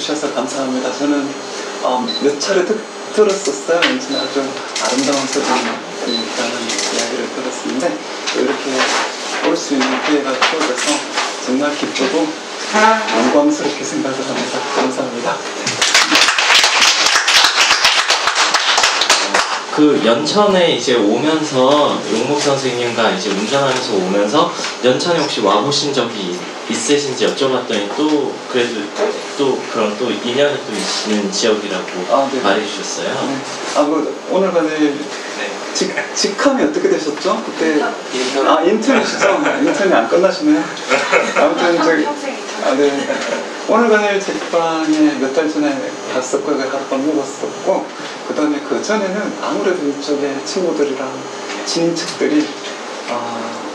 주셔서 감사합니다. 저는 몇 차례 들었었어요. 진짜 아주 아름다운 서점이라는 이야기를 들었었는데 이렇게 올 수 있는 기회가 주어져서 정말 기쁘고 영광스럽게 생각을 합니다. 감사합니다. 그 연천에 이제 오면서 용목 선생님과 이제 운전하면서 오면서 연천에 혹시 와보신 적이 있으신지 여쭤봤더니 또 그래도 또 그런 또 인연이 또 있는 지역이라고 네. 말해주셨어요. 네. 뭐 오늘과 내일 네. 직함이 어떻게 되셨죠? 그때 인턴이시죠? 인턴이 안 끝나시네요. 아무튼 저기 네. 오늘과 내일 책방에 몇 달 전에 갔었고 하룻밤 묵었었고 그 다음에 그 전에는 아무래도 이쪽에 친구들이랑 친인척들이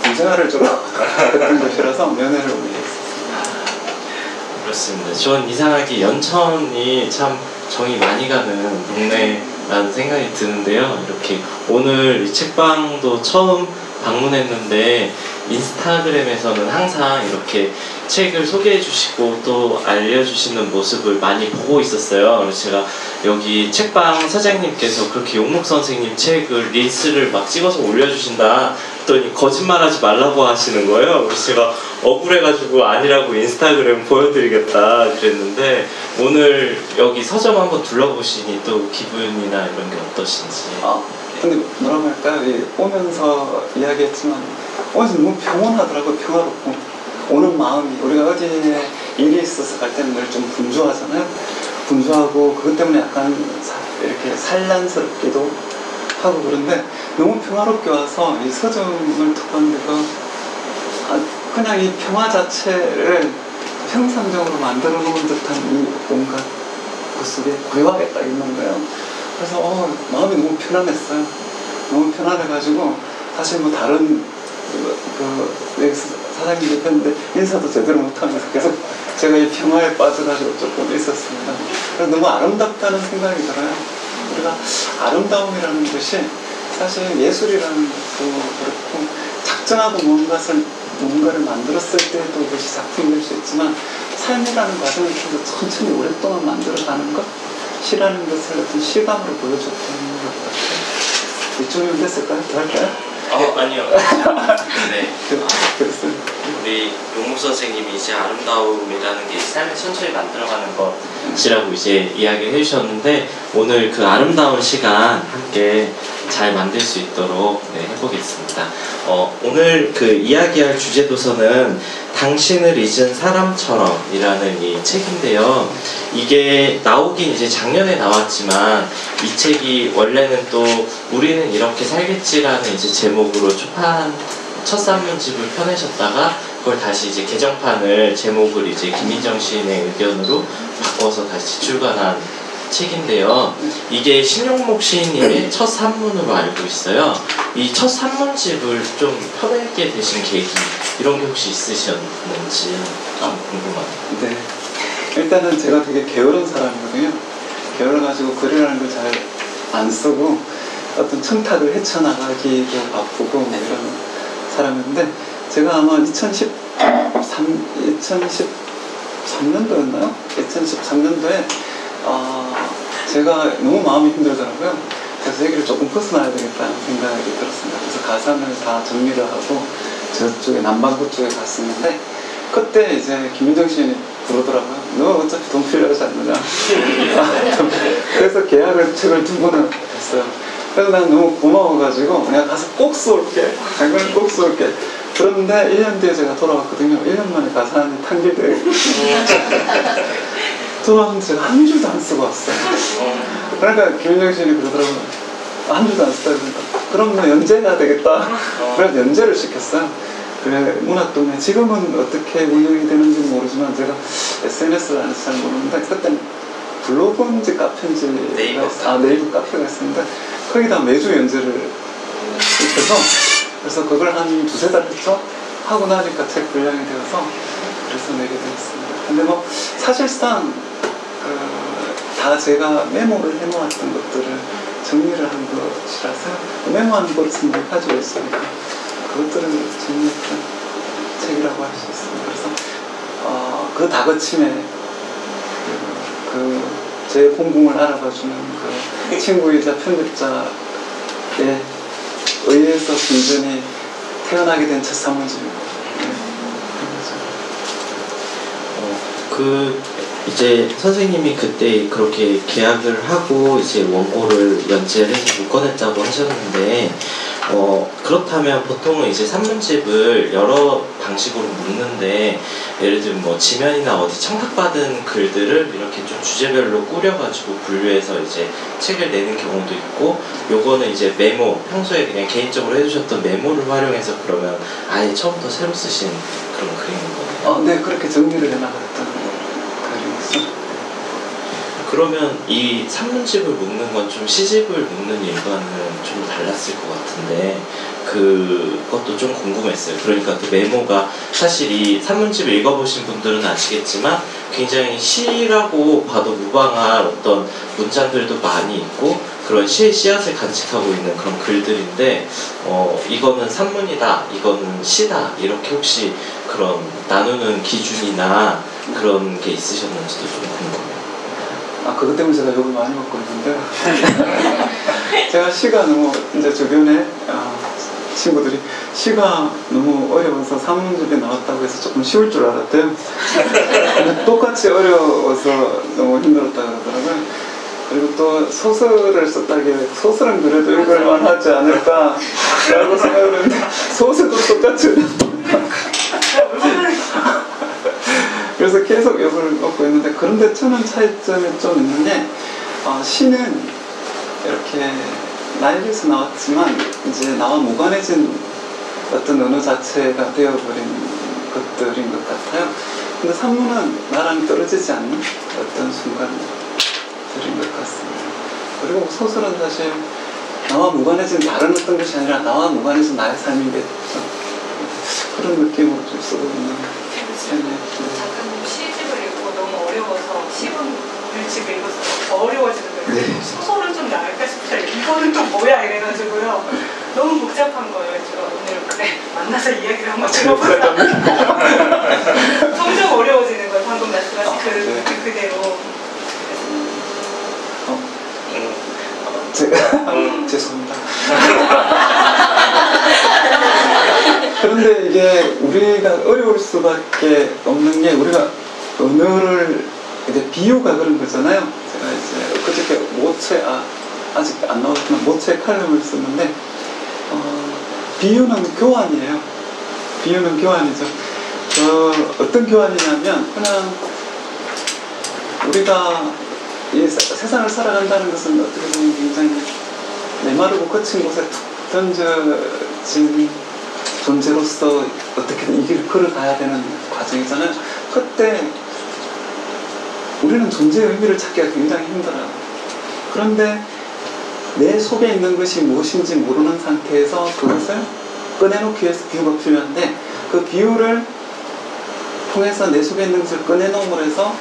군생활을 좀 했던 곳이라서 면회를 오게 됐습니다. 그렇습니다. 전 이상하게 연천이 참 정이 많이 가는 동네라는 생각이 드는데요. 이렇게 오늘 이 책방도 처음 방문했는데 인스타그램에서는 항상 이렇게 책을 소개해 주시고 또 알려주시는 모습을 많이 보고 있었어요. 그래서 제가 여기 책방 사장님께서 그렇게 용목 선생님 책을 릴스를 막 찍어서 올려주신다 했더니 거짓말하지 말라고 하시는 거예요. 그래서 제가 억울해가지고 아니라고 인스타그램 보여드리겠다 그랬는데 오늘 여기 서점 한번 둘러보시니 또 기분이나 이런 게 어떠신지. 근데 뭐라고 할까요? 오면서 이야기했지만 오면서 너무 평온하더라고요. 평화롭고 오는 마음이 우리가 어디에 일이 있어서 갈 때는 늘 좀 분주하잖아요. 분주하고 그것 때문에 약간 이렇게 산란스럽기도 하고 그런데 너무 평화롭게 와서 이 서점을 특한 데가 그냥 이 평화 자체를 평상적으로 만들어 놓은 듯한 이 온갖 그 속에 고요하게 딱 있는 거예요. 그래서 마음이 너무 편안했어요. 너무 편안해가지고 사실 뭐 다른 사장님이 뵀는데 인사도 제대로 못하면서 계속 제가 이 평화에 빠져가지고 조금 있었습니다. 그래서 너무 아름답다는 생각이 들어요. 우리가 아름다움이라는 것이 사실 예술이라는 것도 그렇고 작정하고 뭔가를 만들었을 때도 그것이 작품이 될 수 있지만 삶이라는 과정을 좀 천천히 오랫동안 만들어가는 것 시라는 것을 어떤 시감으로 보여줬던 것 같아요. 이쪽이면 됐을까요? 더 할까요? 아니요. 네. 그렇습니다. 우리 용목 선생님이 이제 아름다움이라는 게 삶을 천천히 만들어가는 것이라고 이제 이야기를 해주셨는데 오늘 그 아름다운 시간 함께 잘 만들 수 있도록 해보겠습니다. 오늘 그 이야기할 주제 도서는 당신을 잊은 사람처럼 이라는 이 책인데요. 이게 나오긴 이제 작년에 나왔지만 이 책이 원래는 또 우리는 이렇게 살겠지라는 이제 제목으로 첫 산문집을 펴내셨다가 그걸 다시 이제 개정판을 제목을 이제 김민정 시인의 의견으로 바꿔서 다시 출간한 책인데요. 이게 신용목 시인님의 첫 산문으로 알고 있어요. 이 첫 산문집을 좀 펴내게 되신 계기 이런 게 혹시 있으셨는지 좀 궁금합니다. 네. 일단은 제가 되게 게으른 사람이거든요. 게을러가지고 글이라는 걸 잘 안 쓰고 어떤 청탁을 헤쳐나가기도 바쁘고 뭐 이런 사람인데 제가 아마 2013년도였나요? 2013년도에 제가 너무 마음이 힘들더라고요. 그래서 여기를 조금 벗어나야 되겠다는 생각이 들었습니다. 그래서 가산을 다 정리를 하고 저쪽에 남반구 쪽에 갔었는데 그때 이제 김민정 시인이 부르더라고요. 너 어차피 돈 필요하지 않느냐. 그래서 계약을 책을 2번을 했어요. 그래서 난 너무 고마워가지고 내가 가서 꼭 쏠게. 당근을 꼭 쏠게. 그런데 1년 뒤에 제가 돌아왔거든요. 1년 만에 가산이 탄길돼. 돌아왔는데 제가 한 줄도 안 쓰고 왔어요. 그러니까 김민정 시인이 그러더라고요. 한 줄도 안 쓰다 그러니까 그럼 너 연재가 되겠다. 그래서 연재를 시켰어요. 그래 문학동네 지금은 어떻게 운영이 되는지 모르지만 제가 SNS를 안 해서 잘 모르는데 그때는 블로그인지 카페인지 네이버 카페가 있었는데 거기다 매주 연재를 시켜서 그래서 그걸 한 2-3달 했죠. 하고 나니까 책 분량이 되어서 그래서 내게 되었습니다. 근데 뭐 사실상 다 제가 메모를 해놓았던 것들을 정리를 한 것이라서 메모하는 버릇은 늘 가지고 있으니까 그것들을 정리했던 책이라고 할 수 있습니다. 그래서 그 다그침에 제 공공을 알아봐주는 그 친구이자 편집자의 의해서 진전이 태어나게 된 첫 산문집입니다. 이제 선생님이 그때 그렇게 계약을 하고 이제 원고를 연재를 해서 묶어냈다고 하셨는데, 그렇다면 보통은 이제 산문집을 여러 방식으로 묶는데, 예를 들면 뭐 지면이나 어디 청탁받은 글들을 이렇게 좀 주제별로 꾸려가지고 분류해서 이제 책을 내는 경우도 있고, 요거는 이제 메모, 평소에 그냥 개인적으로 해주셨던 메모를 활용해서 그러면 아예 처음부터 새로 쓰신 그런 그림인 거네요. 네, 그렇게 정리를 해나갔던 그림이었어. 그러면 이 산문집을 묶는 건 좀 시집을 묶는 일과는 좀 달랐을 것 같은데, 그것도 좀 궁금했어요. 그러니까 그 메모가 사실 이 산문집을 읽어보신 분들은 아시겠지만 굉장히 시라고 봐도 무방할 어떤 문장들도 많이 있고 그런 시의 씨앗을 간직하고 있는 그런 글들인데, 이거는 산문이다, 이거는 시다, 이렇게 혹시 그런 나누는 기준이나 그런 게 있으셨는지도 좀 궁금해요. 그것 때문에 제가 욕을 많이 먹고 있는데 제가 시가 너무 이제 주변에 친구들이 시가 너무 어려워서 산문집에 나왔다고 해서 조금 쉬울 줄 알았대요. 근데 똑같이 어려워서 너무 힘들었다 그러더라고요. 그리고 또 소설을 썼다길래 소설은 그래도 읽을만 하지 않을까 라고 생각을 했는데 소설도 똑같이 그래서 계속 욕을 먹고 있는데, 그런데 저는 차이점이 좀 있는 게, 시는 이렇게 나일에서 나왔지만 이제 나와 무관해진 어떤 언어 자체가 되어버린 것들인 것 같아요. 근데 산문은 나랑 떨어지지 않는 어떤 순간들인 것 같습니다. 그리고 소설은 사실 나와 무관해진 다른 어떤 것이 아니라 나와 무관해진 나의 삶이겠죠. 그런 느낌으로 좀 쓰고 있는 편이에요. 작가님 시집을 읽고 너무 어려워서 시집을 읽어서 어려워지는 거예요. 네. 소설은 좀 나을까 싶어요. 이거는 또 뭐야 이래가지고요. 너무 복잡한 거예요. 제가 오늘 그래 만나서 이야기를 한번 들어보자. 점점 어려워지는 거예요. 방금 말씀하신 그대로. 죄송합니다. 그런데 이게 우리가 어려울 수밖에 없는 게, 우리가 언어를 이제 비유가 그런 거잖아요. 제가 이제 그저께 모체, 아직 안 나왔지만 모체 칼럼을 썼는데, 비유는 교환이에요. 비유는 교환이죠. 어떤 교환이냐면, 그냥 우리가 이 세상을 살아간다는 것은 어떻게 보면 굉장히 메마르고 거친 곳에 툭 던져진 존재로서 어떻게든 이 길을 걸어가야 되는 과정이잖아요. 그때 우리는 존재의 의미를 찾기가 굉장히 힘들어요. 그런데 내 속에 있는 것이 무엇인지 모르는 상태에서 그것을 꺼내놓기 위해서 비유가 필요한데, 그 비유를 통해서 내 속에 있는 것을 꺼내놓음으로 해서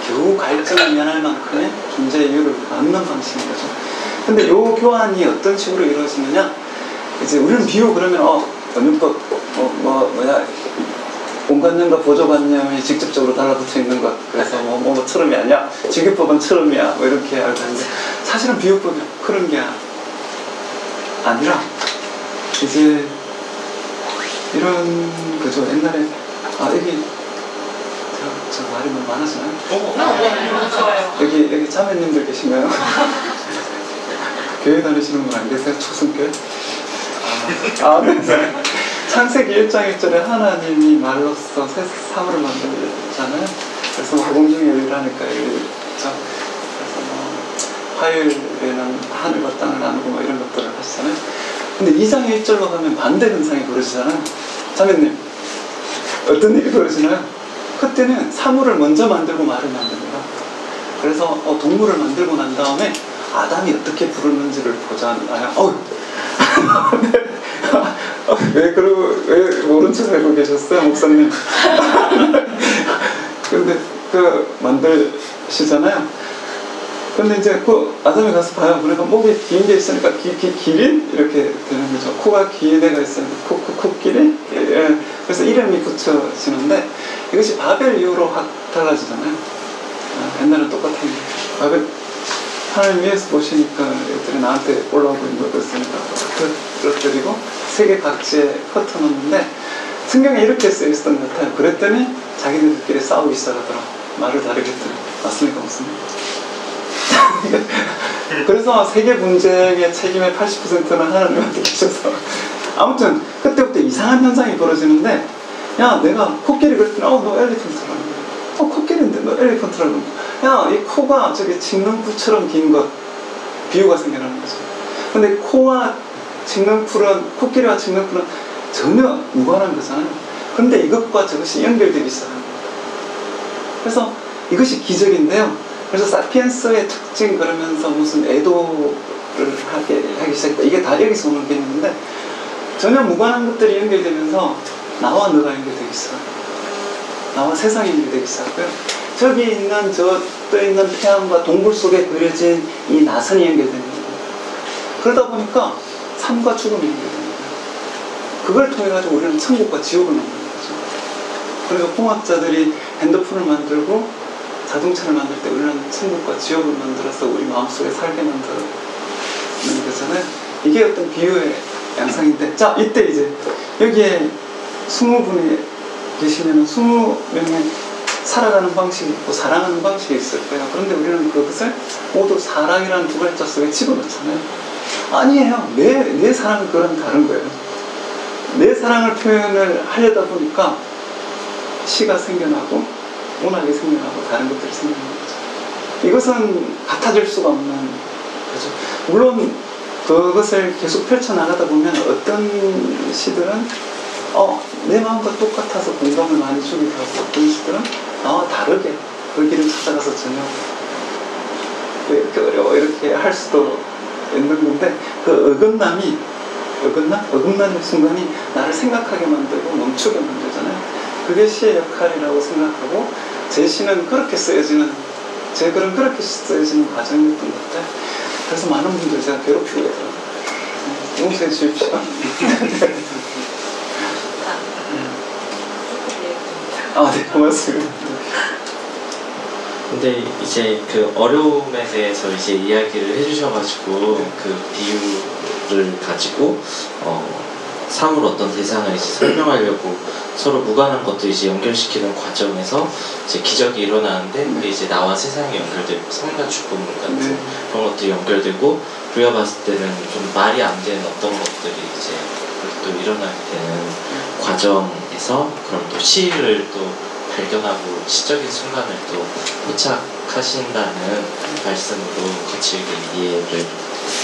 겨우 갈증을 면할 만큼의 존재의 이유를 얻는 방식인 거죠. 근데 이 교환이 어떤 식으로 이루어지느냐, 이제 우리는 비유 그러면 언유법 공관념과 보조관념이 직접적으로 달라붙어 있는 것, 그래서 뭐 처럼이 아니야, 직유법은 처럼이야, 뭐 이렇게 알고 있는데, 사실은 비유법이 그런 게 아니라 이제 이런 거죠. 옛날에 여기 저 말이 너무 많아지나요? 좋아요. 여기 자매님들 계신가요? 교회 다니시는 분 안 계세요? 초승교회? 네. 창세기 1장 1절에 하나님이 말로써 새 사물을 만들잖아요. 그래서 복음 중에 열리라니까 열리죠. 그래서 화요일에는 하늘과 땅을 나누고 이런 것들을 하시잖아요. 근데 2장 1절로 가면 반대 현상이 벌어지잖아요. 자매님, 어떤 일이 벌어지나요? 그때는 사물을 먼저 만들고 말을 만듭니다. 그래서 동물을 만들고 난 다음에 아담이 어떻게 부르는지를 보잖아요. 왜 모른 척 알고 계셨어요, 목사님? 근데 만드시잖아요. 근데 이제 아담이 가서 봐요. 그러니까 목이 긴 게 있으니까 기린? 이렇게 되는 거죠. 코가 긴 애가 있으니까 코끼리? 그래서 이름이 붙여지는데, 이것이 바벨 이후로 확 달라지잖아요. 옛날엔 똑같은 게 하나님 위에서 보시니까 애들이 나한테 올라오고 있는 거 있으니까 그것들이고 세계 각지에 흩어놓는데 성경에 이렇게 쓰여 있었던 것 같아요. 그랬더니 자기들끼리 싸우기 시작하더라. 말을 다르게 했더니 맞습니까? 없습니까? 그래서 세계 분쟁의 책임의 80%는 하나님한테 계셔서 아무튼 그때부터 이상한 현상이 벌어지는데 야 내가 코끼리 그랬더니 너 엘리펀트라는 거야. 코끼리인데 너 엘리펀트라는 거야. 야 이 코가 저기 직능풀처럼 긴 것 비유가 생겨나는 거죠. 근데 코와 직능풀은 코끼리와 직능풀은 전혀 무관한 거잖아요. 그런데 이것과 저것이 연결되기 시작합니다. 그래서 이것이 기적인데요. 그래서 사피엔스의 특징 그러면서 무슨 애도를 하기 시작했다. 이게 다 여기서 오는 개념인데 전혀 무관한 것들이 연결되면서 나와 너가 연결되기 시작합니다. 나와 세상이 연결되기 시작하고요. 저기 있는 저 떠있는 태양과 동굴 속에 그려진 이 나선이 연결되는 거예요. 그러다 보니까 삶과 죽음이 연결되는 거예요. 그걸 통해 가지고 우리는 천국과 지옥을 만드는 거죠. 그래서 공학자들이 핸드폰을 만들고 자동차를 만들 때 우리는 천국과 지옥을 만들어서 우리 마음속에 살게 만드는 거잖아요. 이게 어떤 비유의 양상인데, 자 이때 이제 여기에 20분이 계시면 20명의 살아가는 방식이 있고 사랑하는 방식이 있을 거예요. 그런데 우리는 그것을 모두 사랑이라는 두 글자 속에 집어넣잖아요. 아니에요. 내 사랑은 그거랑 다른 거예요. 내 사랑을 표현을 하려다 보니까 시가 생겨나고 문학이 생겨나고 다른 것들이 생겨나는 거죠. 이것은 같아질 수가 없는 거죠. 물론 그것을 계속 펼쳐나가다 보면 어떤 시들은 내 마음과 똑같아서 공감을 많이 주기도 하고 어떤 시들은 나와 다르게 그 길을 찾아가서 전혀 왜 이렇게 어려워 이렇게 할 수도 있는 건데 그 어긋나는 순간이 나를 생각하게 만들고 멈추게 만들잖아요. 그게 시의 역할이라고 생각하고 제 시는 그렇게 쓰여지는 제 글은 그렇게 쓰여지는 과정이었던 것 같아요. 그래서 많은 분들 제가 괴롭히고 있더라고요. 용서해 주십시오. 네, 고맙습니다. 근데 이제 그 어려움에 대해서 이제 이야기를 해주셔가지고 그 비유를 가지고 사물 어떤 대상을 이제 설명하려고 서로 무관한 것도 이제 연결시키는 과정에서 이제 기적이 일어나는데 그게 이제 나와 세상이 연결되고 삶과 죽음 같은 그런 것들이 연결되고 우리가 봤을 때는 좀 말이 안 되는 어떤 것들이 이제 또 일어나게 되는 과정에서 그런 또 시를 또 발견하고 시적인 순간을 또 포착하신다는 말씀으로 같이 이해를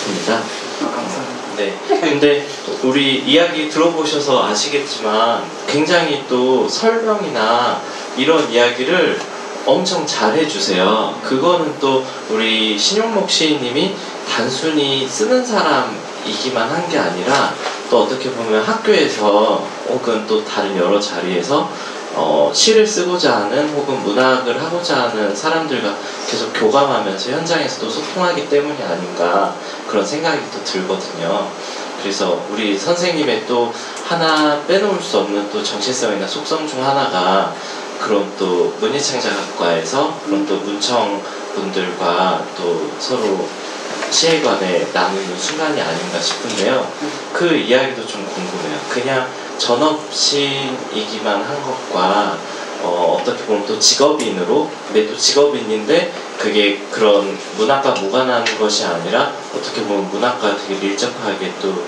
합니다. 감사합니다. 네. 근데 우리 이야기 들어보셔서 아시겠지만 굉장히 또 설명이나 이런 이야기를 엄청 잘 해주세요. 그거는 또 우리 신용목 시인님이 단순히 쓰는 사람이기만 한 게 아니라 또 어떻게 보면 학교에서 혹은 또 다른 여러 자리에서 시를 쓰고자 하는 혹은 문학을 하고자 하는 사람들과 계속 교감하면서 현장에서도 소통하기 때문이 아닌가 그런 생각이 또 들거든요. 그래서 우리 선생님의 또 하나 빼놓을 수 없는 또 정체성이나 속성 중 하나가 그런 또 문예창작학과에서 그런 또 문청 분들과 또 서로 시에 관해 나누는 순간이 아닌가 싶은데요. 그 이야기도 좀 궁금해요. 그냥 전업시이기만 한 것과 어떻게 보면 또 직업인으로 근데 또 직업인인데 그게 그런 문학과 무관한 것이 아니라 어떻게 보면 문학과 되게 밀접하게 또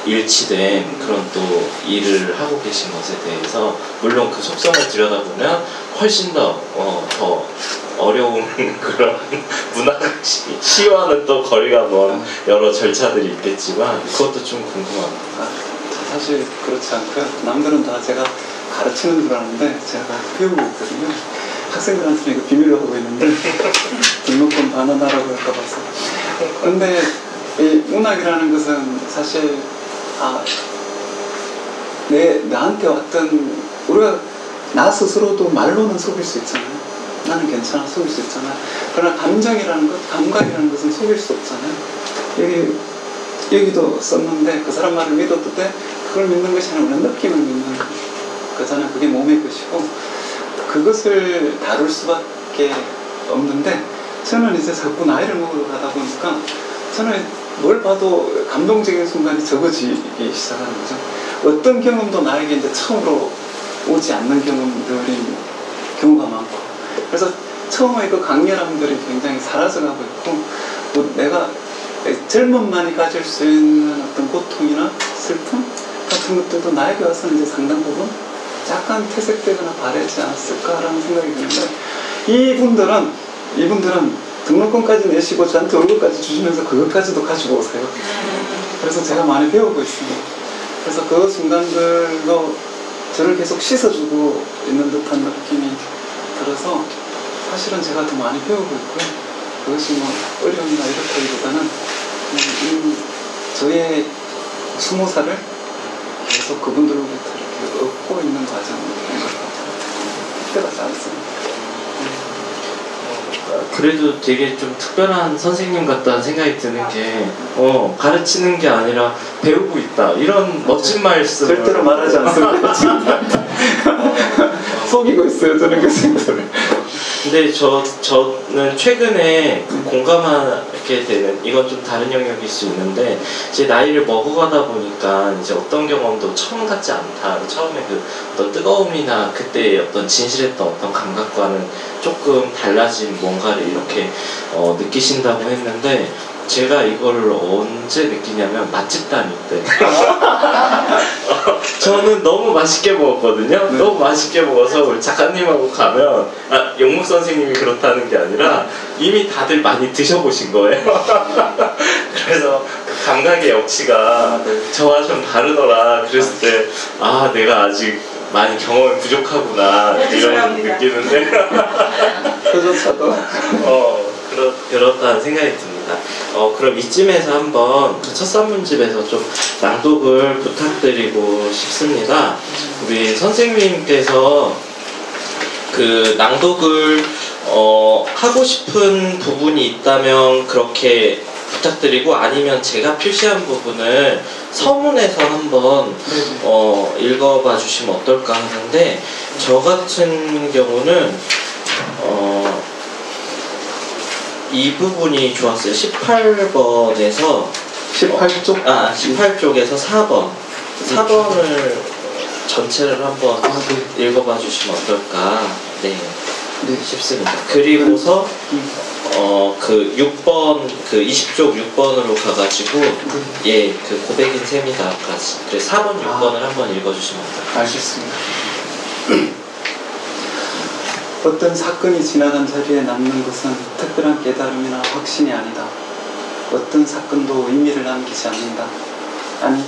일치된 그런 또 일을 하고 계신 것에 대해서 물론 그 속성을 들여다보면 훨씬 더 어려운 그런 문학 시와는 또 거리가 먼 여러 절차들이 있겠지만 그것도 좀 궁금합니다. 사실 그렇지 않고요. 남들은 다 제가 가르치는 줄 아는데 제가 배우고 있거든요. 학생들한테는 이거 비밀로 하고 있는데 등록금 반환하라고 할까 봐서. 그런데 이 문학이라는 것은 사실 나한테 왔던 우리가 나 스스로도 말로는 속일 수 있잖아요. 나는 괜찮아 속일 수 있잖아요. 그러나 감정이라는 것, 감각이라는 것은 속일 수 없잖아요. 여기도 썼는데 그 사람 말을 믿어도 돼? 그걸 믿는 것이 아니라 우리는 느낌을 믿는 거잖아요. 그게 몸의 것이고 그것을 다룰 수밖에 없는데 저는 이제 자꾸 나이를 먹어가다 보니까 저는 뭘 봐도 감동적인 순간이 적어지기 시작하는 거죠. 어떤 경험도 나에게 이제 처음으로 오지 않는 경험들인 경우가 많고, 그래서 처음에 그 강렬함들이 굉장히 사라져가고 있고, 뭐 내가 젊음만이 가질 수 있는 어떤 고통이나 슬픔 같은 것들도 나에게 와서는 이제 상당 부분 약간 퇴색되거나 바래지 않았을까라는 생각이 드는데, 이분들은 등록금까지 내시고 저한테 월급까지 주시면서 그것까지도 가지고 오세요. 그래서 제가 많이 배우고 있습니다. 그래서 그 순간들도 저를 계속 씻어주고 있는 듯한 느낌이 들어서 사실은 제가 더 많이 배우고 있고요. 그것이 뭐 어려움이나 이렇다기보다는 저의 20살을 계속 그분들로부터 이렇게 얻고 있는 과정인 것 같아요. 그때가 짧습니다. 그래도 되게 좀 특별한 선생님 같다는 생각이 드는 게 가르치는 게 아니라 배우고 있다 이런 멋진 말씀 절대로 말하지 않습니다. 속이고 있어요, 저는 교수님들을. 근데 저는 최근에 공감하게 되는, 이건 좀 다른 영역일 수 있는데, 이제 나이를 먹어가다 보니까 이제 어떤 경험도 처음 같지 않다. 처음에 그 어떤 뜨거움이나 그때 어떤 진실했던 어떤 감각과는 조금 달라진 뭔가를 이렇게 느끼신다고 했는데, 제가 이거를 언제 느끼냐면 맛집 다닐 때. 저는 너무 맛있게 먹었거든요. 네. 너무 맛있게 먹어서 우리 작가님하고 가면, 영목 선생님이 그렇다는 게 아니라 이미 다들 많이 드셔보신 거예요. 그래서 그 감각의 역치가 저와 좀 다르더라. 그랬을 때 내가 아직 많이 경험이 부족하구나 이런 느끼는데 그조차도 그렇다는 생각이 듭니다. 그럼 이쯤에서 한번 첫 산문집에서 좀 낭독을 부탁드리고 싶습니다. 우리 선생님께서 그 낭독을 하고 싶은 부분이 있다면 그렇게 부탁드리고, 아니면 제가 표시한 부분을 서문에서 한번 읽어봐 주시면 어떨까 하는데, 저 같은 경우는 이 부분이 좋았어요. 18번에서 18쪽? 18쪽에서 4번 4번을 전체를 한번 읽어봐 주시면 어떨까 싶습니다. 그리고서 그 6번, 그 20쪽 6번으로 가가지고 그 고백인 셈이다까지, 그래서 4번 6번을 한번 읽어주시면 어떨까요? 알겠습니다. 어떤 사건이 지나간 자리에 남는 것은 특별한 깨달음이나 확신이 아니다. 어떤 사건도 의미를 남기지 않는다. 아니,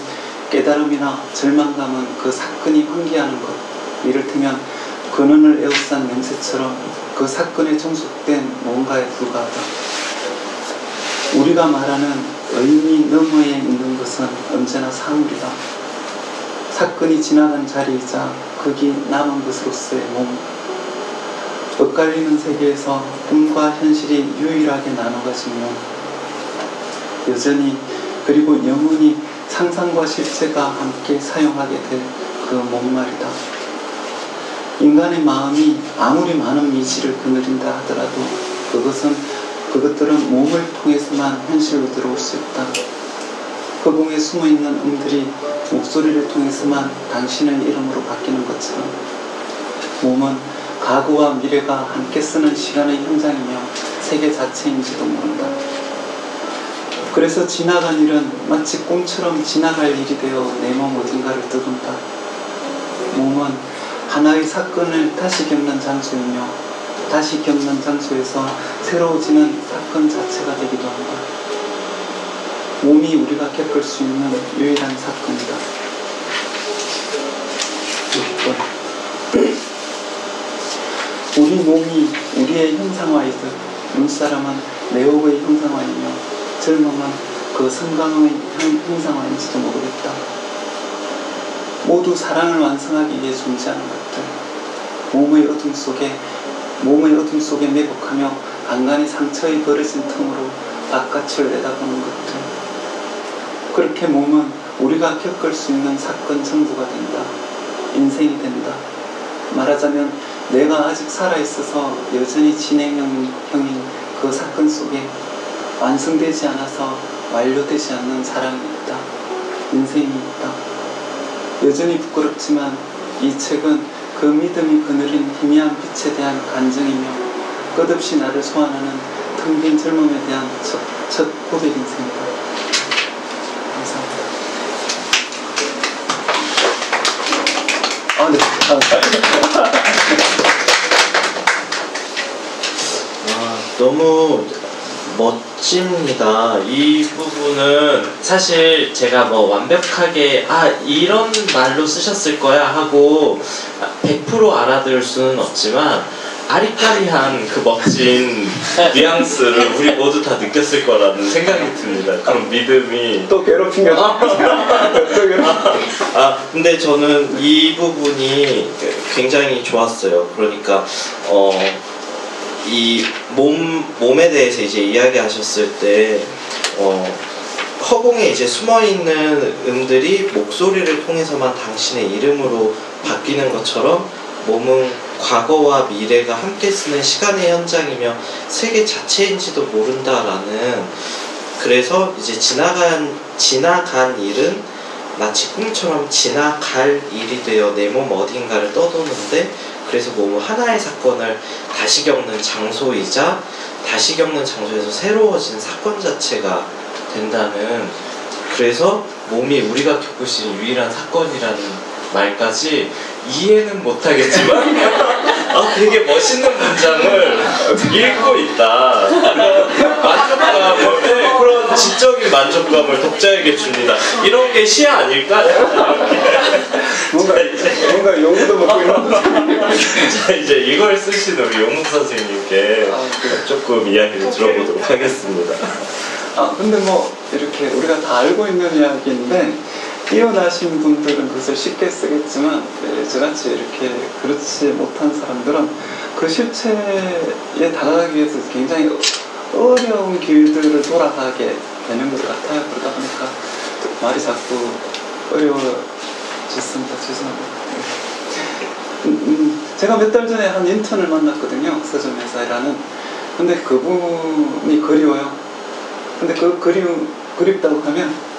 깨달음이나 절망감은 그 사건이 환기하는 것, 이를테면 근원을 에워싼 냄새처럼 그 사건에 종속된 뭔가에 불과하다. 우리가 말하는 의미 너머에 있는 것은 언제나 사물이다. 사건이 지나간 자리이자 거기 남은 것으로서의 몸, 엇갈리는 세계에서 꿈과 현실이 유일하게 나눠가진 몸, 여전히 그리고 영원히 상상과 실체가 함께 사용하게 될 그 몸 말이다. 인간의 마음이 아무리 많은 미지를 거느린다 하더라도 그것들은 몸을 통해서만 현실로 들어올 수 있다. 허공에 숨어있는 음들이 목소리를 통해서만 당신의 이름으로 바뀌는 것처럼 몸은 과거와 미래가 함께 쓰는 시간의 현장이며 세계 자체인지도 모른다. 그래서 지나간 일은 마치 꿈처럼 지나갈 일이 되어 내 몸 어딘가를 뜨돈다. 몸은 하나의 사건을 다시 겪는 장소이며 다시 겪는 장소에서 새로워지는 사건 자체가 되기도 한다. 몸이 우리가 겪을 수 있는 유일한 사건이다. 6번. 우리 몸이 우리의 형상화이듯 눈사람은 내옥의 형상화이며 젊음은 그 성강의 형상화인지도 모르겠다. 모두 사랑을 완성하기 위해 존재하는 것들, 몸의 어둠 속에 매복하며 간간히 상처의 벌어진 틈으로 바깥을 내다보는 것들, 그렇게 몸은 우리가 겪을 수 있는 사건 전부가 된다. 인생이 된다. 말하자면 내가 아직 살아있어서 여전히 진행형인 그 사건 속에 완성되지 않아서 완료되지 않는 사랑이 있다. 인생이 있다. 여전히 부끄럽지만 이 책은 그 믿음이 그늘인 희미한 빛에 대한 간증이며 끝없이 나를 소환하는 텅 빈 젊음에 대한 첫 고백 인생이다. 감사합니다. 아, 네. 너무 멋집니다. 이 부분은 사실 제가 뭐 완벽하게 이런 말로 쓰셨을 거야 하고 100% 알아들을 수는 없지만 아리까리한 그 멋진 뉘앙스를 우리 모두 다 느꼈을 거라는 생각이 듭니다. 그런 믿음이 또 괴롭힌 게 근데 저는 이 부분이 굉장히 좋았어요. 그러니까 이 몸에 대해서 이제 이야기하셨을 때 허공에 이제 숨어있는 음들이 목소리를 통해서만 당신의 이름으로 바뀌는 것처럼 몸은 과거와 미래가 함께 쓰는 시간의 현장이며 세계 자체인지도 모른다라는, 그래서 이제 지나간 일은 마치 꿈처럼 지나갈 일이 되어 내 몸 어딘가를 떠도는데, 그래서 몸은 하나의 사건을 다시 겪는 장소이자 다시 겪는 장소에서 새로워진 사건 자체가 된다는, 그래서 몸이 우리가 겪을 수 있는 유일한 사건이라는 말까지 이해는 못하겠지만 되게 멋있는 문장을 읽고 있다. 만족감을, 그런 지적인 만족감을 독자에게 줍니다. 이런 게 시 아닐까요? 뭔가 용기도 먹고 이런. 자, 이제 이걸 쓰신 우리 용문 선생님께 조금 이야기를 들어보도록 하겠습니다. 근데 뭐 이렇게 우리가 다 알고 있는 이야기인데 뛰어나신 분들은 그것을 쉽게 쓰겠지만 저같이 이렇게 그렇지 못한 사람들은 그 실체에 다가가기 위해서 굉장히 어려운 길들을 돌아가게 되는 것 같아요. 그러다 보니까 말이 자꾸 어려워졌습니다. 죄송합니다. 제가 몇 달 전에 한 인턴을 만났거든요. 서점에서 일하는. 근데 그분이 그리워요. 근데 그 그립다고 하면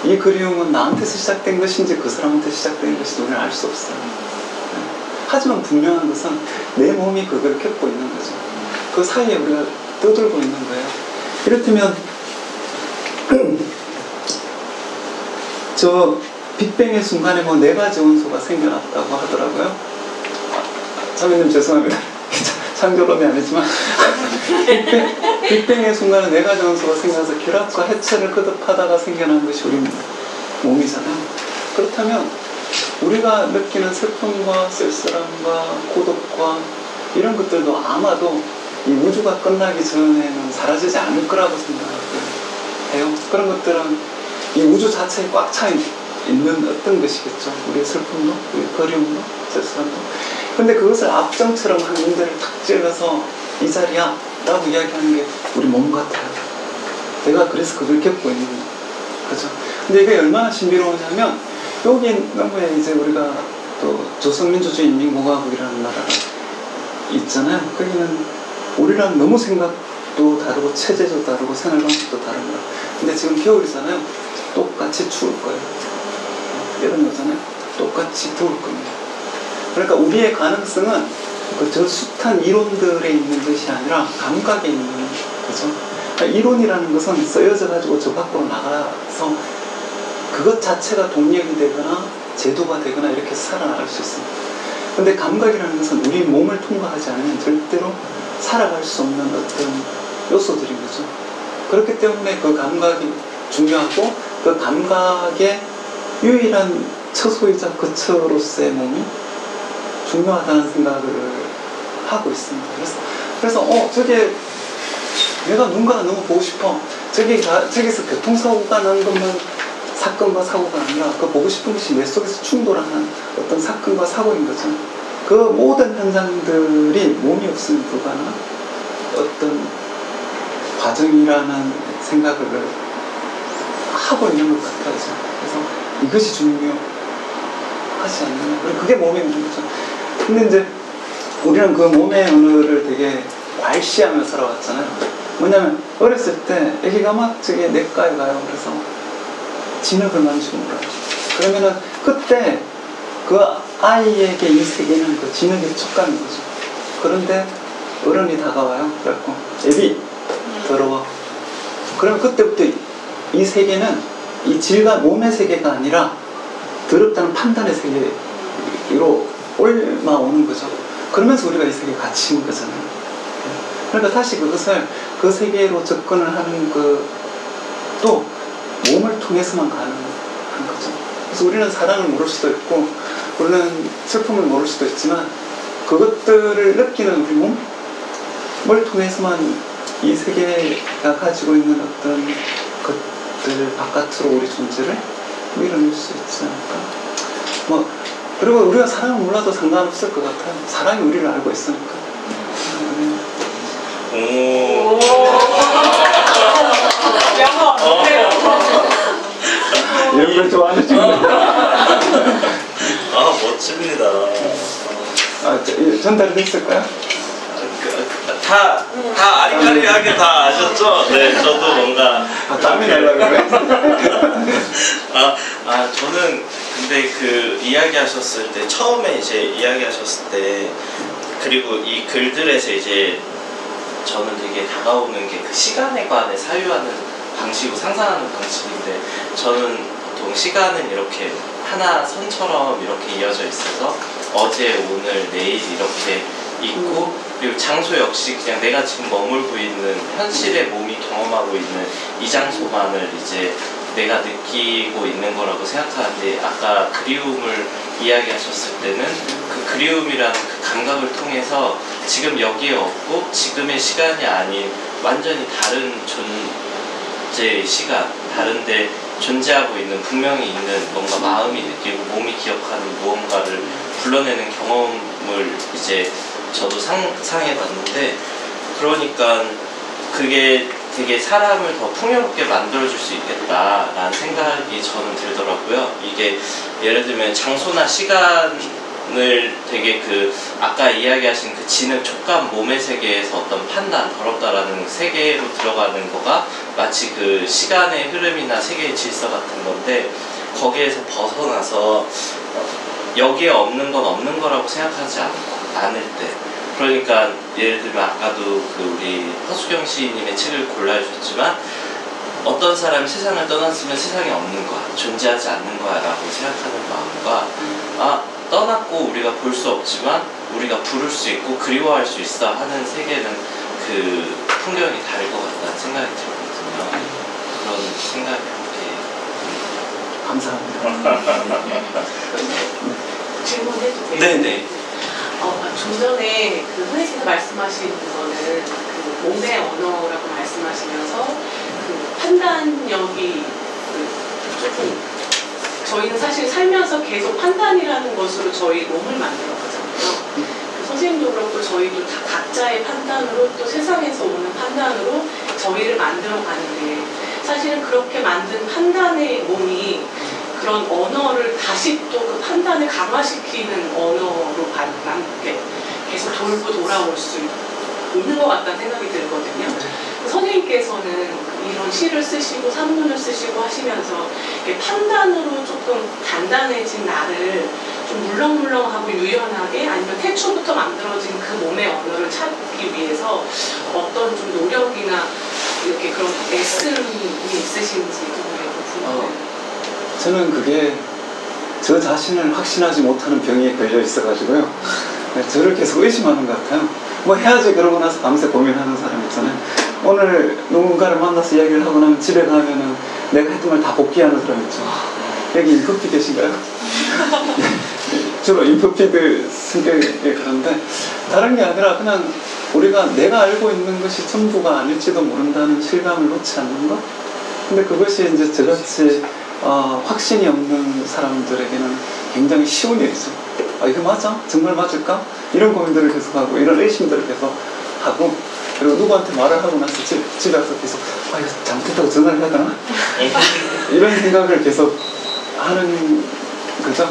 이 그리움은 나한테서 시작된 것인지 그 사람한테 시작된 것인지 우리는 알 수 없어요. 하지만 분명한 것은 내 몸이 그걸 겪고 있는 거죠. 그 사이에 우리가 떠들고 있는 거예요. 이렇다면 저 빅뱅의 순간에 뭐 4가지 원소가 생겨났다고 하더라고요. 자매님 죄송합니다. 창조론이 아니지만 빅뱅의 순간에 4가지 원소가 생겨나서 결합과 해체를 거듭하다가 생겨난 것이 우리 몸이잖아요. 그렇다면 우리가 느끼는 슬픔과 쓸쓸함과 고독과 이런 것들도 아마도 이 우주가 끝나기 전에는 사라지지 않을 거라고 생각해요. 그런 것들은 이 우주 자체에 꽉 차 있는 어떤 것이겠죠. 우리의 슬픔도, 우리의 그리움도, 쓸쓸함도. 근데 그것을 압정처럼 한 문제를 탁 찔러서 이 자리야 라고 이야기하는 게 우리 몸 같아요. 내가 그래서 그걸 겪고 있는 거죠. 근데 이게 얼마나 신비로우냐면 여기 너머에 이제 우리가 또 조선민주주의인민공화국이라는 나라가 있잖아요. 거기는 우리랑 너무 생각도 다르고 체제도 다르고 생활 방식도 다른 거야. 근데 지금 겨울이잖아요. 똑같이 추울 거예요. 여름 오잖아요. 똑같이 더울 겁니다. 그러니까 우리의 가능성은 저 숱한 이론들에 있는 것이 아니라 감각에 있는 거죠. 그러니까 이론이라는 것은 쓰여져 가지고 저 밖으로 나가서 그것 자체가 동력이 되거나 제도가 되거나 이렇게 살아나갈 수 있습니다. 근데 감각이라는 것은 우리 몸을 통과하지 않으면 절대로 살아갈 수 없는 어떤 요소들인 거죠. 그렇기 때문에 그 감각이 중요하고 그 감각의 유일한 처소이자 거처로서의 몸이 중요하다는 생각을 하고 있습니다. 그래서 저게 내가 누군가가 너무 보고 싶어. 저기서 교통사고가 난 것만 사건과 사고가 아니라 그 보고 싶은 것이 내 속에서 충돌하는 어떤 사건과 사고인 거죠. 그 모든 현상들이 몸이 없으면 불가능한 어떤 과정이라는 생각을 하고 있는 것 같아요. 그래서 이것이 중요하지 않나. 그게 몸에 있는 거죠. 근데 이제 우리는 그 몸의 언어를 되게 괄시하며 살아왔잖아요. 뭐냐면 어렸을 때 애기가 막 저기 내과에 가요. 그래서 진흙을 만지고 물어요. 그러면은 그때 그 아이에게 이 세계는 그 진흙의 촉감인 거죠. 그런데 어른이 다가와요. 그래갖고 애비 더러워. 그러면 그때부터 이 세계는 이 질감 몸의 세계가 아니라 더럽다는 판단의 세계로 올라오는 거죠. 그러면서 우리가 이 세계에 갇힌 거잖아요. 그러니까 다시 그것을 그 세계로 접근을 하는 것도 몸을 통해서만 가능한 거죠. 그래서 우리는 사랑을 모를 수도 있고 우리는 슬픔을 모를 수도 있지만 그것들을 느끼는 우리 몸을 통해서만 이 세계가 가지고 있는 어떤 것들 바깥으로 우리 존재를 밀어낼 수 있지 않을까. 그리고 우리가 사랑을 몰라도 상관없을 것 같아요. 사랑이 우리를 알고 있으니까. 오. 이런 걸 좋아하는 친구들. 아, 멋집니다. 전달이 됐을까요? 다 아리까리하게 다 아셨죠? 네, 저도 뭔가. 땀이 날라 그래. 저는 근데 그 이야기하셨을 때, 처음에 이제 이야기하셨을 때, 그리고 이 글들에서 이제 저는 되게 다가오는 게 그 시간에 관해 사유하는 방식이고 상상하는 방식인데, 저는 보통 시간은 이렇게 하나 선처럼 이렇게 이어져 있어서 어제, 오늘, 내일 이렇게 있고, 그리고 장소 역시 그냥 내가 지금 머물고 있는 현실의 몸이 경험하고 있는 이 장소만을 이제 내가 느끼고 있는 거라고 생각하는데, 아까 그리움을 이야기하셨을 때는 그 그리움이라는 그 감각을 통해서 지금 여기에 없고 지금의 시간이 아닌 완전히 다른 존재의 시간, 다른데 존재하고 있는, 분명히 있는 뭔가 마음이 느끼고 몸이 기억하는 무언가를 불러내는 경험을 이제 저도 상상해 봤는데, 그러니까 그게 되게 사람을 더 풍요롭게 만들어줄 수 있겠다라는 생각이 저는 들더라고요. 이게 예를 들면 장소나 시간을 되게 그 아까 이야기하신 그 진흙, 촉감, 몸의 세계에서 어떤 판단, 더럽다라는 세계로 들어가는 거가 마치 그 시간의 흐름이나 세계의 질서 같은 건데, 거기에서 벗어나서 여기에 없는 건 없는 거라고 생각하지 않을 때, 그러니까 예를 들면 아까도 그 우리 허수경 시인님의 책을 골라주셨지만, 어떤 사람이 세상을 떠났으면 세상에 없는 거야, 존재하지 않는 거야 라고 생각하는 마음과, 떠났고 우리가 볼 수 없지만 우리가 부를 수 있고 그리워할 수 있어 하는 세계는 그 풍경이 다를 것 같다는 생각이 들거든요. 그런 생각이 감사합니다. 질문해도 돼요? 네네. 좀 전에 그 선생님께서 말씀하신 거는 그 몸의 언어라고 말씀하시면서 그 판단력이 조금, 저희는 사실 살면서 계속 판단이라는 것으로 저희 몸을 만들어 가잖아요. 그 선생님도 그렇고 저희도 다 각자의 판단으로, 또 세상에서 오는 판단으로 저희를 만들어 가는데, 사실은 그렇게 만든 판단의 몸이 그런 언어를 다시 또 그 판단을 강화시키는 언어로 계속 돌고 돌아올 수 있는 것 같다는 생각이 들거든요. 선생님께서는 이런 시를 쓰시고 산문을 쓰시고 하시면서 판단으로 조금 단단해진 나를 좀 물렁물렁하고 유연하게, 아니면 태초부터 만들어진 그 몸의 언어를 찾기 위해서 어떤 좀 노력이나 이렇게 그런 애씀이 있으신지 그게 궁금해요. 저는 그게 저 자신을 확신하지 못하는 병에 걸려 있어가지고요. 저를 계속 의심하는 것 같아요. 뭐 해야지 그러고 나서 밤새 고민하는 사람 있잖아요. 오늘 누군가를 만나서 이야기를 하고 나면 집에 가면은 내가 했던 말 다 복귀하는 사람 있죠. 여기 인프피 계신가요? 주로 인프피들 성격이 그런데, 다른 게 아니라 그냥 우리가 내가 알고 있는 것이 전부가 아닐지도 모른다는 실감을 놓지 않는 것? 근데 그것이 이제 저같이 확신이 없는 사람들에게는 굉장히 쉬운 일이죠. 이거 맞아? 정말 맞을까? 이런 고민들을 계속하고, 이런 의심들을 계속하고, 그리고 누구한테 말을 하고 나서 집에 와서 계속 이거 잘못했다고 전화를 해야 되나? 이런 생각을 계속 하는 거죠.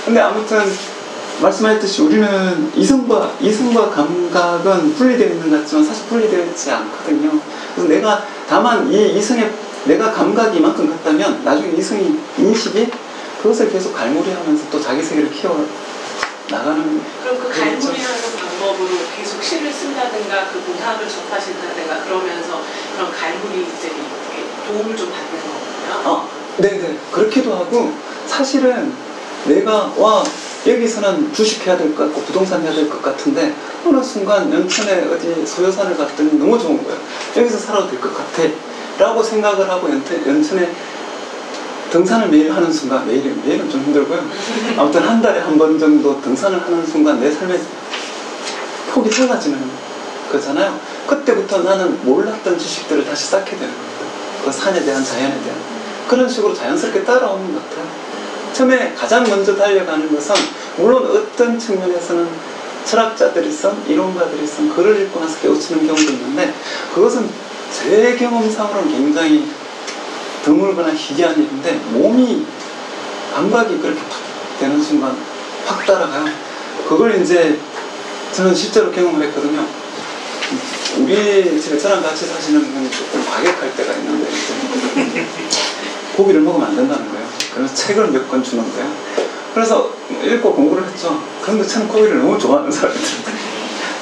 근데 아무튼 말씀하셨듯이 우리는 이성과 감각은 분리되어 있는 것 같지만 사실 분리되어 있지 않거든요. 그래서 내가 다만 이 이성의 내가 감각이 이만큼 같다면 나중에 이성이 인식이 그것을 계속 갈무리하면서 또 자기 세계를 키워 나가는. 그럼 그 갈무리하는 방법으로 계속 시를 쓴다든가 그 문학을 접하신다든가 그러면서 그런 갈무리들이 도움을 좀 받는 거군요. 네네. 그렇기도 하고 사실은 내가 여기서는 주식해야 될 것 같고 부동산 해야 될 것 같은데 어느 순간 연천에 어디 소유산을 갔더니 너무 좋은 거예요. 여기서 살아도 될 것 같아 라고 생각을 하고 연천에 등산을 매일 하는 순간, 매일은 좀 힘들고요. 아무튼 한 달에 한 번 정도 등산을 하는 순간 내 삶의 폭이 달라지는 거잖아요. 그때부터 나는 몰랐던 지식들을 다시 쌓게 되는 겁니다. 그 산에 대한, 자연에 대한. 그런 식으로 자연스럽게 따라오는 것 같아요. 처음에 가장 먼저 달려가는 것은 물론 어떤 측면에서는 철학자들이선 이론가들이선 글을 읽고 나서 깨우치는 경우도 있는데 그것은 제 경험상으로는 굉장히 드물거나 희귀한 일인데 몸이 감각이 그렇게 팍 되는 순간 확 따라가요. 그걸 이제 저는 실제로 경험을 했거든요. 우리 집에 저랑 같이 사시는 분이 조금 과격할 때가 있는데 이제 고기를 먹으면 안 된다는 거예요. 그래서 책을 몇 권 주는 거예요. 그래서 읽고 공부를 했죠. 그런데 저는 고기를 너무 좋아하는 사람들인데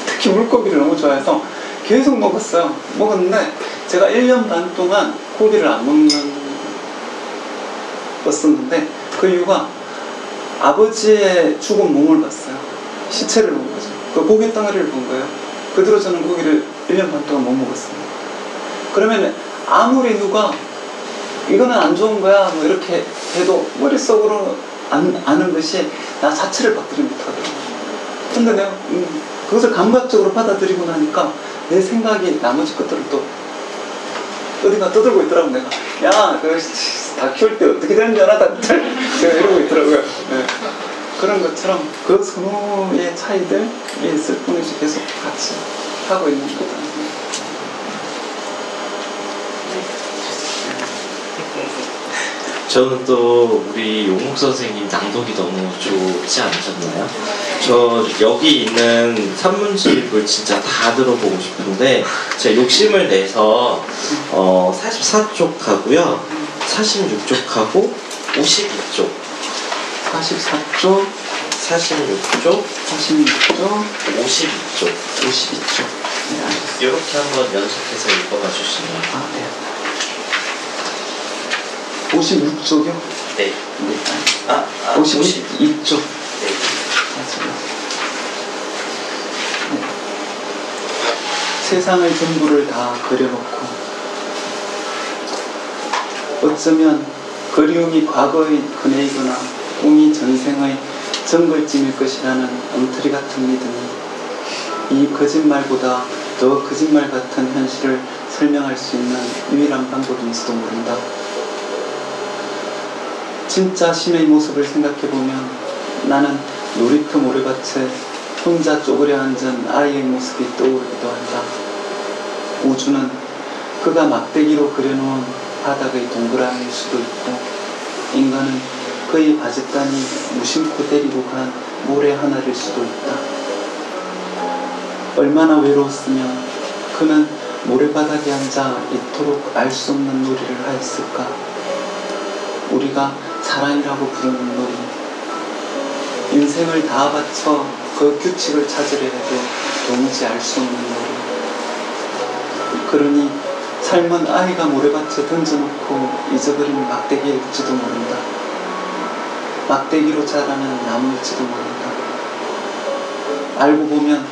특히 물고기를 너무 좋아해서 계속 먹었어요. 먹었는데 제가 1년 반 동안 고기를 안 먹었었는데 그 이유가 아버지의 죽은 몸을 봤어요. 시체를 본 거죠. 그 고기 덩어리를 본 거예요. 그 뒤로 저는 고기를 1년 반 동안 못 먹었어요. 그러면 아무리 누가 이거는 안 좋은 거야 뭐 이렇게 해도 머릿속으로 아는 것이 나 자체를 받들지 못하더라고요. 근데 내가 그것을 감각적으로 받아들이고 나니까 내 생각이 나머지 것들을 또 어디가 떠들고 있더라고. 내가 야 그거 다 키울 때 어떻게 되는지 알아? 제가 이러고 있더라고요. 네. 그런 것처럼 그 선호의 차이들이 있을 뿐이지 계속 같이 하고 있는 거다. 저는 또 우리 용목 선생님 낭독이 너무 좋지 않으셨나요? 저 여기 있는 산문집을 진짜 다 들어보고 싶은데 제가 욕심을 내서 44쪽하고요 46쪽하고 52쪽 44쪽 46쪽 46쪽 52쪽 52쪽 네, 알겠습니다. 이렇게 한번 연속해서 읽어봐 주시면. 네. 56쪽이요? 네. 네. 52쪽. 네. 맞아요. 네. 세상의 전부를 다 그려놓고 어쩌면 그리움이 과거의 그네이거나 꿈이 전생의 정글짐일 것이라는 엉터리 같은 믿음이 이 거짓말보다 더 거짓말 같은 현실을 설명할 수 있는 유일한 방법인지도 모른다. 진짜 신의 모습을 생각해보면 나는 놀이터 모래밭에 혼자 쪼그려 앉은 아이의 모습이 떠오르기도 한다. 우주는 그가 막대기로 그려놓은 바닥의 동그라미일 수도 있고 인간은 그의 바짓단이 무심코 데리고 간 모래 하나일 수도 있다. 얼마나 외로웠으면 그는 모래바닥에 앉아 이토록 알 수 없는 놀이를 하였을까. 우리가 사랑이라고 부르는 놀이, 인생을 다 바쳐 그 규칙을 찾으려 해도 도무지 알 수 없는 놀이. 그러니 삶은 아이가 모래밭에 던져놓고 잊어버린 막대기일지도 모른다. 막대기로 자라는 나무일지도 모른다. 알고 보면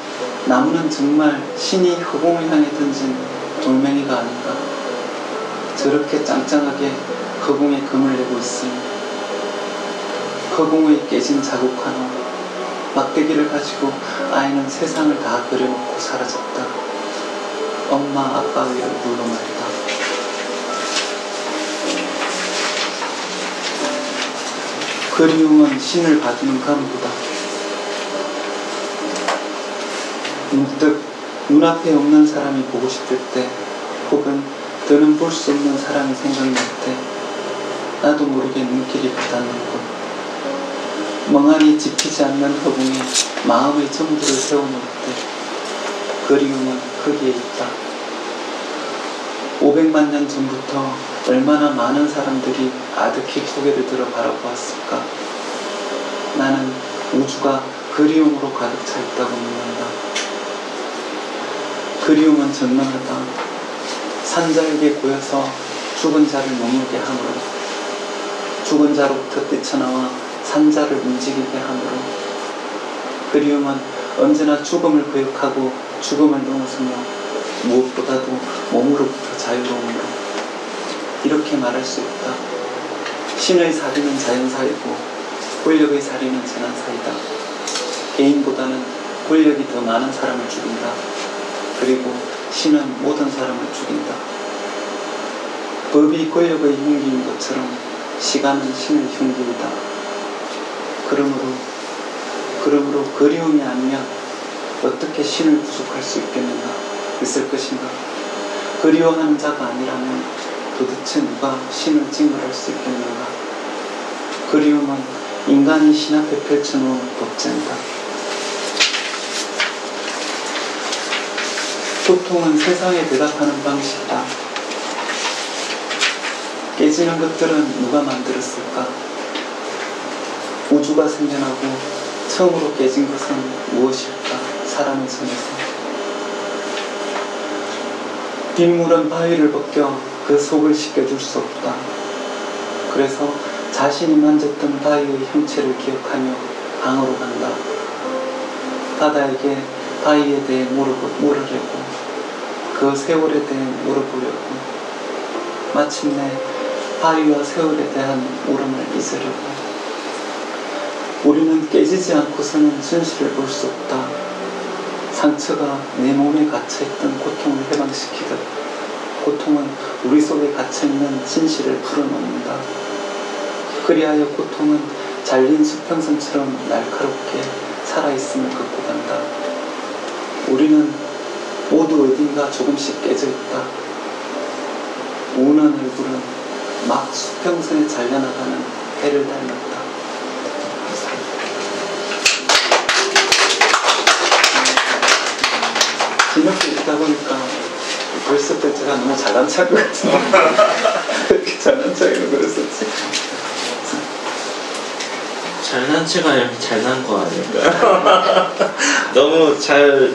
나무는 정말 신이 허공을 향해 던진 돌멩이가 아닌가. 저렇게 짱짱하게 허공에 금을 내고 있으니 허공의 깨진 자국 하나, 막대기를 가지고 아이는 세상을 다 그려놓고 사라졌다. 엄마 아빠의 얼굴로 말이다. 그리움은 신을 받는 감보다. 문득 눈앞에 없는 사람이 보고 싶을 때 혹은 더는 볼 수 없는 사람이 생각날 때 나도 모르게 눈길이 가닿는 곳. 멍하니 짚히지 않는 허공에 마음의 전부를 세워놓을 때 그리움은 거기에 있다. 500만 년 전부터 얼마나 많은 사람들이 아득히 고개를 들어 바라보았을까. 나는 우주가 그리움으로 가득 차 있다고 믿는다. 그리움은 전능하다. 산자에게 고여서 죽은 자를 머물게 하므로, 죽은 자로부터 뛰쳐나와 산자를 움직이게 하므로, 그리움은 언제나 죽음을 거역하고 죽음을 넘어서며 무엇보다도 몸으로부터 자유로움으로 이렇게 말할 수 있다. 신의 살인은 자연사이고 권력의 살인은 재난사이다. 개인보다는 권력이 더 많은 사람을 죽인다. 그리고 신은 모든 사람을 죽인다. 법이 권력의 흉기인 것처럼 시간은 신의 흉기이다. 그러므로 그리움이 아니면 어떻게 신을 구속할 수 있을 것인가? 그리워하는 자가 아니라면 도대체 누가 신을 징벌할 수 있겠는가? 그리움은 인간이 신 앞에 펼쳐놓은 법전이다. 고통은 세상에 대답하는 방식이다. 깨지는 것들은 누가 만들었을까? 우주가 생겨나고 처음으로 깨진 것은 무엇일까? 사람의 손에서. 빗물은 바위를 벗겨 그 속을 씻겨줄 수 없다. 그래서 자신이 만졌던 바위의 형체를 기억하며 강으로 간다. 바다에게 바위에 대해 물으려고, 그 세월에 대해 물어보려고, 마침내 바위와 세월에 대한 물음을 잊으려고. 우리는 깨지지 않고서는 진실을 볼 수 없다. 상처가 내 몸에 갇혀있던 고통을 해방시키듯 고통은 우리 속에 갇혀있는 진실을 풀어놓는다. 그리하여 고통은 잘린 수평선처럼 날카롭게 살아있음을 걷고 간다. 우리는 모두 어딘가 조금씩 깨져있다. 우는 얼굴은 막 수평선에 잘려나가는 해를 닮았다. 이렇게 읽다 보니까 벌써 때 제가 너무 잘난 척 같은데 이렇게 잘난 척으로 그랬었지. 잘난 체가 아니라 잘난 거 아닐까요? 너무 잘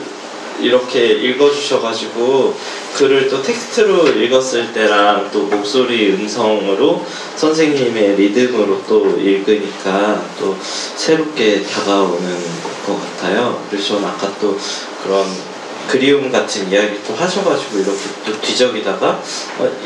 이렇게 읽어주셔가지고 글을 또 텍스트로 읽었을 때랑 또 목소리 음성으로 선생님의 리듬으로 또 읽으니까 또 새롭게 다가오는 것 같아요. 그래서 저는 아까 또 그런 그리움 같은 이야기 또 하셔가지고 이렇게 또 뒤적이다가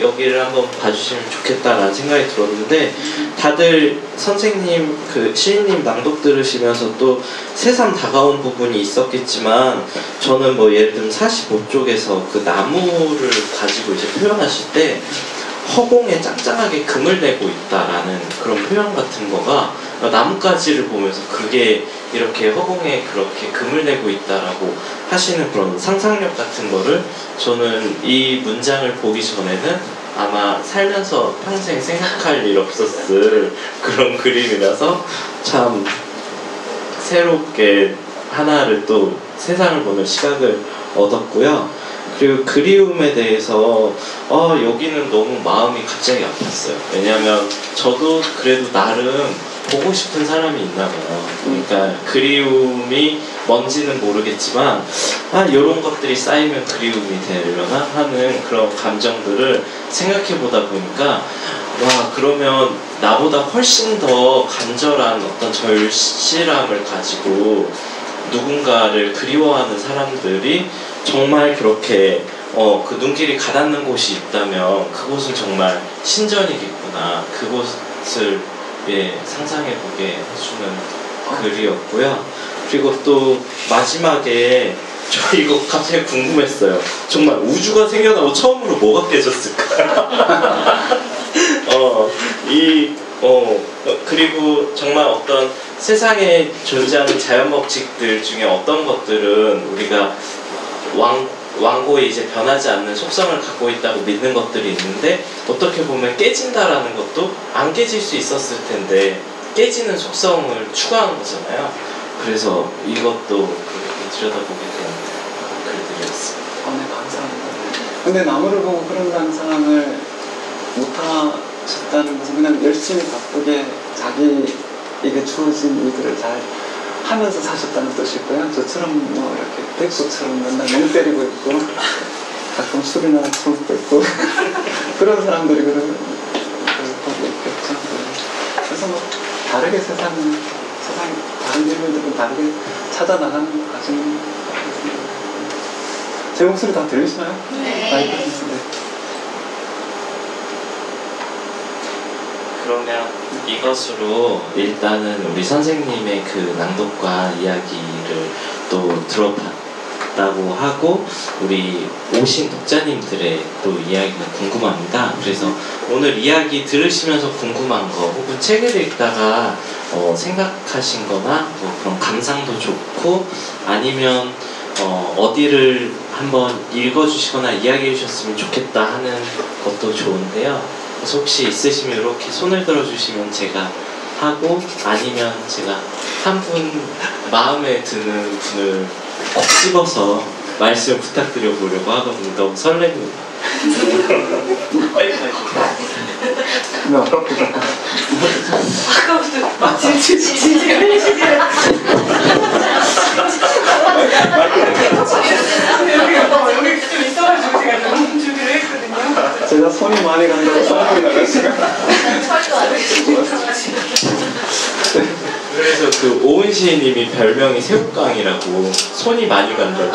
여기를 한번 봐주시면 좋겠다라는 생각이 들었는데, 다들 선생님 그 시인님 낭독 들으시면서 또 새삼 다가온 부분이 있었겠지만, 저는 뭐 예를 들면 45쪽에서 그 나무를 가지고 이제 표현하실 때 허공에 짱짱하게 금을 내고 있다라는 그런 표현 같은 거가, 나뭇가지를 보면서 그게 이렇게 허공에 그렇게 금을 내고 있다라고 하시는 그런 상상력 같은 거를 저는 이 문장을 보기 전에는 아마 살면서 평생 생각할 일 없었을 그런 그림이라서 참 새롭게 하나를 또 세상을 보는 시각을 얻었고요. 그리고 그리움에 대해서 여기는 너무 마음이 갑자기 아팠어요. 왜냐하면 저도 그래도 나름 보고 싶은 사람이 있나 봐요. 그러니까 그리움이 뭔지는 모르겠지만 이런 것들이 쌓이면 그리움이 되려나 하는 그런 감정들을 생각해 보다 보니까 와, 그러면 나보다 훨씬 더 간절한 어떤 절실함을 가지고 누군가를 그리워하는 사람들이 정말 그렇게 그 눈길이 가닿는 곳이 있다면 그곳은 정말 신전이겠구나. 그곳을 상상해보게 해주는 글이었고요. 그리고 또 마지막에 저 이거 갑자기 궁금했어요. 정말 우주가 생겨나고 처음으로 뭐가 깨졌을까요? 그리고 정말 어떤 세상에 존재하는 자연 법칙들 중에 어떤 것들은 우리가 왕고에 이제 변하지 않는 속성을 갖고 있다고 믿는 것들이 있는데, 어떻게 보면 깨진다라는 것도 안 깨질 수 있었을 텐데 깨지는 속성을 추구한 거잖아요. 그래서 이것도 그렇게 들여다보게 된 글들이었습니다. 네, 감사합니다. 근데 나무를 보고 그런 감상을 못하셨다는 것은 그냥 열심히 바쁘게 자기에게 주어진 일들을 잘 하면서 사셨다는 뜻이고요. 저처럼 뭐 이렇게 백수처럼 맨날 멍 때리고 있고 가끔 술이나 처먹고 있고 그런 사람들이 거기 있겠죠. 그래서 뭐 다르게 세상 다른 인물들은 다르게 찾아나가는 과정인 것 같습니다. 제 목소리 다 들리시나요? 네. 마이크 네. 그러면 이것으로 일단은 우리 선생님의 그 낭독과 이야기를 또 들어봤다고 하고 우리 오신 독자님들의 또 이야기가 궁금합니다. 그래서 오늘 이야기 들으시면서 궁금한 거 혹은 책을 읽다가 생각하신 거나 뭐 그런 감상도 좋고 아니면 어디를 한번 읽어주시거나 이야기해 주셨으면 좋겠다 하는 것도 좋은데요. 그래서 혹시 있으시면 이렇게 손을 들어주시면 제가 하고 아니면 제가 한 분 마음에 드는 분을 꼭 집어서 말씀 부탁드려 보려고 하거든요. 너무 설렙니다. 네, 어렵겠다. 아까부터 진짜 흘리시네요. 여기 좀 있어가지고 제가 너무 준비를 했거든요. 제가 손이 많이 간다고 선물이 나갔어요. 설도 안 해주시고. 그래서 그 오은 시인님이 별명이 새우깡이라고 손이 많이 간다고.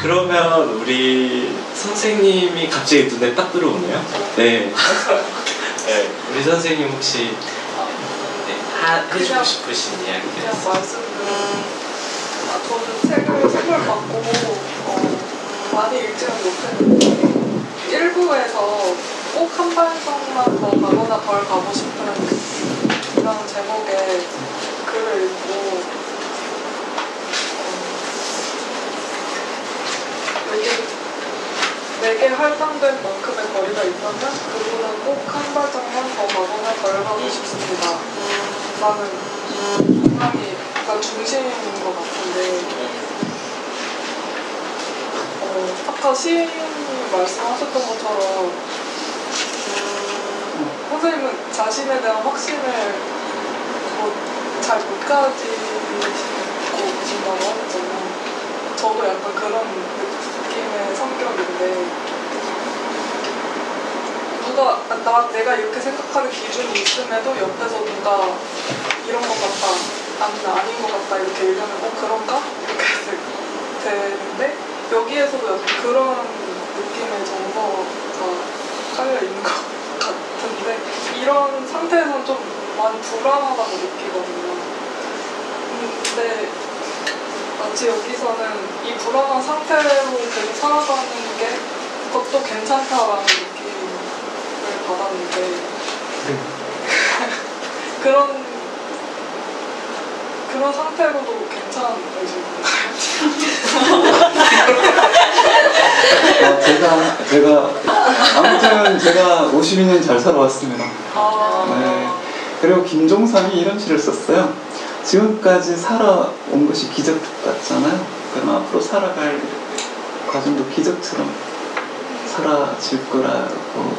그러면 우리 선생님이 갑자기 눈에 딱 들어오네요. 네. 네. 우리 선생님 혹시 해주고 싶으신 이야기가 그냥 있어요? 저는 책을 받고 많이 읽지는 못했는데 일부에서 꼭 한 발짝만 더 가거나 덜 가고 싶은 이런 제목의 글을 읽고 내게 할당된 만큼의 거리가 있다면 그분은 꼭 한 발짝만 더 가거나 덜 가고 싶습니다. 라는 생각이 약간 중심인 것 같은데 아까 시인이 말씀하셨던 것처럼 선생님은 자신에 대한 확신을 잘 못 가지고 계신다고 하셨잖아요. 저도 약간 그런 느낌의 성격인데 내가 이렇게 생각하는 기준이 있음에도 옆에서 누가 이런 것 같다 아니면 아닌 것 같다 이렇게 얘기하면 그런가? 이렇게 되는데 여기에서도 약간 그런 느낌의 정서가 깔려 있는 것 같은데 이런 상태에서는 좀 많이 불안하다고 느끼거든요. 근데 마치 여기서는 이 불안한 상태로 계속 살아가는 게 그것도 괜찮다라는 느낌을 받았는데 그런 상태로도 괜찮으신 건가요? 아무튼 제가 52년 잘 살아왔습니다. 네. 그리고 김종삼이 이런 시를 썼어요. 지금까지 살아온 것이 기적 같잖아요. 그럼 앞으로 살아갈 과정도 기적처럼 사라질 거라고.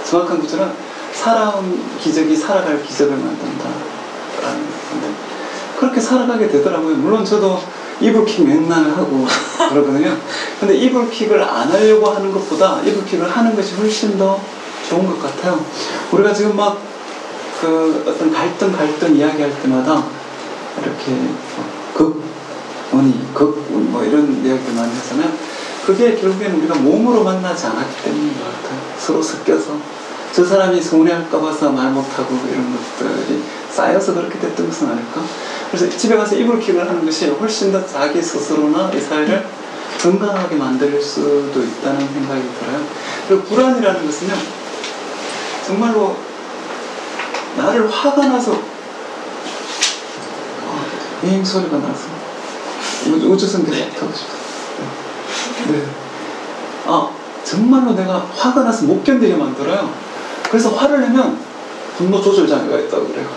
정확한 구절은 살아온 기적이 살아갈 기적을 만든다라는 건데 그렇게 살아가게 되더라고요. 물론 저도 이불킥 맨날 하고 그러거든요. 근데 이불킥을 안 하려고 하는 것보다 이불킥을 하는 것이 훨씬 더 좋은 것 같아요. 우리가 지금 막 그 어떤 갈등 이야기할 때마다 이렇게 극운이 극운 뭐 이런 이야기를 많이 하잖아요. 그게 결국에는 우리가 몸으로 만나지 않았기 때문인 것 같아요. 서로 섞여서 저 사람이 서운해할까 봐서 말 못하고 이런 것들이 쌓여서 그렇게 됐던 것은 아닐까. 그래서 집에 가서 이불킥을 하는 것이 훨씬 더 자기 스스로나 이 사회를 건강하게 만들 수도 있다는 생각이 들어요. 그리고 불안이라는 것은요, 정말로 나를 화가 나서 잉 소리가 나서 우주선들이 타고 싶어요. 네. 정말로 내가 화가 나서 못 견디게 만들어요. 그래서 화를 내면 분노 조절 장애가 있다고 그래요.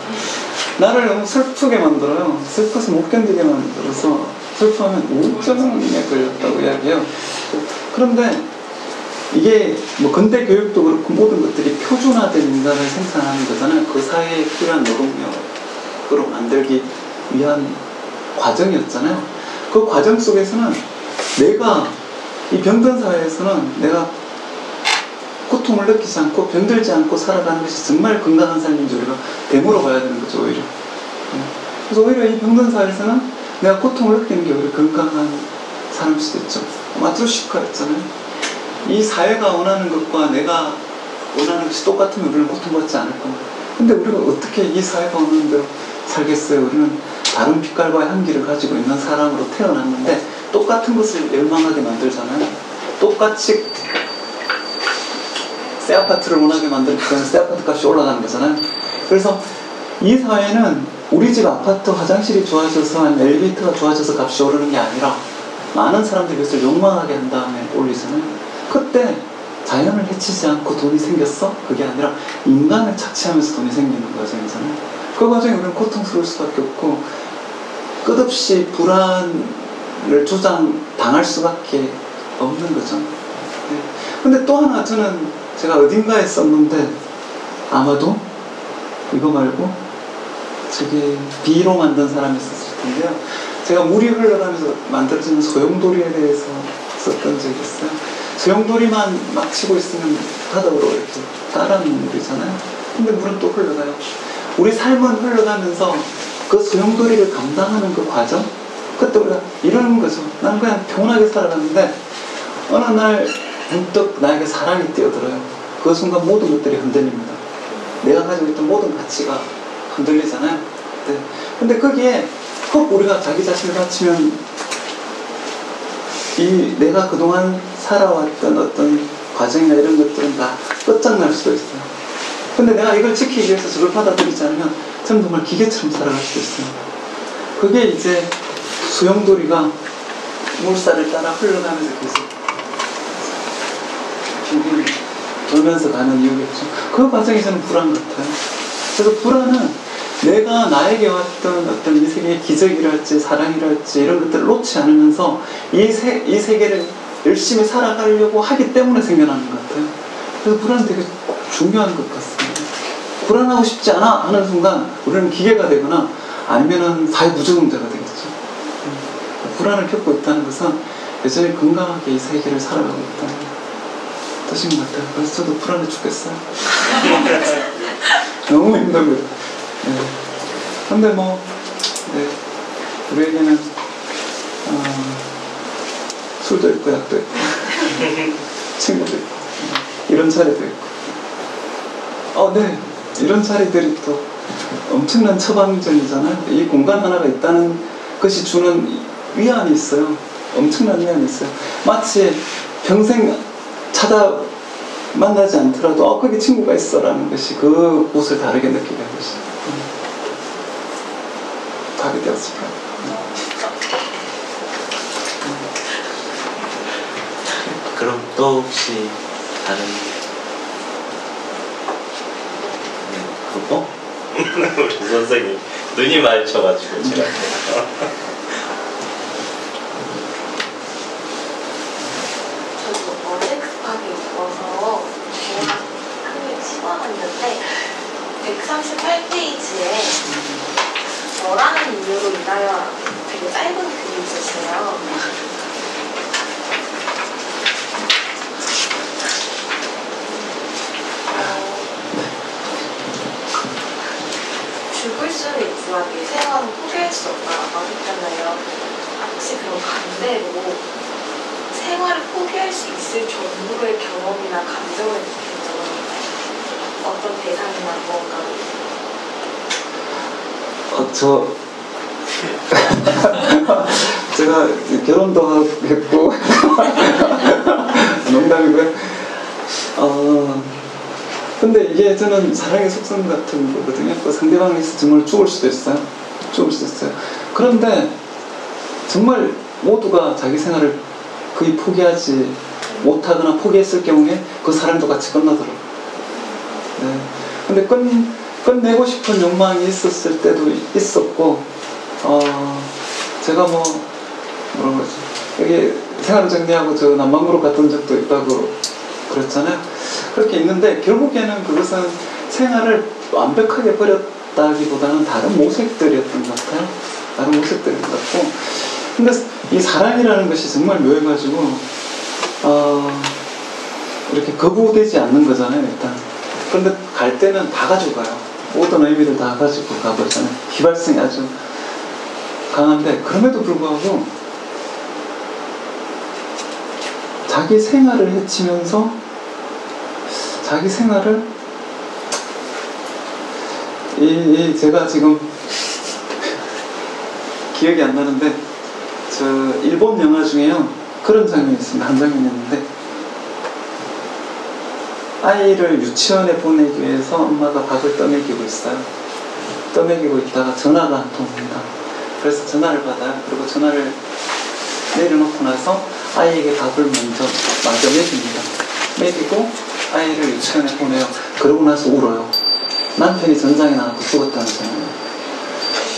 나를 너무 슬프게 만들어요. 슬퍼서 못 견디게 만들어서 슬퍼하면 우울증에 걸렸다고 이야기해요. 그런데 이게 뭐 근대 교육도 그렇고 모든 것들이 표준화된 인간을 생산하는 거잖아요. 그 사회에 필요한 노동력으로 만들기 위한 과정이었잖아요. 그 과정 속에서는 내가 이 병든 사회에서는 내가 고통을 느끼지 않고 병들지 않고 살아가는 것이 정말 건강한 삶인지 우리가 되물어 봐야 되는 거죠, 오히려. 그래서 오히려 이 병든 사회에서는 내가 고통을 느끼는 게 오히려 건강한 사람일 수도 있죠. 마트로시카였잖아요. 이 사회가 원하는 것과 내가 원하는 것이 똑같으면 우리는 고통받지 않을 겁니다. 근데 우리가 어떻게 이 사회가 원하는 대로 살겠어요? 우리는 다른 빛깔과 향기를 가지고 있는 사람으로 태어났는데 똑같은 것을 열망하게 만들잖아요. 똑같이 새 아파트를 원하게 만들면 새 아파트 값이 올라가는 거잖아요. 그래서 이 사회는 우리 집 아파트 화장실이 좋아져서 아니면 엘리베이터가 좋아져서 값이 오르는 게 아니라 많은 사람들이 그것을 욕망하게 한 다음에 올리잖아요. 그때 자연을 해치지 않고 돈이 생겼어? 그게 아니라 인간을 착취하면서 돈이 생기는 과정이잖아요. 그 과정이 우리는 고통스러울 수밖에 없고 끝없이 불안을 당할 수밖에 없는 거죠. 네. 근데 또 하나 저는 제가 어딘가에 썼는데 아마도 이거 말고 저게 비로 만든 사람이 썼을 텐데요. 제가 물이 흘러가면서 만들어지는 소용돌이에 대해서 썼던 적이 있어요. 소용돌이만 막 치고 있으면 바닥으로 이렇게 따라는 물이잖아요. 근데 물은 또 흘러가요. 우리 삶은 흘러가면서 그 소용돌이를 감당하는 그 과정? 그때 우리가 이러는 거죠. 나는 그냥 평온하게 살아갔는데 어느 날 문득 나에게 사랑이 뛰어들어요. 그 순간 모든 것들이 흔들립니다. 내가 가지고 있던 모든 가치가 흔들리잖아요. 네. 근데 거기에 꼭 우리가 자기 자신을 바치면 내가 그동안 살아왔던 어떤 과정이나 이런 것들은 다 끝장날 수도 있어요. 근데 내가 이걸 지키기 위해서 저걸 받아들이지 않으면 저는 정말 기계처럼 살아갈 수도 있어요. 그게 이제 소용돌이가 물살을 따라 흘러가면서 계속 빙빙 돌면서 가는 이유겠죠. 그 과정이 저는 불안 같아요. 그래서 불안은 내가 나에게 왔던 어떤 이 세계의 기적이랄지 사랑이랄지 이런 것들을 놓지 않으면서 이 세계를 열심히 살아가려고 하기 때문에 생겨나는 것 같아요. 그래서 불안은 되게 중요한 것 같습니다. 불안하고 싶지 않아 하는 순간 우리는 기계가 되거나 아니면은 사회부적응자가 되겠죠. 불안을 겪고 있다는 것은 여전히 건강하게 이 세계를 살아가고 있다는 뜻인 것 같아요. 그래서 저도 불안해 죽겠어요. 너무 힘듭니다. 네. 근데 뭐, 네. 우리에게는, 술도 있고, 약도 있고, 친구도 있고, 이런 자리도 있고. 네. 이런 자리들이 또 엄청난 처방전이잖아요. 이 공간 하나가 있다는 것이 주는 위안이 있어요. 엄청난 위안이 있어요. 마치 평생 만나지 않더라도 거기 친구가 있어라는 것이 그 곳을 다르게 느끼게 한 것이 하게 되었을까. 그럼 또 혹시 다른 그거? 우리 선생님 눈이 마주쳐가지고 제가. 저도 어제 급하게 입어서 대학 학교에 집어놨는데 138페이지에 저라는 이유로 인하여 되게 짧은 글이 있었어요. 죽을 수는 있지만 내 생활은 포기할 수 없다라고 하셨잖아요. 혹시 그럼 반대로 생활을 포기할 수 있을 정도의 경험이나 감정을 느낀 적은 어떤 대상이나 무언가로? 제가 결혼도 했고 농담이고요. 근데 이게 저는 사랑의 속성 같은 거거든요. 그 상대방이 정말 죽을 수도 있어요. 그런데 정말 모두가 자기 생활을 거의 포기하지 못하거나 포기했을 경우에 그 사람도 같이 끝나더라고요. 네. 근데 끝내고 싶은 욕망이 있었을 때도 있었고, 제가 뭐라고 그러지? 여기 생활을 정리하고 저 남방구로 갔던 적도 있다고 그랬잖아요. 그렇게 있는데 결국에는 그것은 생활을 완벽하게 버렸다기보다는 다른 모색들이었던 것 같아요. 다른 모색들인 것 같고. 근데 이 사랑이라는 것이 정말 묘해가지고, 이렇게 거부되지 않는 거잖아요, 일단. 그런데 갈 때는 다 가지고 가요. 모든 의미를 다 가지고 가버리잖아요. 휘발성이 아주 강한데, 그럼에도 불구하고 자기 생활을 해치면서 자기 생활을 제가 지금 기억이 안 나는데 저 일본 영화 중에요 그런 장면이 있습니다. 한 장면이었는데 아이를 유치원에 보내기 위해서 엄마가 밥을 떠먹이고 있어요. 떠먹이고 있다가 전화가 한 통 옵니다. 그래서 전화를 받아요. 그리고 전화를 내려놓고 나서 아이에게 밥을 먼저 먹입니다. 먹이고 아이를 유치원에 보내요. 그러고 나서 울어요. 남편이 전장에 나가고 죽었다는 거잖아요.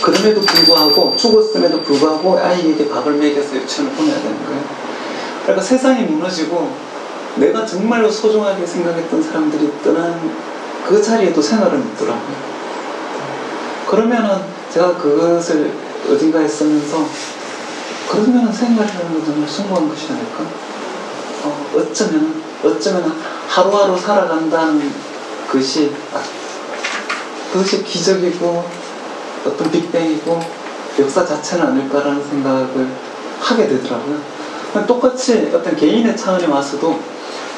그럼에도 불구하고 죽었음에도 불구하고 아이에게 밥을 먹여서 유치원을 보내야 되는 거예요. 그러니까 세상이 무너지고 내가 정말로 소중하게 생각했던 사람들이 떠난 그 자리에도 생활은 있더라고요. 그러면은 제가 그것을 어딘가에 쓰면서 그러면은 생활이라는 건 정말 숭고한 것이 아닐까? 어쩌면 하루하루 살아간다는 것이 기적이고 어떤 빅뱅이고 역사 자체는 아닐까라는 생각을 하게 되더라고요. 똑같이 어떤 개인의 차원에 와서도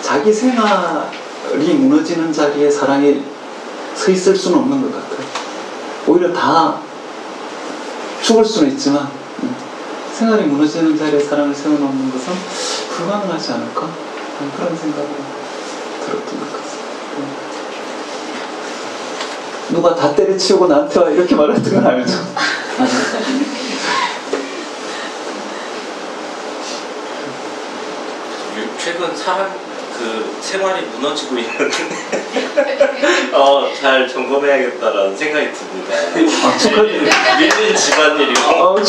자기 생활이 무너지는 자리에 사랑이 서 있을 수는 없는 것 같아요. 오히려 다 죽을 수는 있지만 생활이 무너지는 자리에 사랑을 세워놓는 것은 불가능하지 않을까? 그런 생각을 들었던 것 같습니다. 누가 다 때려치우고 나한테 와 이렇게 말했던 건 알죠? 최근 생활이 무너지고 있는데 잘 점검해야겠다라는 생각이 듭니다. 축하드립니다. 밀린 집안일이고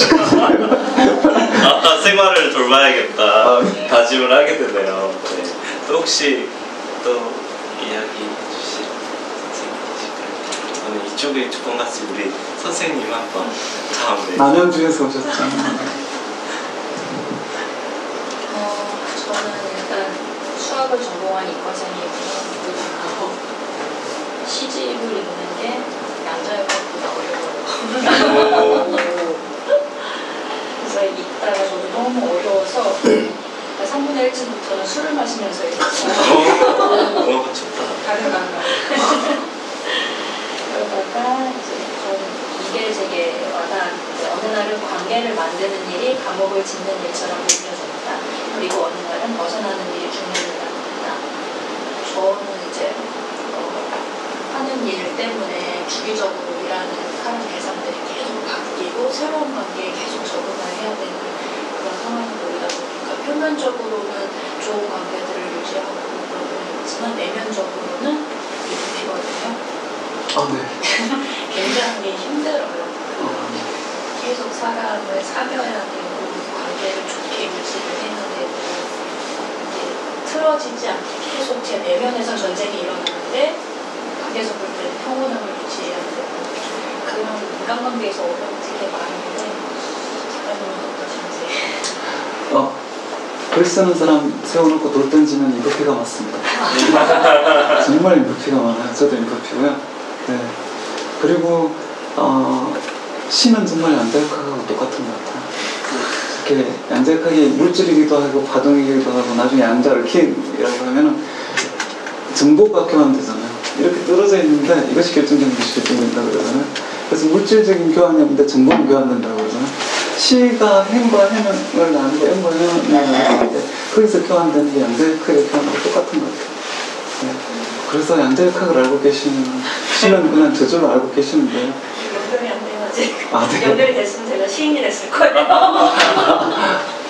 생활을 돌봐야겠다 다짐을 하게 되네요. 네. 또 혹시 또 이야기 해주실 선생님 계실까요? 저는 이쪽에 조금 같이 우리 선생님 한번 다음에 남양주에서 오셨잖아요. 저는 일단 수학을 전공한 이과생이고요. 시집을 읽는 게 남자여보다 어려워요. 그래서 읽다가 저도 너무 어려워서 3분의 1쯤부터는 술을 마시면서 읽었어요. 좋다. 가능한가? 그러다가 이제 좀 이게 되게 와닿았는데 어느 날은 관계를 만드는 일이 감옥을 짓는 일처럼 느껴졌다. 그리고 어느 날은 벗어나는 일이 중요하다. 저는 이제 하는 일 때문에 주기적으로 일하는 사람 대상들이 계속 바뀌고 새로운 관계에 계속 적응을 해야 되는 그런 상황이 보이다 보니까 표면적으로는 좋은 관계들을 유지하고 그러고 있지만 내면적으로는 미국이거든요. 네. 굉장히 힘들어요. 계속 사람을 사귀어야 되고 관계를 좋게 유지를 해야 되고 이제 틀어지지 않게 계속 제 내면에서 전쟁이 일어나는데 밖에서 볼 때는 평온함을 유지해야 되고 그런 인간관계에서 어려움이 되게 많은데 사람은 어떠신지? 글 쓰는 사람 세워놓고 돌 던지면 인프피가 맞습니다. 정말 인프피가 많아요. 저도 인프피고요. 네. 그리고 시는 정말 양자역학하고 똑같은 것 같아요. 이렇게 양자역학이 물질이기도 하고 파동이기도 하고 나중에 양자를 키라고 하면은 정보가 교환되잖아요. 이렇게 떨어져 있는데 이것이 결정적인 것이 결정된다 그러잖아요. 그래서 물질적인 교환이 없는데 정보는 교환된다고 그러잖아요. 시가 행과 해명을 나누고 행과 해명을 나눌 때 거기서 교환되는 게 양자역학의 교환하고 똑같은 것 같아요. 네. 그래서 양자역학을 알고 계시면 시는 그냥 저절로 알고 계시는데요. 연결이 안 돼가지고 아, 네. 연결이 됐으면 제가 시인이 됐을 거예요.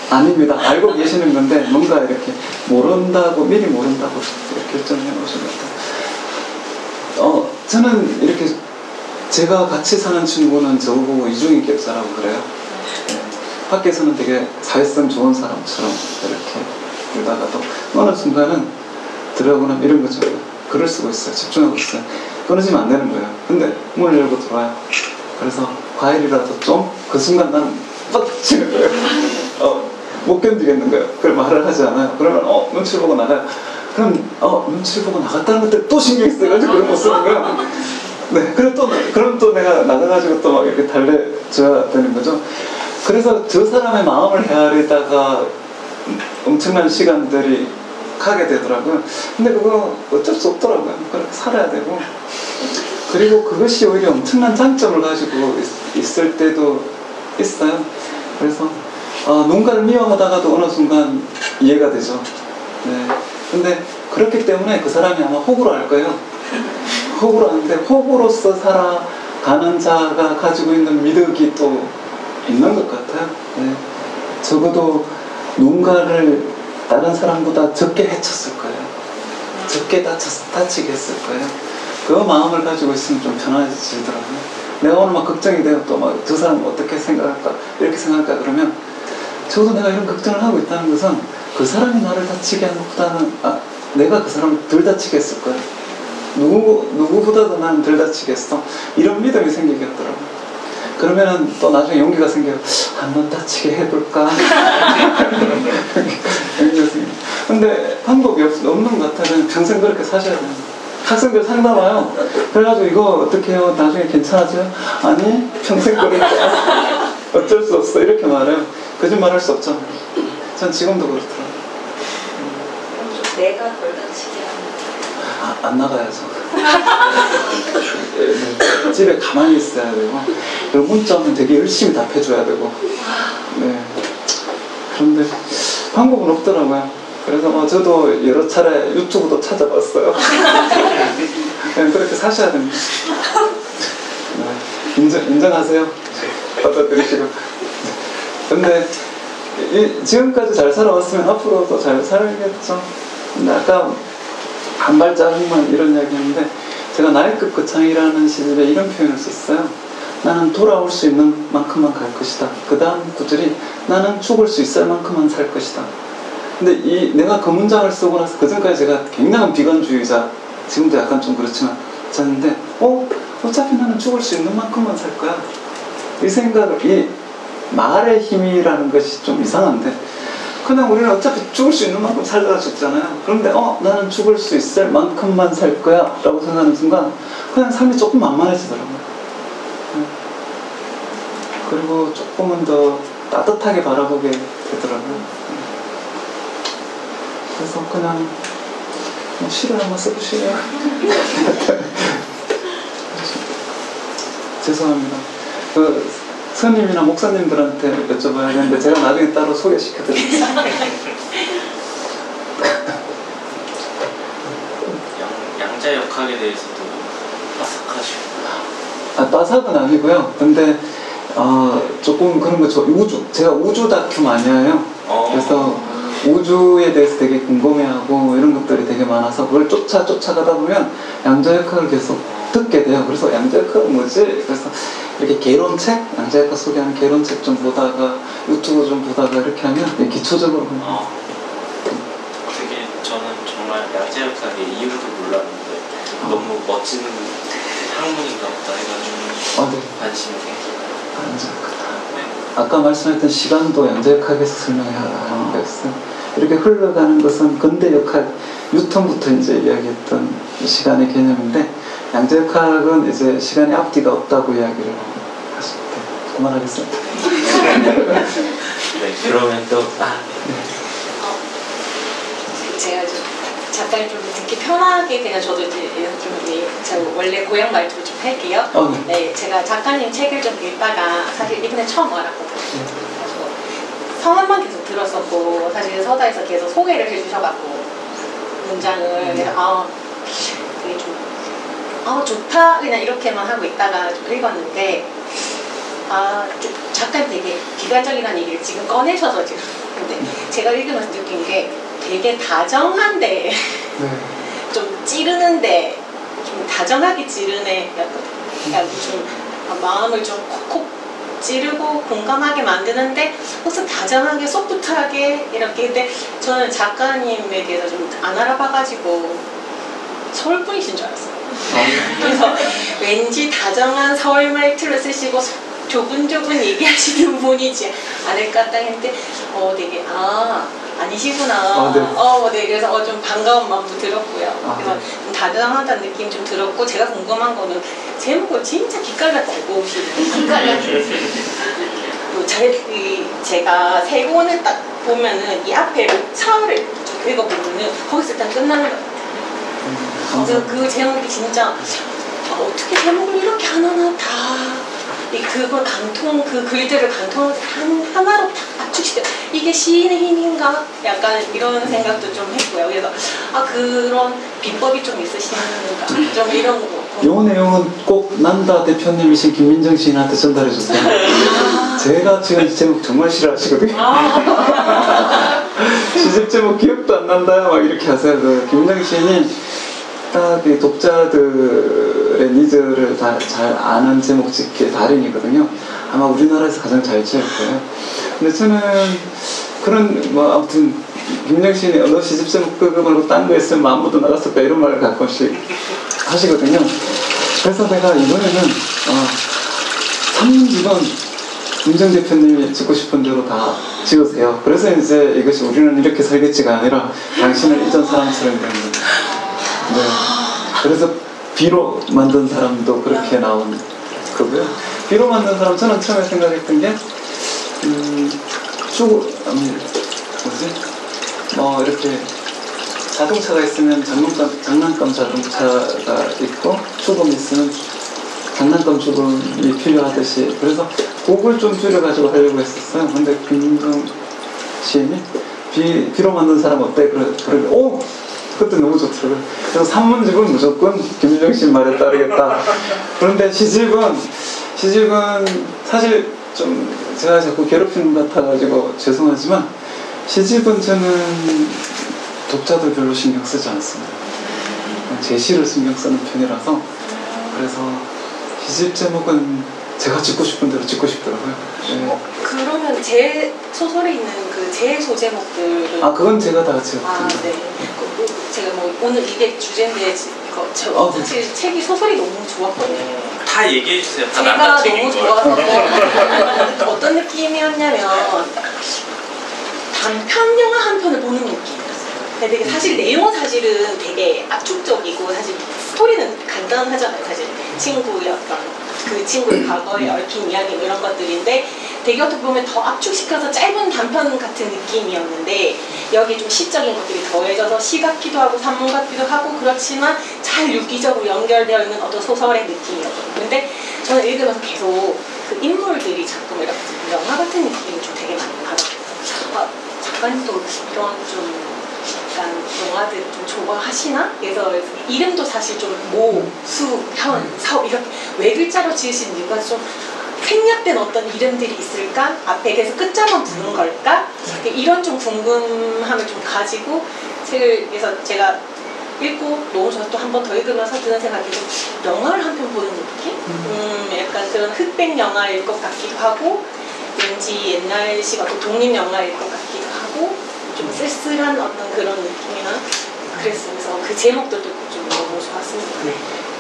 아닙니다. 알고 계시는 건데 뭔가 이렇게 모른다고 미리 모른다고 이렇게 결정해 놓으신 것 같아요. 저는 이렇게 제가 같이 사는 친구는 저보고 이중인격자라고 그래요. 네. 밖에서는 되게 사회성 좋은 사람처럼 이렇게 그러다가도 어느 순간은 들어가거나 이런 것처럼 글을 쓰고 있어요. 집중하고 있어요. 끊어지면 안 되는 거예요. 근데 문을 열고 들어와요. 그래서 과일이라도 좀 그 순간 나는 빡 치는 거예요. 못 견디겠는 거예요. 그걸 말을 하지 않아요. 그러면 눈치를 보고 나가요. 그럼 눈치를 보고 나갔다는 것들 또 신경이 쓰여가지고 그런 거 쓰는 거예요. 네, 그럼 또 내가 나가가지고 또 막 이렇게 달래줘야 되는 거죠. 그래서 저 사람의 마음을 헤아리다가 엄청난 시간들이 가게 되더라고요. 근데 그거 어쩔 수 없더라고요. 그렇게 살아야 되고. 그리고 그것이 오히려 엄청난 장점을 가지고 있을 때도 있어요. 그래서 누군가를 미워하다가도 어느 순간 이해가 되죠. 네. 근데 그렇기 때문에 그 사람이 아마 호구로 할 거예요. 호구로 하는데 호구로서 살아가는 자가 가지고 있는 미덕이 또 있는 것 같아요. 네. 적어도 누군가를 다른 사람보다 적게 해쳤을 거예요. 적게 다치게 했을 거예요. 그 마음을 가지고 있으면 좀 편해지더라고요. 내가 오늘 막 걱정이 돼요. 또 막 저 사람 어떻게 생각할까 이렇게 생각할까 그러면 적어도 내가 이런 걱정을 하고 있다는 것은 그 사람이 나를 다치게 한 것보다는 내가 그 사람을 덜 다치게 했을 거예요. 누구보다도 나는 덜 다치게 했어. 이런 믿음이 생기겠더라고요. 그러면은 또 나중에 용기가 생겨요. 한번 다치게 해볼까? 근데 방법이 없는 것 같아요. 평생 그렇게 사셔야 돼요. 학생들 상담와요. 그래가지고 이거 어떻게 해요? 나중에 괜찮아져요? 아니 평생 그렇게 어쩔 수 없어 이렇게 말해요. 거짓말 할 수 없죠. 전 지금도 그렇더라고요. 내가 덜 다치게 하는 안 나가야죠. 네, 집에 가만히 있어야 되고 그리고 문자 오면 되게 열심히 답해줘야 되고 네. 그런데 방법은 없더라고요. 그래서 저도 여러 차례 유튜브도 찾아봤어요. 그냥 그렇게 사셔야 됩니다. 네. 인정하세요. 받아들이시고. 근데 지금까지 잘 살아왔으면 앞으로도 잘 살겠죠. 근데 아까 한 발자국만 이런 이야기 했는데 제가 나이급 거창이라는 시집에 이런 표현을 썼어요. 나는 돌아올 수 있는 만큼만 갈 것이다. 그 다음 구절이 나는 죽을 수 있을 만큼만 살 것이다. 근데 내가 그 문장을 쓰고 나서 그 전까지 제가 굉장한 비관주의자, 지금도 약간 좀 그렇지만 잤는데 어차피 나는 죽을 수 있는 만큼만 살 거야. 이 생각을, 이 말의 힘이라는 것이 좀 이상한데 그냥 우리는 어차피 죽을 수 있는 만큼 살다가 죽잖아요. 그런데 나는 죽을 수 있을 만큼만 살 거야 라고 생각하는 순간 그냥 삶이 조금 만만해지더라고요. 그리고 조금은 더 따뜻하게 바라보게 되더라고요. 그래서 그냥 시를 한번 써보시래요. 죄송합니다. 스님이나 목사님들한테 여쭤봐야 되는데 제가 나중에 따로 소개시켜드릴게요. 양자역학에 대해서도 빠삭하시고. 빠삭은 아니고요. 근데 조금 그런 거 제가 우주 다큐 많이 해요. 그래서 우주에 대해서 되게 궁금해하고 이런 것들이 되게 많아서 그걸 쫓아가다 보면 양자역학을 계속 듣게 돼요. 그래서 양자역학은 뭐지? 그래서 이렇게 개론책, 양자역학 소개하는 개론책 좀 보다가 유튜브 좀 보다가 이렇게 하면 기초적으로 되게 저는 정말 양자역학의 이유도 몰랐는데 너무 멋진 학문인가 보다 해가지고 네. 관심이 생겨요. 양자역학. 아까 말씀했던 시간도 양자역학에서 설명해야 하는 거였어요. 이렇게 흘러가는 것은 근대역학 유턴부터 이제 이야기했던 시간의 개념인데, 양자역학은 이제 시간의 앞뒤가 없다고 이야기를 하실 때 그만하겠습니다. 네, 그러면 또 제가 좀 잠깐 좀 듣기 편하게 그냥 저도 이제 제가 원래 고향 말투로 좀 할게요. 네, 제가 작가님 책을 좀 읽다가 사실 이번에 처음 알았거든요. 그래서 성함만 계속 들었었고 사실 서다에서 계속 소개를 해주셔갖고 문장을 그래서 되게 좀 좋다 그냥 이렇게만 하고 있다가 좀 읽었는데 좀 작가님 되게 비관적이라는 얘기를 지금 꺼내셔서 지금 근데 제가 읽으면서 느낀 게 되게 다정한데 좀 찌르는데 좀 다정하게 찌르네 약간 좀 마음을 좀 콕콕 찌르고 공감하게 만드는데 무슨 다정하게 소프트하게 이렇게. 근데 저는 작가님에 대해서 좀 안 알아봐가지고 서울 분이신 줄 알았어요. 그래서 왠지 다정한 서울 말투를 쓰시고 조근조근 얘기하시는 분이지 않을까 딱 했는데 되게 아니시구나. 네. 그래서 좀 반가운 마음도 들었고요. 그래서 좀 다정하다는 느낌 좀 들었고, 제가 궁금한 거는 제목을 진짜 기깔나게 잘 뽑으시는 기깔나게. 제가 세 권을 딱 보면은 이 앞에 목차를 쭉 읽어보면은 거기서 일단 끝나는 것 같아요. 그래서 그 제목이 진짜 어떻게 제목을 이렇게 하나하나 다 그걸 그 글들을 하나로 다 맞추시대. 이게 시인의 힘인가? 약간 이런 생각도 좀 했고요. 그래서 그런 비법이 좀 있으신가? 좀 이런 거. 요 내용은 꼭 난다 대표님이신 김민정 시인한테 전달해 주세요. 제가 지금 제목 정말 싫어하시거든요. 시집 제목 기억도 안 난다 막 이렇게 하세요. 김민정 시인이 딱 독자들의 니즈를 다 잘 아는 제목 짓기의 달인이거든요. 아마 우리나라에서 가장 잘 지을 거예요. 근데 저는 아무튼 김민정 시인이 어느 시집 제목 그거 말고 딴 거 했으면 아무도 나갔을까 이런 말을 가끔씩 하시거든요. 그래서 내가 이번에는 3집은 김민정 대표님이 짓고 싶은 대로 다 지으세요. 그래서 이제 이것이 우리는 이렇게 살겠지가 아니라 당신은 이전 사람처럼 되는 거예요. 네. 그래서 비로 만든 사람도 그렇게 나온 거고요. 비로 만든 사람 저는 처음에 생각했던 게 이렇게 자동차가 있으면 장난감 자동차가 있고 죽음이 있으면 장난감 죽음이 필요하듯이, 그래서 곡을 좀 줄여가지고 하려고 했었어요. 근데 김민정 시인이 비로 만든 사람 어때? 그러면 그것도 너무 좋더라고요. 그래서 산문집은 무조건 김민정 씨 말에 따르겠다. 그런데 시집은 사실 좀 제가 자꾸 괴롭히는 것 같아가지고 죄송하지만 시집은 저는 독자들 별로 신경 쓰지 않습니다. 제 시를 신경 쓰는 편이라서. 그래서 시집 제목은 제가 짓고 싶은 대로 짓고 싶더라고요. 네. 그러면 제 소설에 있는 제 소제목들은 그건 제가 다 지었거든요. 네. 제가 오늘 이게 주제인데 사실 책이 소설이 너무 좋았거든요. 다 얘기해 주세요. 다 제가 남자 책인 너무 좋아서 어떤 느낌이었냐면 단편 영화 한 편을 보는 느낌이었어요. 근데 사실 내용은 사실은 되게 압축적이고 사실 스토리는 간단하잖아요. 사실 친구였던 그 친구의 과거에 얽힌 이야기 이런 것들인데 되게 어떻게 보면 더 압축시켜서 짧은 단편 같은 느낌이었는데 여기 좀 시적인 것들이 더해져서 시 같기도 하고 산문 같기도 하고 그렇지만 잘 유기적으로 연결되어 있는 어떤 소설의 느낌이었거든요. 근데 저는 읽으면서 계속 그 인물들이 자꾸 이렇게 영화 같은 느낌이 좀 되게 많이 받았어요. 작가님도 이런 좀 약간 영화들 좀 좋아하시나? 그래서 이름도 사실 좀 모, 수, 현, 사업 이렇게 외글자로 지으신 이유가 좀 생략된 어떤 이름들이 있을까? 앞에 계속 끝자만 부른 걸까? 이런 좀 궁금함을 좀 가지고 책을 그래서 제가 읽고 너무 좋아서 또 한 번 더 읽으면서 드는 생각이 좀 영화를 한 편 보는 느낌? 약간 그런 흑백 영화일 것 같기도 하고 왠지 옛날식 어떤 독립 영화일 것 같기도 하고 좀 쓸쓸한 어떤 그런 느낌이나 그랬어서 그 제목도 듣고 좀 너무 좋았습니다. 네.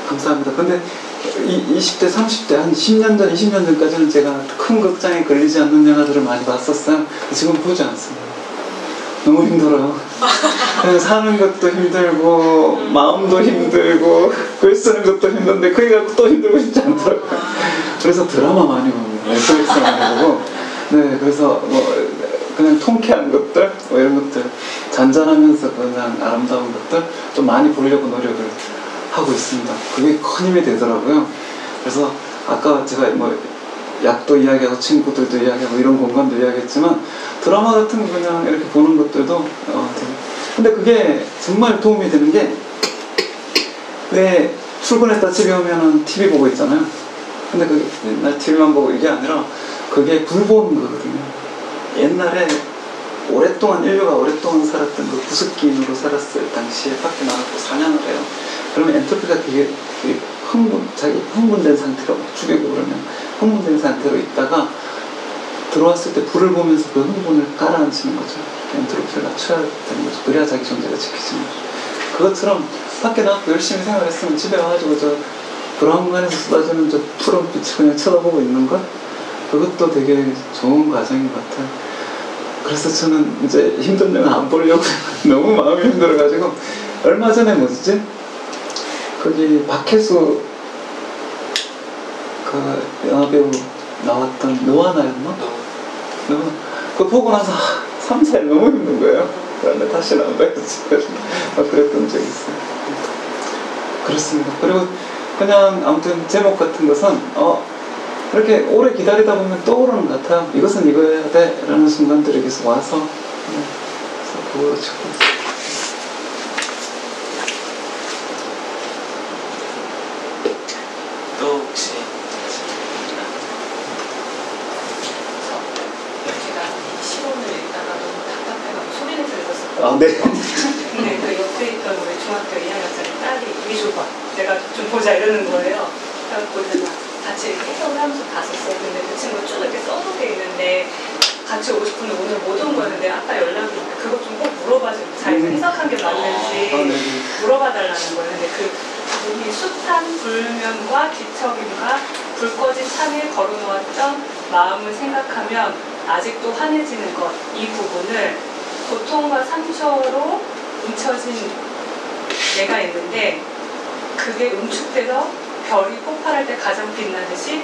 감사합니다. 근데 20대, 30대, 한 10년 전, 20년 전까지는 제가 큰 극장에 걸리지 않는 영화들을 많이 봤었어요. 지금 보지 않습니다. 너무 힘들어요. 그냥 사는 것도 힘들고, 마음도 힘들고, 글 쓰는 것도 힘든데, 그게 갖고 또 힘들고 싶지 않더라고요. 그래서 드라마 많이 봅니다. 넷플릭스 많이 보고. 네, 그래서 뭐, 그냥 통쾌한 것들, 뭐 이런 것들, 잔잔하면서 그냥 아름다운 것들 좀 많이 보려고 노력을 하고 있습니다. 그게 큰 힘이 되더라고요. 그래서 아까 제가 뭐 약도 이야기하고 친구들도 이야기하고 이런 공간도 이야기했지만 드라마 같은 거 그냥 이렇게 보는 것들도 근데 그게 정말 도움이 되는 게 왜 출근했다 집에 오면은 TV 보고 있잖아요. 근데 그 옛날 TV만 보고 이게 아니라 그게 불 보는 거거든요. 옛날에 오랫동안 인류가 오랫동안 살았던 그 구석기인으로 살았을 당시에 밖에 나가고 사냥을 해요. 그러면 엔트로피가 되게 자기 흥분된 상태로 막 죽이고 그러면 흥분된 상태로 있다가 들어왔을 때 불을 보면서 그 흥분을 가라앉히는 거죠. 엔트로피를 낮춰야 되는 거죠. 그래야 자기 존재가 지켜지는 거죠. 그것처럼 밖에 나가고 열심히 생활했으면 집에 와가지고 저 브라운관에서 쏟아지는 저 푸른 빛을 그냥 쳐다보고 있는 것, 그것도 되게 좋은 과정인 것 같아요. 그래서 저는 이제 힘든 영화 안 보려고 너무 마음이 힘들어가지고 얼마 전에 뭐지? 거기 박혜수 그 영화배우 나왔던 너와나였나? 너와 그거 보고 나서 3, 4일 너무 힘든 거예요. 그런데 다시는 안 봐야지. 그랬던 적이 있어요. 그렇습니다. 그리고 그냥 아무튼 제목 같은 것은 이렇게 오래 기다리다 보면 떠오르는 것 같아요. 이것은 이거여야 돼 라는 순간들이 계속 와서 그래서 그거로 찍고 있어요. 또 혹시 제가 이 시론을 읽다가 너무 답답해가지고 소리내서 읽었었거든요. 아, 네. 근데 그 옆에 있던 우리 중학교 2학년짜리 딸이 이리 줘봐, 내가 좀 보자 이러는 거예요. 그래서 보다가 같이 이렇게 해석을 하면서 봤었어요. 근데 그 친구가 쭉 이렇게 써놓게 있는데 같이 오고 싶은데 오늘 못 온 거였는데 아까 연락이 오니까 그거 좀 꼭 물어봐줘. 자기가 해석한 게 맞는지 물어봐달라는 거예요. 근데 그 부분이 숱한 불면과 뒤척임과 불 꺼진 참에 걸어놓았던 마음을 생각하면 아직도 환해지는 것, 이 부분을 고통과 상처로 뭉쳐진 내가 있는데 그게 응축돼서 별이 폭발할 때 가장 빛나듯이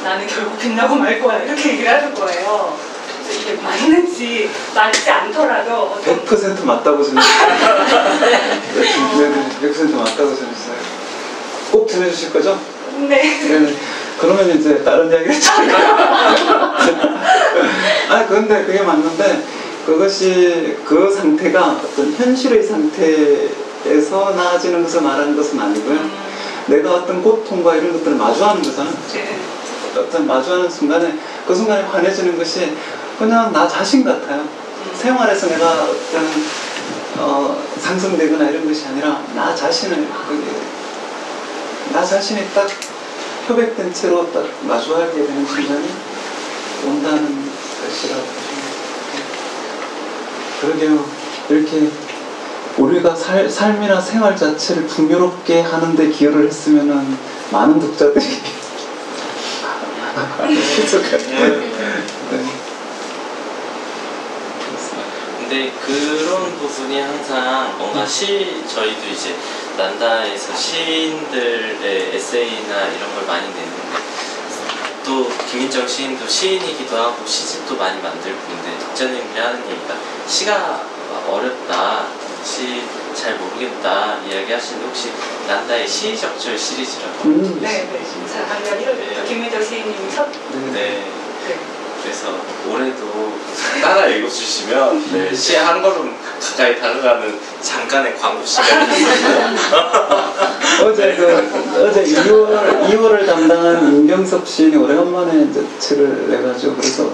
나는 결국 빛나고 말 거야, 이렇게 얘기를 하는 거예요. 그래서 이게 맞는지 맞지 않더라도 100% 맞다고 전했어요. 네, 100% 맞다고 전했어요. 꼭 전해주실 거죠? 네. 네. 그러면 이제 다른 이야기를 근데 그게 맞는데 그것이 그 상태가 어떤 현실의 상태에서 나아지는 것을 말하는 것은 아니고요. 내가 어떤 고통과 이런 것들을 마주하는 거잖아요. 네. 어떤 마주하는 순간에 그 순간에 환해지는 것이 그냥 나 자신 같아요. 생활에서 내가 어떤 상승되거나 이런 것이 아니라 나 자신이 딱 협약된 채로 딱 마주하게 되는 순간이 온다는 것이라고 생각합니다. 그러게요. 이렇게 우리가 삶이나 생활 자체를 풍요롭게 하는데 기여를 했으면은 많은 독자들이 근데 그런 부분이 항상 뭔가 저희도 이제 난다에서 시인들의 에세이나 이런 걸 많이 내는데 또 김인정 시인도 시인이기도 하고 시집도 많이 만들고 있는데 독자님들이 하는 얘기가 시가 어렵다, 시 잘 모르겠다 이야기 하시는데 혹시 난다의 시적절 시리즈라고 네. 작년 1월 김민정 시인님이 첫 네. 그래서 올해도 따라 읽어주시면 시 한 걸음 가까이 다가가는 잠깐의 광고 시간이 있어요. 어제 2월을 담당한 임경섭 시인이 오래간만에 이제 책을 내가지고 그래서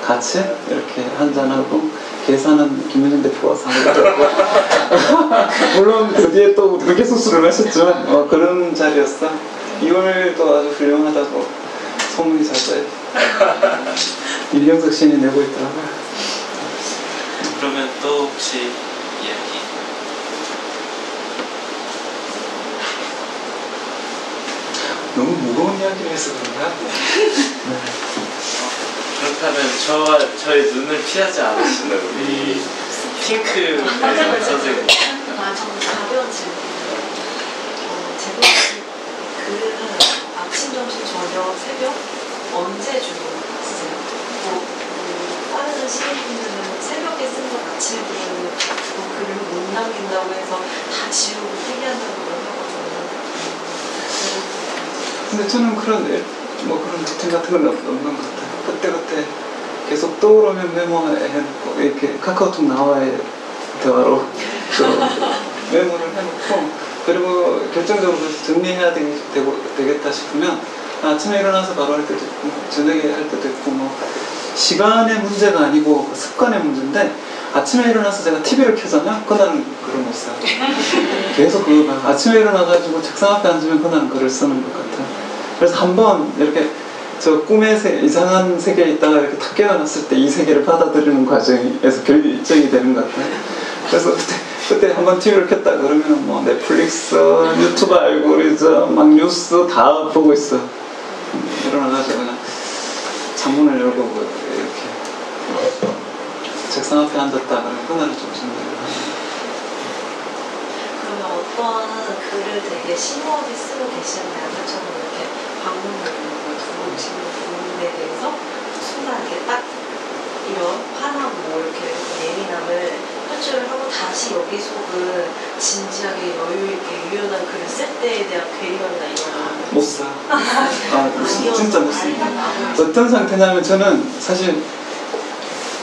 같이 이렇게 한잔하고 계산은 김민정 대표가 와서 하더라고요. 물론 그 뒤에 또 우리도 계속 술을 마셨지만 그런 자리였어. 2월도 아주 훌륭하다고 소문이 잘 떠요. 임경석 시인이 내고 있더라고요. 그러면 또 혹시 이야기? 너무 무거운 이야기를 해서 그런가? 그렇다면 저의 눈을 피하지 않으시는 우리 핑크 선생님. 저는 가벼운 질문이에요. 제가 글은 아침, 점심, 저녁, 새벽 언제 주로 쓰세요? 다른 시인분들은 새벽에 쓴 걸 아침에 부르는 글을 못 남긴다고 해서 다 지우고 폐기한다고 하거든요. 근데 저는 그런 루틴 같은 건 없는 것 같아요. 그때 계속 떠오르면 메모해놓고 이렇게 카카오톡 나와의 대화로 메모를 해놓고, 그리고 결정적으로 정리해야 되겠다 싶으면 아침에 일어나서 바로 할 때도 있고 저녁에 할 때도 있고, 뭐 시간의 문제가 아니고 습관의 문제인데, 아침에 일어나서 제가 TV를 켜잖아요. 그날은 글을 못 써요. 계속 그거 봐. 아침에 일어나가지고 책상 앞에 앉으면 그날은 글을 쓰는 것 같아요. 그래서 한번 이렇게 저 꿈의 이상한 세계에 있다가 이렇게 탁 깨어났을 때 이 세계를 받아들이는 과정에서 결정이 되는 것 같아요. 그래서 그때 한번 TV를 켰다 그러면 뭐 넷플릭스, 유튜브 알고리즘, 막 뉴스 다 보고 있어. 일어나가지고 그냥 창문을 열고 이렇게 책상 앞에 앉았다 그러면 그날은 좀 생각을 합니다. 그러면 어떤 글을 되게 심오하게 쓰고 계시나요? 아까처럼 이렇게 방문을 들어오시는 부분에 대해서 순간 이렇게 딱 이런 화나고 뭐 이렇게 예민함을 표출을 하고 다시 여기 속은 진지하게 여유있게 유연한 글을 쓸 때에 대한 괴리감이나 이런 거 못 써. 진짜 못 씁니다. 어떤 상태냐면 저는 사실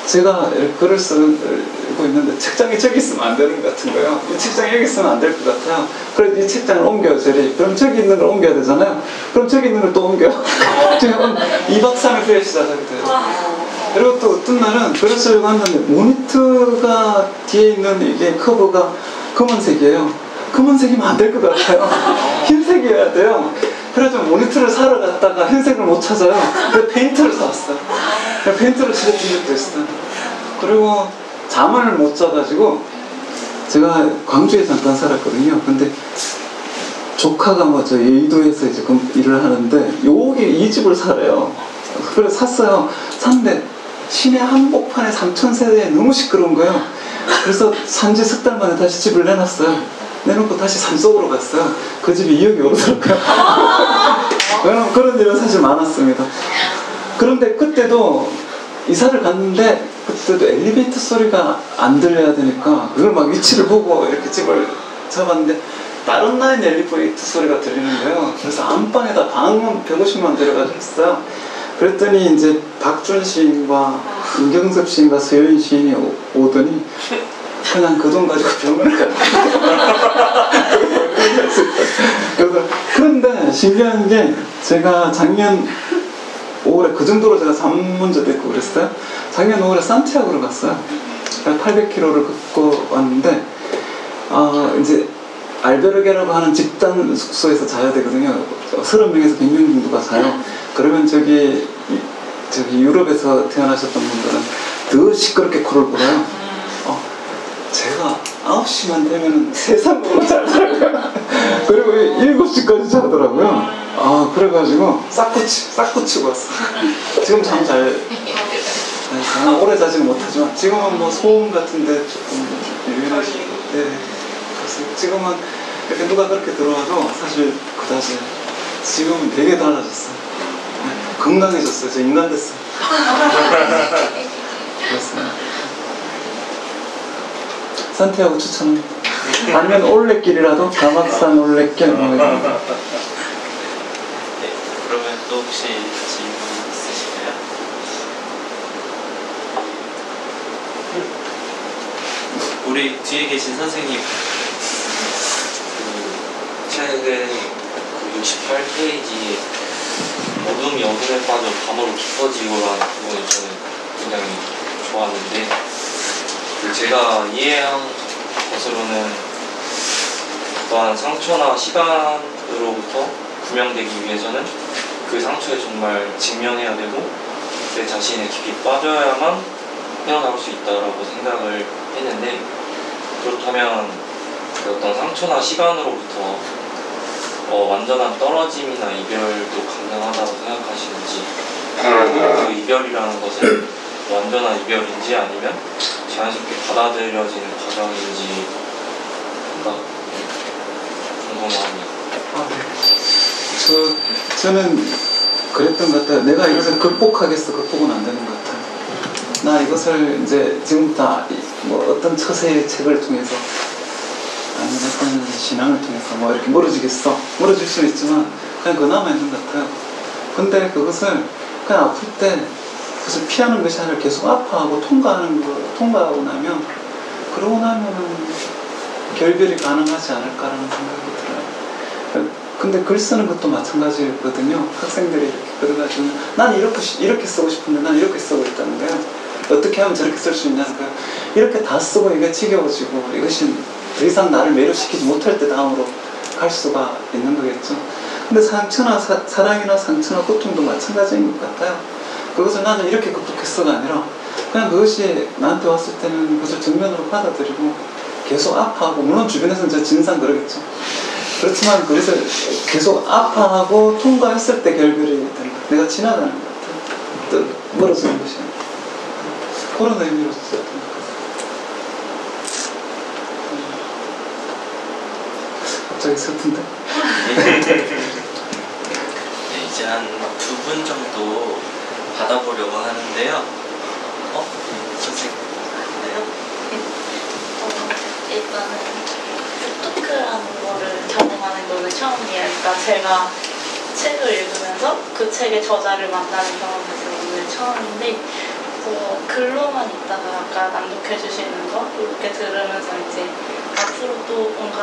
제가 글을 쓰고 있는데 책장이 저기 있으면 안 되는 것 같은 거예요. 이 책장이 여기 있으면 안 될 것 같아요. 그래서 이 책장을 옮겨요, 저리. 그럼 저기 있는 걸 옮겨야 되잖아요. 그럼 저기 있는 걸 또 옮겨. 지금 2박 3일 후에 시작하게 돼요. 그리고 또 어떤 날은 글을 쓰려고 하는데 모니터가 뒤에 있는 이게 커버가 검은색이에요. 검은색이면 안 될 것 같아요. 흰색이어야 돼요. 그래서 모니터를 사러 갔다가 흰색을 못 찾아요. 그래서 페인트를 사왔어요. 페인트를 칠해준 적도 있어요. 그리고 잠을 못 자가지고 제가 광주에 잠깐 살았거든요. 근데 조카가 뭐 저 여의도에서 이제 일을 하는데 여기 이 집을 살아요. 그래서 샀어요. 샀는데 시내 한복판에 3,000세대에 너무 시끄러운 거예요. 그래서 산지 석 달 만에 다시 집을 내놨어요. 내놓고 다시 산속으로 갔어요. 그 집이 2억이 오르더라고요. 그런 일은 사실 많았습니다. 그런데 그때도 이사를 갔는데 그때도 엘리베이터 소리가 안 들려야 되니까 그걸 막 위치를 보고 이렇게 집을 잡았는데 다른 라인 엘리베이터 소리가 들리는 거예요. 그래서 안방에다 방음 150만 들여가지고 했어요. 그랬더니 이제 박준 시인과 임경섭 시인과 서효인 시인이 오더니 그냥 그 돈 가지고 병원을 갔어요. 그런데 신기한 게 제가 작년 5월에 그 정도로 제가 산문제도 있고 그랬어요. 작년 5월에 산티아고를 갔어요. 800km를 걷고 왔는데 이제 알베르게라고 하는 집단 숙소에서 자야 되거든요. 30명에서 100명 정도가 자요. 그러면 저기 유럽에서 태어나셨던 분들은 더 시끄럽게 코를 골아요. 제가 9시만 되면 세상으로 자더라고요. 그리고 7시까지 자더라고요. 그래가지고 싹고 치고 왔어요. 지금 잠 잘 오래 자지는 못하지만 지금은 뭐 소음 같은데 조금 유연하시고 그래서 지금은 이렇게 누가 그렇게 들어와도 사실 그다지 지금은 되게 달라졌어요. 건강해졌어요. 저 인간 됐어요. 그렇습니다. 산티아고 추천합니다. 아니면 올레길이라도 가막산 올레길. 네, 그러면 또 혹시 질문 있으실까요? 우리 뒤에 계신 선생님. 책의 68페이지 어둠이 어둠에 빠져 밤으로 깊어지고라는 부분을 저는 굉장히 좋았는데 제가 이해한 것으로는 어떠한 상처나 시간으로부터 구명되기 위해서는 그 상처에 정말 직면해야 되고 내 자신에 깊이 빠져야만 헤어나올 수 있다라고 생각을 했는데, 그렇다면 그 어떤 상처나 시간으로부터 완전한 떨어짐이나 이별도 가능하다고 생각하시는지, 그 이별이라는 것은 완전한 이별인지 아니면 자연스럽게 받아들여지는 과정인지 궁금합니다. 저는 그랬던 것 같아요. 내가 이것을 극복하겠어. 극복은 안 되는 것 같아요. 나 이것을 이제 지금부터 뭐 어떤 처세의 책을 통해서 아니면 어떤 신앙을 통해서 뭐 이렇게 멀어지겠어. 멀어질 수는 있지만 그냥 그거 남아있는 것 같아요. 근데 그것을 그냥 아플 때 그것을 피하는 것이 아니라 계속 아파하고 통과하고 나면, 그러고 나면은 결별이 가능하지 않을까라는 생각이 들어요. 근데 글 쓰는 것도 마찬가지였거든요. 학생들이 이렇게 그래가지고 난 이렇게 쓰고 싶은데 난 이렇게 쓰고 있다는 거예요. 어떻게 하면 저렇게 쓸 수 있냐는 거예요. 이렇게 다 쓰고 이게 지겨워지고 이것이 더 이상 나를 매료시키지 못할 때 다음으로 갈 수가 있는 거겠죠. 근데 상처나 사랑이나 상처나 고통도 마찬가지인 것 같아요. 그것을 나는 이렇게 극복했어가 아니라 그냥 그것이 나한테 왔을 때는 그것을 정면으로 받아들이고 계속 아파하고, 물론 주변에서는 저 진상 그러겠죠. 그렇지만 그래서 계속 아파하고 통과했을 때 결별이 되는 것. 내가 지나가는 것 같아요. 또 멀어지는 것이 그런 의미로 썼던 것 같아요. 갑자기 슬픈데? 네, 이제 한 2분 정도 받아보려고 하는데요. 선생님. 일단은 북토크라는 거를 경험하는 거는 처음이에요. 그러니까 제가 책을 읽으면서 그 책의 저자를 만나는 경험에서 오늘 처음인데, 글로만 있다가 아까 낭독해 주시는 거 이렇게 들으면서 이제 앞으로 또 뭔가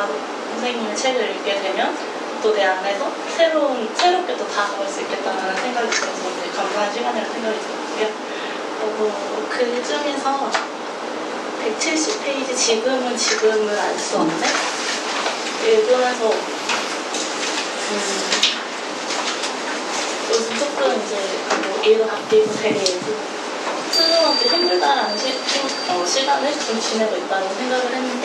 선생님의 책을 읽게 되면 또 내 안에서 새롭게 또 다가올 수 있겠다는 생각이 들어서 이제 감사한 시간이라는 생각이 들었고요. 그 중에서 170페이지 지금을 알 수 없네? 읽으면서 요즘 조금 이제 뭐 일도 바뀌고 되게 스스로한테 힘들다라는 시간을 좀 지내고 있다고 생각을 했는데,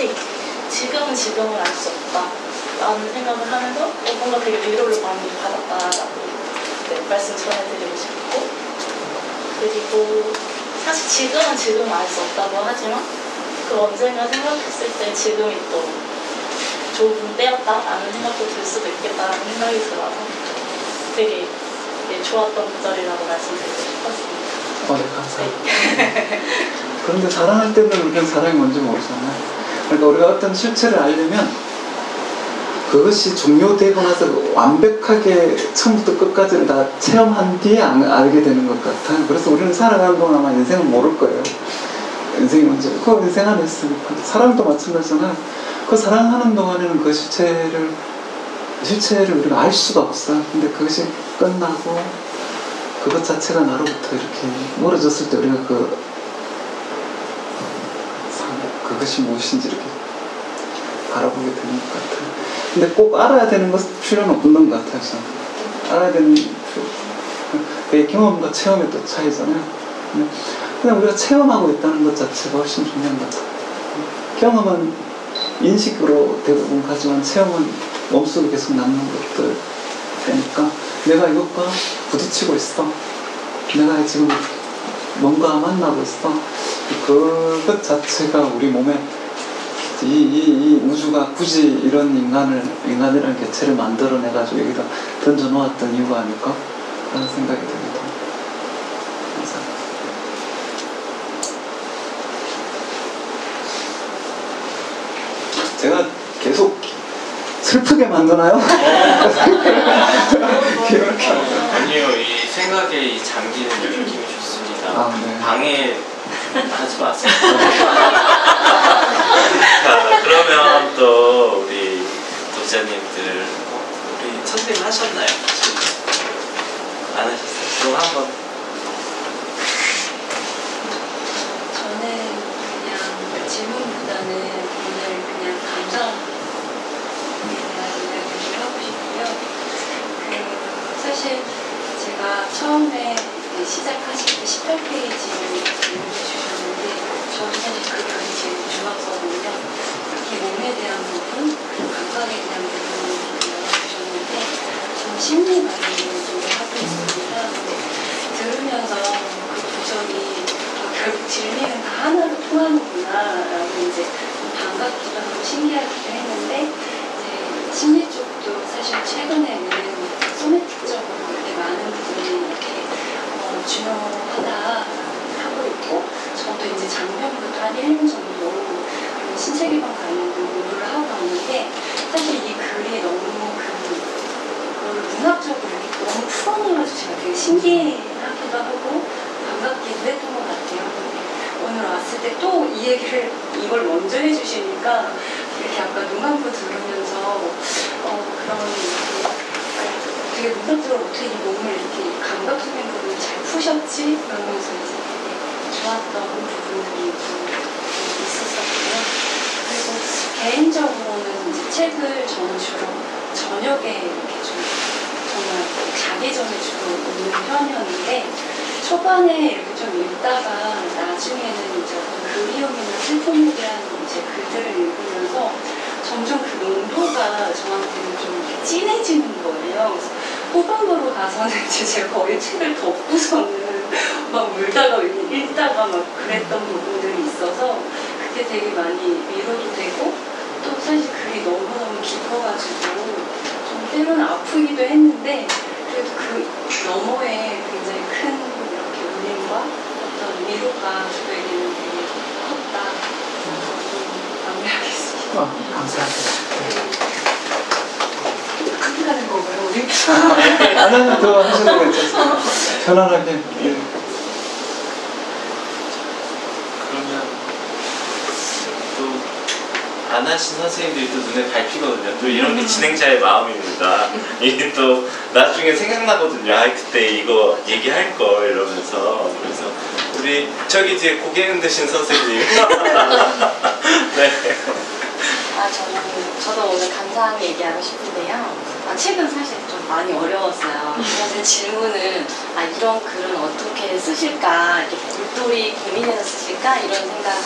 지금을 알 수 없다라는 생각을 하면서 뭔가 되게 위로를 많이 받았다라고 말씀 전해드리고 싶고, 그리고 사실 지금은 알 수 없다고 하지만 그 언젠가 생각했을 때 지금이 또 좋은 때였다라는 생각도 들 수도 있겠다라는 생각이 들어서 되게 좋았던 구절이라고 말씀드리고 싶었습니다. 네, 감사합니다. 그런데 사랑할 때는 우리는 사랑이 뭔지 모르잖아요. 그러니까 우리가 어떤 실체를 알려면 그것이 종료되고 나서 완벽하게 처음부터 끝까지를 다 체험한 뒤에 알게 되는 것 같아요. 그래서 우리는 살아가는 동안 아마 인생을 모를 거예요. 인생이 뭔지. 그 인생 안에 있으니까. 사랑도 마찬가지잖아요. 그 사랑하는 동안에는 그 실체를 우리가 알 수가 없어요. 근데 그것이 끝나고 그것 자체가 나로부터 이렇게 멀어졌을 때 우리가 그것이 무엇인지 이렇게 바라보게 되는 것 같아요. 근데 꼭 알아야 되는 필요는 없는 것 같아요. 저는. 알아야 되는 그게 경험과 체험의 또 차이잖아요. 그냥 우리가 체험하고 있다는 것 자체가 훨씬 중요한 것 같아요. 경험은 인식으로 대부분 가지만 체험은 몸속에 계속 남는 것들 되니까, 내가 이것과 부딪히고 있어, 내가 지금 뭔가 만나고 있어, 그것 자체가 우리 몸에 이 우주가 굳이 이런 인간이라는 개체를 만들어내가지고 여기다 던져놓았던 이유가 아닐까 라는 생각이 듭니다. 감사합니다. 제가 계속 슬프게 만드나요? 아니요, 이 생각에 이 잠기는 느낌이 좋습니다. 네. 방해하지 마세요. 그러면 또 우리 독자님들, 우리 선생님 하셨나요? 안 하셨어요? 그럼 한번. 저는 그냥 질문보다는 오늘 그냥 감사에 대한 이야기를 하고 싶고요. 사실 처음에 시작하실 때 18페이지를 읽어주셨는데 저도 사실 그 글이 제일 중요하거든요. 특히 몸에 대한 부분, 그리고 감각에 대한 부분을 열어주셨는데 저는 심리 관리를 좀 하고 있습니다. 근데 들으면서 그 구절이 결국 진리는 다 하나로 통하는구나라고 이제 반갑기도 하고 신기하기도 했는데 이제 심리 쪽도 사실 최근에는 소매틱적으로 이렇게 많은 부분이 이렇게 중요하다 하고 있고 저도 이제 작년부터 한 1년 정도 신체개발 관련된 공부를 하고 왔는데 사실 이 글이 너무 그걸 문학적으로 너무 풀어놓아서 제가 되게 신기하기도 하고 반갑기도 했던 것 같아요. 오늘 왔을 때 또 이 얘기를 이걸 먼저 해주시니까 이렇게 아까 눈 감고 들으면서 그런 되게 문학적으로 어떻게 이 몸을 이렇게 감각적인 부분을 잘 푸셨지? 그러면서 이제 되게 좋았던 부분들이 있었었고요. 그리고 개인적으로는 이제 책을 저는 주로 저녁에 이렇게 좀 정말 자기 전에 주로 읽는 편이었는데 초반에 이렇게 좀 읽다가 나중에는 이제 그리움이나 슬픔에 대한 이제 글들을 읽으면서 점점 그 농도가 저한테는 좀 이렇게 진해지는 거예요. 그래서 후반부로 가서는 이제 제가 거의 책을 덮고서는 막 울다가 읽다가 막 그랬던 부분들이 있어서 그게 되게 많이 위로도 되고 또 사실 글이 너무너무 깊어가지고 좀 때로는 아프기도 했는데 그래도 그 너머에 굉장히 큰 이렇게 울림과 어떤 위로가 저에게는 되게 컸다. 마무리하겠습니다. 감사합니다. 커피 가는 건가요, 우리? 아니요, 더 하셔도 괜찮습니다. 편안하게. 예. 그러면 또 안 하신 선생님들이 또 눈에 밟히거든요. 또 이런 게 진행자의 마음입니다. 이게 또 나중에 생각나거든요. 아, 그때 이거 얘기할 걸 이러면서. 그래서 우리 저기 뒤에 고개 흔드신 선생님. 네. 저도 오늘 감사하게 얘기하고 싶은데요. 책은 사실 좀 많이 어려웠어요. 사실 질문은 이런 글은 어떻게 쓰실까, 이렇게 골똘히 고민해서 쓰실까 이런 생각을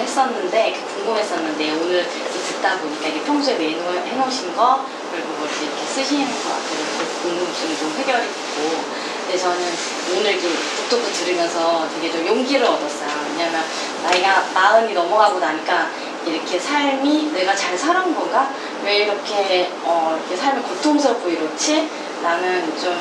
했었는데 궁금했었는데 오늘 듣다 보니까 이게 평소에 해놓으신 거 그리고 이렇게 쓰시는 거 같아요. 궁금증이 좀 해결이 됐고. 근데 저는 오늘 이렇게 북토크 들으면서 되게 좀 용기를 얻었어요. 왜냐면 나이가 40이 넘어가고 나니까 이렇게 삶이 내가 잘 살아온 건가? 왜 이렇게 이렇게 삶이 고통스럽고 이렇지? 나는 좀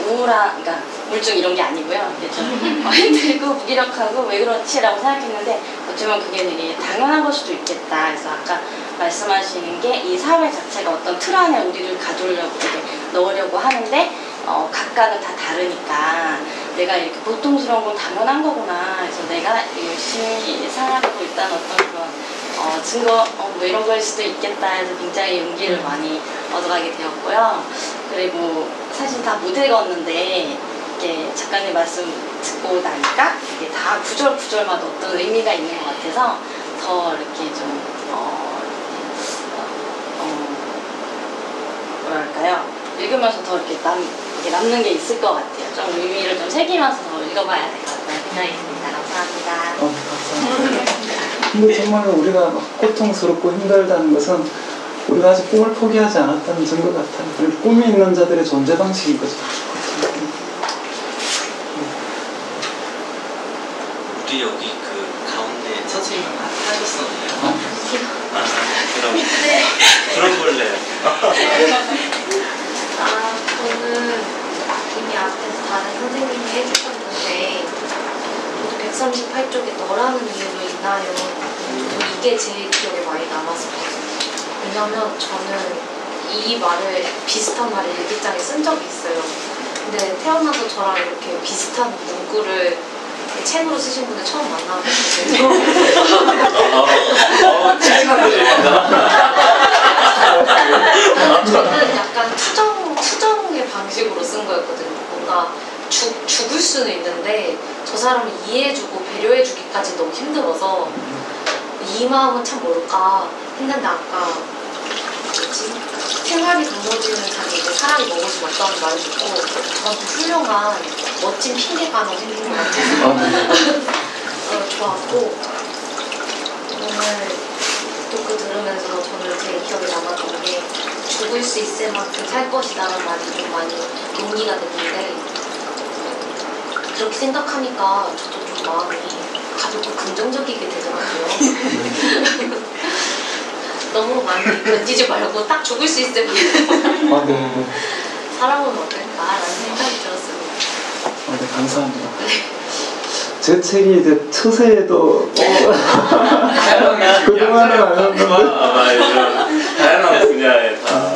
우울한, 그러니까 우울증 이런 게 아니고요. 이게 좀 힘들고 무기력하고 왜 그렇지라고 생각했는데 어쩌면 그게 되게 당연한 걸 수도 있겠다. 그래서 아까 말씀하시는 게 이 사회 자체가 어떤 틀 안에 우리를 가두려고 이렇게 넣으려고 하는데 각각은 다 다르니까 내가 이렇게 고통스러운 건 당연한 거구나. 그래서 내가 열심히 살아가고 있다는 어떤 그런 증거 뭐 이런 걸 수도 있겠다 해서 굉장히 용기를 많이 얻어가게 되었고요. 그리고 사실 다 못 읽었는데 이렇게 작가님 말씀 듣고 나니까 이게 다 구절마다 어떤 의미가 있는 것 같아서 더 이렇게 좀 뭐랄까요? 읽으면서 더 이렇게 남는 게 있을 것 같아요. 좀 의미를 좀 새기면서 더 읽어봐야 될 것 같다는 생각이 듭니다. 감사합니다. 감사합니다. 근데 정말로 우리가 막 고통스럽고 힘들다는 것은 우리가 아직 꿈을 포기하지 않았다는 증거 같아요. 그리고 꿈이 있는 자들의 존재 방식인 거죠. 우리 여기 그 가운데 선생님 하셨었나요? 그럼 들어볼래요. 저는 이미 앞에서 다른 선생님이 해주셨는데 138쪽에 너라는 이유로 있나요? 이게 제일 기억에 많이 남았어요. 왜냐면 저는 이 말을 비슷한 말을 일기장에 쓴 적이 있어요. 근데 태어나서 저랑 이렇게 비슷한 문구를 책으로 쓰신 분을 처음 만나봤거든요. 저는 약간 투정의 방식으로 쓴 거였거든요. 뭔가 죽을 수는 있는데 저 사람을 이해해주고 배려해주기까지 너무 힘들어서 이 마음은 참 뭘까 했는데 아까 뭐지? 생활이 무너지는 자기 이제 사람이 먹어서 없다는 말을 듣고 아주 훌륭한 멋진 핑계가는 생긴 것 같아서 좋았고 오늘 토크 들으면서 저는 제일 기억에 남았던 게 죽을 수 있을 만큼 살 것이다라는 말이 좀 많이 논의가 됐는데 그렇게 생각하니까 저도 좀 마음이 가볍고 긍정적이게 되더라고요. 너무 많이 견디지 말고 딱 죽을 수 있을 만큼 사람은 어떨까라는 생각이 들었습니다. 네, 감사합니다. 제 책이 이제 처세에도 그동안은 안 했는데 아마 이런 다양한 분야에 다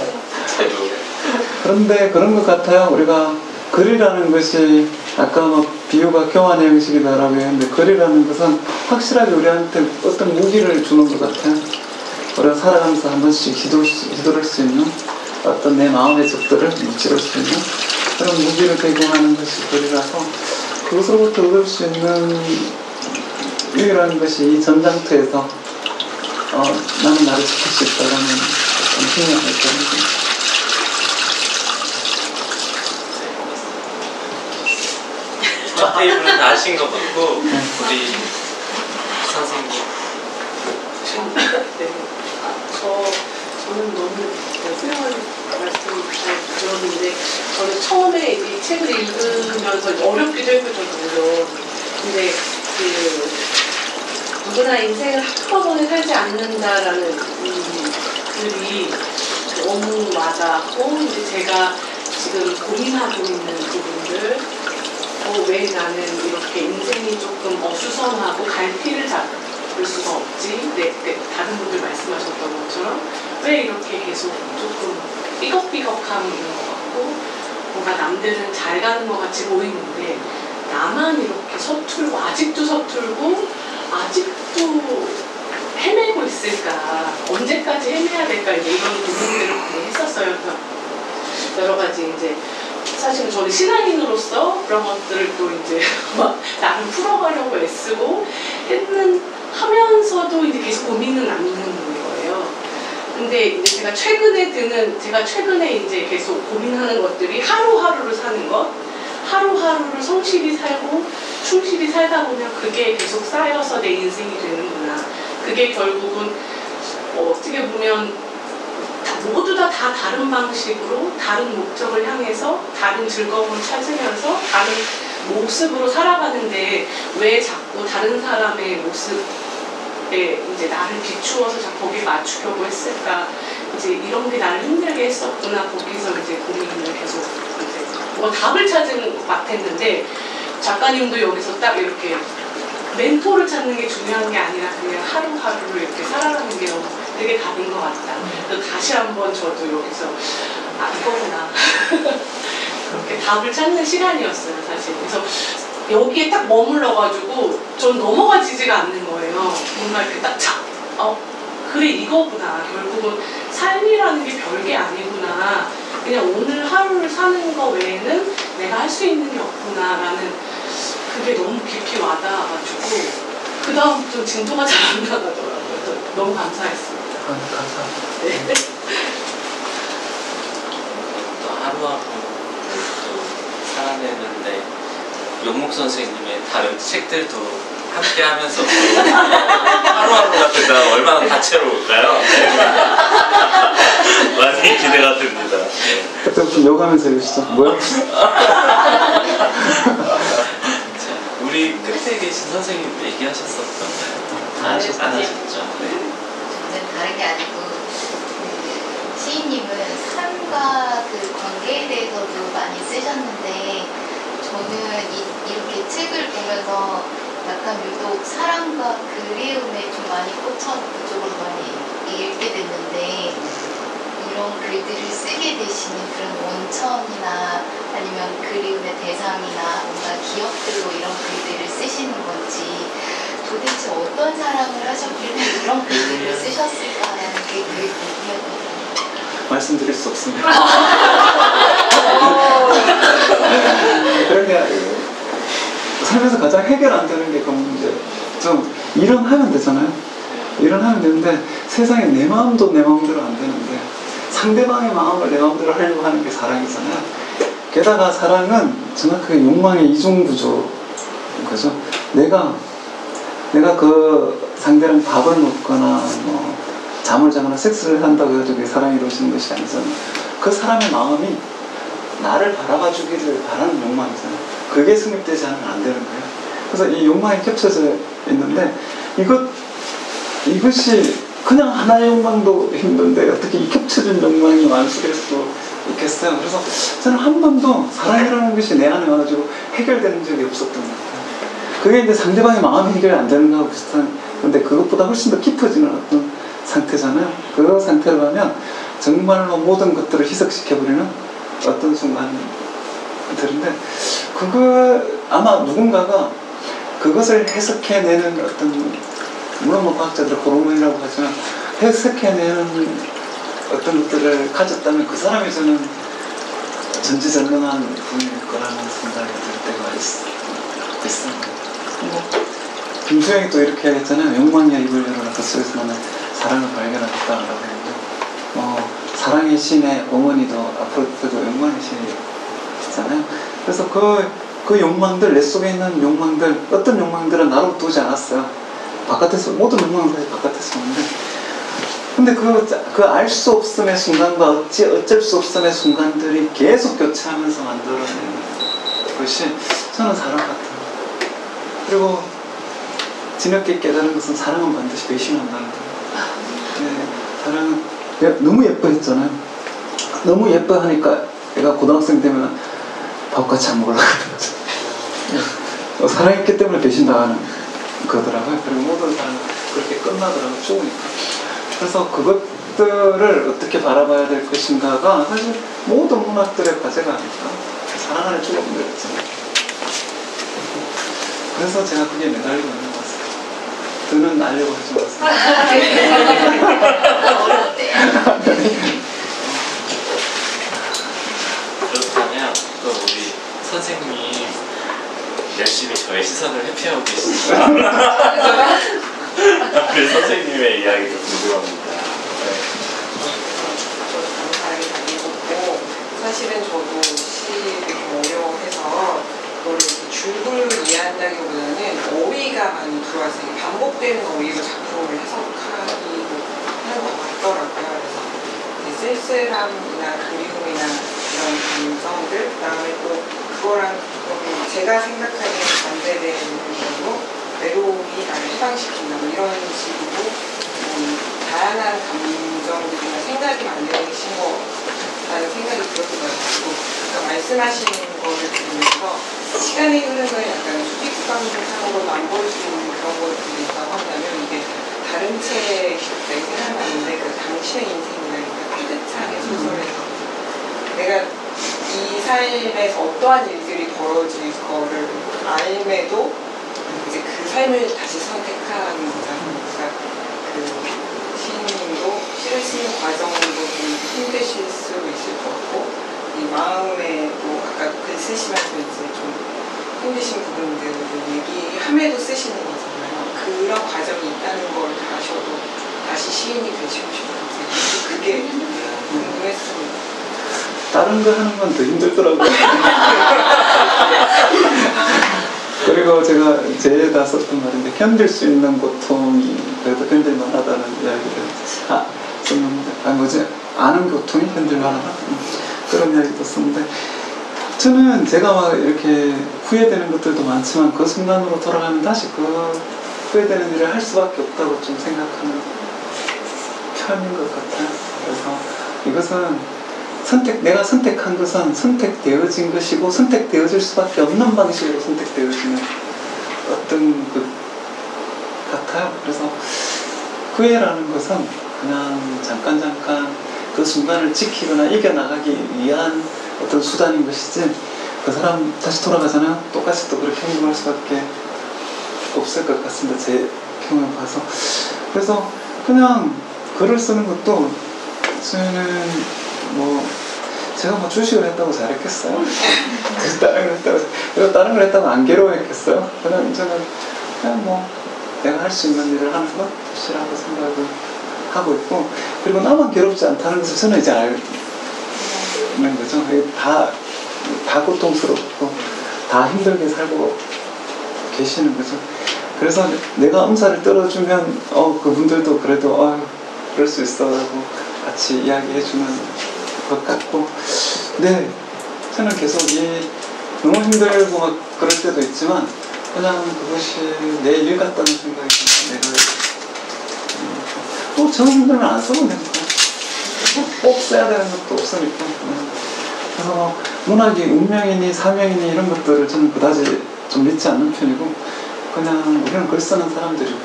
그런데 그런 것 같아요. 우리가 글이라는 것이 아까 뭐 비유가 교환의 형식이다라고 했는데 글이라는 것은 확실하게 우리한테 어떤 무기를 주는 것 같아요. 우리가 살아가면서 한 번씩 휘두를 수 있는 어떤 내 마음의 적들을 무찌를 수 있는 그런 무기를 제공하는 것이 글이라서 그것으로부터 얻을 수 있는 유일한 것이 이 전장터에서 나는 나를 지킬 수 있다라는 어떤 힘을 발견합니다. 테이블은 다 하신 것 같고 우리 선생님 네. 저는 너무 훌륭한 말씀 잘 들었는데 저는 처음에 이 책을 읽으면서 어렵기도 했거든요. 근데 누구나 인생을 한꺼번에 살지 않는다라는 글이 너무 와닿고 이제 제가 지금 고민하고 있는 부분들 왜 나는 이렇게 인생이 조금 어수선하고 갈피를 잡을 수가 없지? 다른 분들 말씀하셨던 것처럼 왜 이렇게 계속 조금 삐걱삐걱함이 있는 것 같고 뭔가 남들은 잘 가는 것 같이 보이는데 나만 이렇게 서툴고 아직도 서툴고 아직도 헤매고 있을까? 언제까지 헤매야 될까? 이런 고민들을 많이 했었어요. 여러 가지 이제 사실은 저는 신앙인으로서 그런 것들을 또 이제 막 나름 풀어가려고 애쓰고 하면서도 이제 계속 고민은 남는 거예요. 근데 이제 제가 최근에 이제 계속 고민하는 것들이 하루하루를 사는 것, 하루하루를 성실히 살고 충실히 살다 보면 그게 계속 쌓여서 내 인생이 되는구나. 그게 결국은 어떻게 보면 모두 다 다른 방식으로 다른 목적을 향해서 다른 즐거움을 찾으면서 다른 모습으로 살아가는데 왜 자꾸 다른 사람의 모습에 이제 나를 비추어서 자꾸 거기에 맞추려고 했을까? 이제 이런 게 나를 힘들게 했었구나. 거기서 이제 고민을 계속 이제 답을 찾은 것 같았는데 작가님도 여기서 딱 이렇게 멘토를 찾는 게 중요한 게 아니라 그냥 하루하루를 이렇게 살아가는 게 너무 되게 답인 것 같다. 그래서 다시 한번 저도 여기서 이거구나. 그렇게 답을 찾는 시간이었어요, 사실. 그래서 여기에 딱 머물러가지고 전 넘어가지지가 않는 거예요. 뭔가 이렇게 딱 그래 이거구나. 결국은 삶이라는 게 별게 아니구나. 그냥 오늘 하루를 사는 거 외에는 내가 할 수 있는 게 없구나라는 그게 너무 깊이 와닿아가지고 그 다음부터 진도가 잘 안 나가더라고요. 너무 감사했습니다. 감사합니다. 네. 또 하루하루 살아내는데 연목 선생님의 다른 책들도 함께 하면서 하루하루 같은 날 얼마나 다채로울까요? 많이 기대가 됩니다. 그때부터 욕하면서 읽으시죠. 뭐야? 우리 끝에 계신 선생님 얘기하셨었던가요? 안 하셨죠? 저는 다른 게 아니고 시인님은 삶과 그 관계에 대해서도 많이 쓰셨는데 저는 이렇게 책을 보면서 약간 유독 사랑과 그리움에 좀 많이 꽂혀서 그쪽으로 많이 읽게 됐는데 이런 글들을 쓰게 되시는 그런 원천이나 아니면 그리움의 대상이나 뭔가 기억들로 이런 글들을 쓰시는 건지 도대체 어떤 사랑을 하셨길래 이런 글들을 쓰셨을까라는 게 되게 궁금했거든요. 말씀드릴 수 없습니다. 그런 게 살면서 가장 해결 안 되는 게 그 문제. 좀 일은 하면 되잖아요. 일은 하면 되는데 세상에 내 마음도 내 마음대로 안 되는데 상대방의 마음을 내 마음대로 하려고 하는 게 사랑이잖아요. 게다가 사랑은 정확하게 욕망의 이중구조 그죠? 내가 그 상대랑 밥을 먹거나 뭐 잠을 자거나 섹스를 한다고 해가지고 그게 사랑이 이루어지는 것이 아니잖아요. 그 사람의 마음이 나를 바라봐 주기를 바라는 욕망이잖아요. 그게 성립되지 않으면 안 되는 거예요. 그래서 이 욕망이 겹쳐져 있는데 이것이 그냥 하나의 욕망도 힘든데 어떻게 이 겹쳐진 욕망이 완수될 수 있겠어요. 그래서 저는 한 번도 사랑이라는 것이 내 안에 와가지고 해결되는 적이 없었던 것 같아요. 그게 이제 상대방의 마음이 해결이 안 되는 거하고 비슷한 근데 그것보다 훨씬 더 깊어지는 어떤 상태잖아요. 그 상태로 가면 정말로 모든 것들을 희석시켜버리는 어떤 순간들인데 그거 아마 누군가가 그것을 해석해내는 어떤 물론 뭐 과학자들 호르몬이라고 하지만 해석해내는 어떤 것들을 가졌다면 그 사람이 저는 전지전능한 분일 거라는 생각이 들 때가 있어요. 김수영이 또 이렇게 하겠잖아요. 욕망의 입을 열어라 그 속에서 나는 사랑을 발견하겠다라고 했는데 사랑의 신의 어머니도 아프로디테도 욕망의 신이잖아요. 그래서 그 욕망들 내 속에 있는 욕망들 어떤 욕망들은 나로 두지 않았어요. 바깥에서 모든 욕망들이 바깥에서 오는데 근데 그 알 수 없음의 순간과 어쩔 수 없음의 순간들이 계속 교차하면서 만들어내는 것이 저는 사랑 같아요. 그리고 지겹게 깨달은 것은 사랑은 반드시 배신한다는 거예요. 네, 사랑은 너무 예뻐했잖아요. 너무 예뻐하니까 애가 고등학생 되면 밥같이 안 먹으려고 그러죠. 사랑했기 때문에 배신당하는 거더라고요. 그리고 모든 사랑은 그렇게 끝나더라고요. 죽으니까. 그래서 그것들을 어떻게 바라봐야 될 것인가가 사실 모든 문학들의 과제가 아닐까. 사랑 안에 죽음을 했잖아요. 그래서 제가 그게 매달리고 있는 것 같아요. 더는 알려고 하지 마세요. 그렇다면 또 우리 선생님 열심히 저의 시선을 회피하고 계시죠. 우리 선생님의 이야기도 궁금합니다. 감사하게 잘 읽었고 사실은 저도 시를 좀 어려워해서 그거를 줄을 이해한다기보다는 어휘가 많이 들어와서 반복되는 어휘로 작품을 해석하기도 하는 것 같더라고요. 그래서 쓸쓸함이나 그리움이나 이런 감정들, 그다음에 또 그거랑 제가 생각하기에 반대되는 걸로 외로움이 나를 해방시킨다 뭐 이런 식으로 다양한 감정들이나 생각이 만들어진 거라는 생각이 들었어가지고 말씀하시는 거를 들으면서 시간의 흐름을 약간 수직감상으로 안 보일 수 있는 그런 거를 들린다고 한다면 이게 다른 책이 갑자기 생각나는데 그 당신의 인생이라는 뿌듯하게 소설에서 내가 이 삶에서 어떠한 일들이 벌어질 거를 알매도 이제 그 삶을 다시 선택하는 거잖아요. 그러니까 그 시인님도 시를 쓰는 과정도 좀 힘드실 수 있을 것 같고 이 마음에도 아까 글 쓰시면서 이제 좀 힘드신 부분들을 얘기함에도 쓰시는 거잖아요. 그런 과정이 있다는 걸 아셔도 다시 시인이 되시고 싶은지 그게 궁금했습니다. 다른 거 하는 건 더 힘들더라고요. 그리고 제가 제에다 썼던 말인데 견딜 수 있는 고통이 그래도 견딜만 하다는 이야기를 썼는데 아는 고통이 견딜만 하다 그런 이야기도 썼는데 저는 제가 막 이렇게 후회되는 것들도 많지만 그 순간으로 돌아가면 다시 그 후회되는 일을 할 수밖에 없다고 좀 생각하는 편인 것 같아요. 그래서 이것은 내가 선택한 것은 선택되어진 것이고 선택되어질 수밖에 없는 방식으로 선택되어지는 어떤 것 같아요. 그래서 후회라는 것은 그냥 잠깐 그 순간을 지키거나 이겨나가기 위한 어떤 수단인 것이지 그 사람 다시 돌아가잖아요. 똑같이 또 그렇게 행동할 수밖에 없을 것 같습니다. 제 경험을 봐서. 그래서 그냥 글을 쓰는 것도 저는 제가 주식을 했다고 잘했겠어요? 다른 걸 했다고 안 괴로워했겠어요? 그냥 저는 그냥 내가 할 수 있는 일을 하는 것이라고 생각을 하고 있고, 그리고 나만 괴롭지 않다는 것을 저는 이제 알는 거죠. 다 고통스럽고 다 힘들게 살고 계시는 거죠. 그래서 내가 엄살을 떨어주면 그분들도 그래도 그럴 수 있어 라고 같이 이야기해 주는 것 같고, 네, 저는 계속 너무 힘들고 막 그럴 때도 있지만 그냥 그것이 내 일 같다는 생각이 들어요. 내가 저 힘들면 안 써도 되니까 꼭 써야 되는 것도 없으니까. 그래서 문학이 운명이니 사명이니 이런 것들을 저는 그다지 좀 믿지 않는 편이고, 그냥 우리는 글 쓰는 사람들이고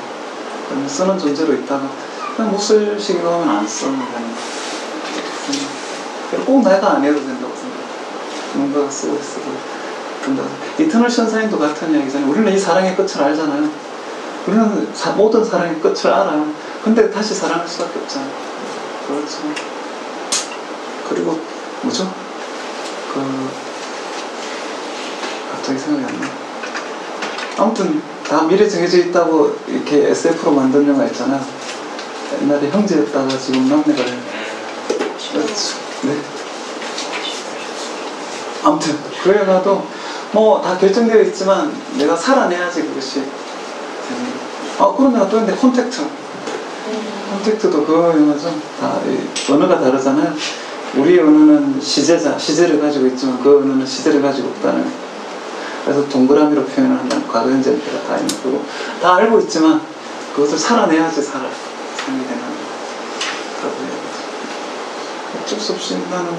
그냥 쓰는 존재로 있다가 그냥 못 쓸 시기가 오면 안 쓰는 거니까, 그리고 꼭 내가 안 해도 된다고 생각해요. 뭔가 쓰고 있어도 된다고. 이터널 선사인도 같은 이야기잖아요. 우리는 이 사랑의 끝을 알잖아요. 우리는 모든 사랑의 끝을 알아요. 근데 다시 사랑할 수밖에 없잖아요. 그렇죠. 그리고 뭐죠? 갑자기 생각이 안 나. 아무튼 다 미래 정해져 있다고 이렇게 SF로 만든 영화 있잖아요. 옛날에 형제였다가 지금 막내가 돼요. 그렇죠. 네. 아무튼 그 영화도 뭐 다 결정되어 있지만 내가 살아내야지 그것이. 그런 영화 또 있는데 콘택트도 그 영화죠. 다 언어가 다르잖아요. 우리 언어는 시제를 가지고 있지만 그 언어는 시제를 가지고 없다는. 그래서 동그라미로 표현을 한다는 과거, 현재, 미래가 다 있는 거고, 다 알고 있지만 그것을 살아내야지 삶이 되는 거라고 해야죠. 어쩔 수 없이 나는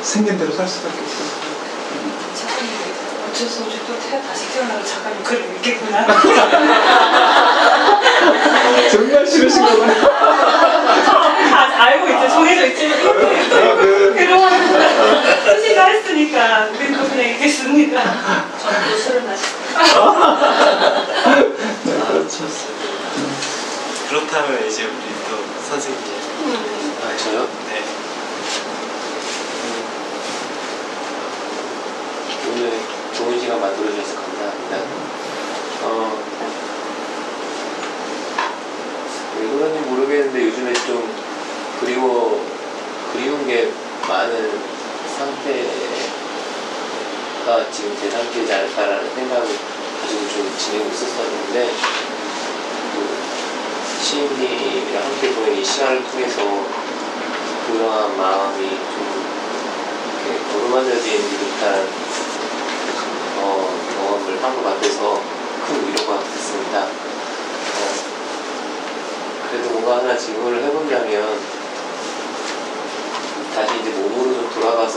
생긴 대로 살 수밖에 없어요. 작가님 어쩔 수 없이 또 다시 태어나서 작가님 글을 읽겠구나. 정말 싫으신 거구나. 다 알고 있죠. 정해져 있지만 그동안 수시가 했으니까 우리도 그냥 읽겠습니다. 저도 술을 마시고. 네, 그렇죠. 그렇다면 이제 우리 또 선생님. 저요? 네. 오늘 좋은 시간 만들어주셔서 감사합니다. 왜 그런지 모르겠는데 요즘에 좀 그리운 게 많은 상태가 지금 제 상태지 않을까라는 생각을 가지고 좀 지내고 있었었는데, 시인님이랑 함께 보낸 이 시간을 통해서 그러한 마음이 좀 이렇게 어루만져진 듯한 경험을 한 것 같아서 큰 위로가 됐습니다. 그래도 뭔가 하나 질문을 해본다면, 다시 이제 몸으로 좀 돌아가서,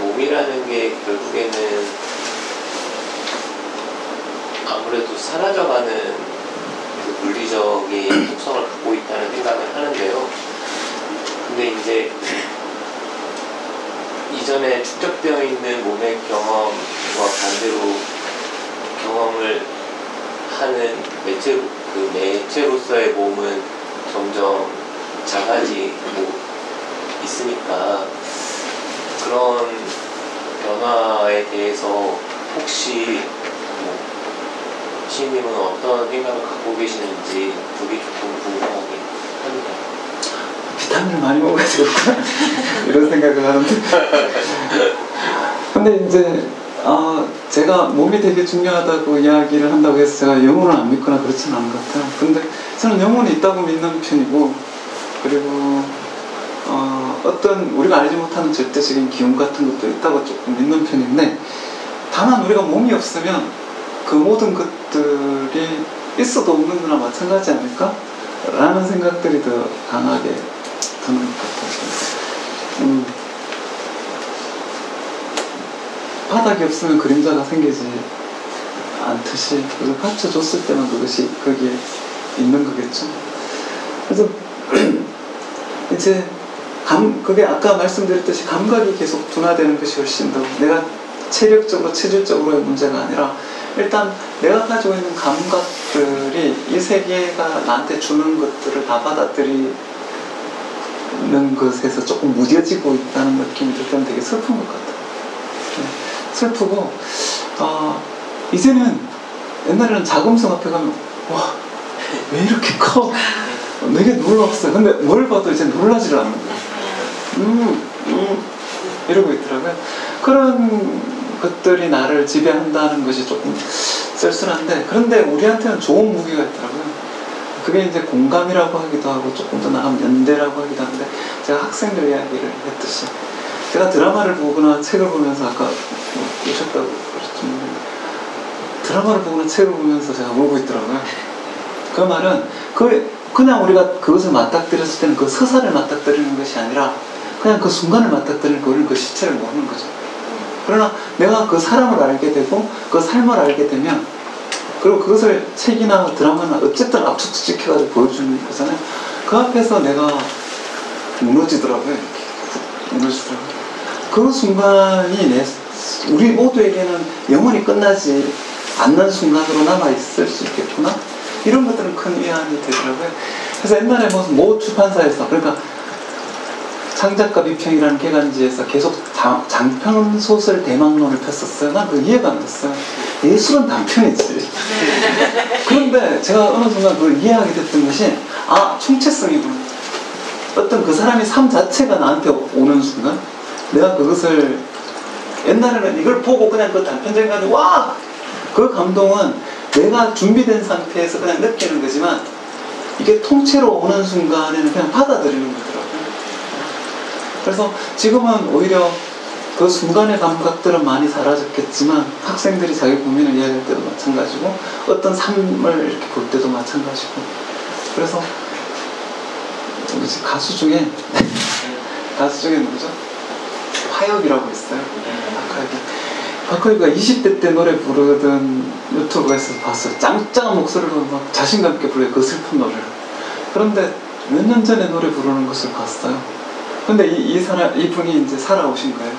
몸이라는 게 결국에는 아무래도 사라져가는 그 물리적인 속성을 갖고 있다는 생각을 하는데요. 근데 이제 이전에 축적되어 있는 몸의 경험과 반대로 경험을 하는 매체로서의 몸은 점점 작아지고 있으니까, 그런 변화에 대해서 혹시 시인님은 어떤 생각을 갖고 계시는지 그게 조금 궁금하긴 합니다. 비타민을 많이 먹어가지고 이런 생각을 하는데 근데 이제 제가 몸이 되게 중요하다고 이야기를 한다고 해서 제가 영혼을 안 믿거나 그렇지는 않은 것 같아요. 근데 저는 영혼이 있다고 믿는 편이고, 그리고 어떤 우리가 알지 못하는 절대적인 기운 같은 것도 있다고 조금 믿는 편인데, 다만 우리가 몸이 없으면 그 모든 것들이 있어도 없는 거나 마찬가지 아닐까? 라는 생각들이 더 강하게 드는 것 같아요. 바닥이 없으면 그림자가 생기지 않듯이, 그래서 받쳐줬을 때만 그것이 거기에 있는 거겠죠. 그래서 이제 그게 아까 말씀드렸듯이 감각이 계속 둔화되는 것이 훨씬 더, 내가 체력적으로 체질적으로의 문제가 아니라 일단 내가 가지고 있는 감각들이 이 세계가 나한테 주는 것들을 다 받아들이는 것에서 조금 무뎌지고 있다는 느낌이 들 때는 되게 슬픈 것 같아요. 슬프고, 이제는 옛날에는 자금성 앞에 가면 와, 왜 이렇게 커? 되게 놀랐어요. 근데 뭘 봐도 이제 놀라지를 않는 거예요. 이러고 있더라고요. 그런 것들이 나를 지배한다는 것이 조금 쓸쓸한데, 그런데 우리한테는 좋은 무기가 있더라고요. 그게 이제 공감이라고 하기도 하고 조금 더 나가면 연대라고 하기도 하는데, 제가 학생들 이야기를 했듯이 제가 드라마를 보거나 책을 보면서 아까 오셨다고 그랬지만 드라마를 보거나 책을 보면서 제가 울고 있더라고요. 그 말은 그냥 우리가 그것을 맞닥뜨렸을 때는 그 서사를 맞닥뜨리는 것이 아니라 그냥 그 순간을 맞닥뜨리는 거는 그 시체를 모르는 거죠. 그러나 내가 그 사람을 알게 되고 그 삶을 알게 되면, 그리고 그것을 책이나 드라마나 어쨌든 압축시켜가지고 보여주는 거잖아요. 그 앞에서 내가 무너지더라고요. 이렇게 무너지더라고요. 그 순간이 우리 모두에게는 영원히 끝나지 않는 순간으로 남아있을 수 있겠구나, 이런 것들은 큰 위안이 되더라고요. 그래서 옛날에 무슨 모 출판사에서, 그러니까 창작가 비평이라는 개간지에서 계속 장편소설 대망론을 폈었어요. 난 그 이해가 안 됐어요. 예술은 단편이지. 그런데 제가 어느 순간 그걸 이해하게 됐던 것이, 총체성이구나. 어떤 그 사람의 삶 자체가 나한테 오는 순간, 내가 그것을, 옛날에는 이걸 보고 그냥 그 단편적인 감정, 와! 그 감동은 내가 준비된 상태에서 그냥 느끼는 거지만, 이게 통째로 오는 순간에는 그냥 받아들이는 거더라고요. 그래서 지금은 오히려 그 순간의 감각들은 많이 사라졌겠지만, 학생들이 자기 고민을 이야기할 때도 마찬가지고, 어떤 삶을 이렇게 볼 때도 마찬가지고, 그래서 가수 중에 누구죠? 화엽이라고 있어요. 박하엽이가 20대 때 노래 부르던 유튜브에서 봤어요. 짱짱한 목소리로 막 자신감 있게 불러요. 그 슬픈 노래를. 그런데 몇 년 전에 노래 부르는 것을 봤어요. 근데 이분이 이제 살아오신 거예요.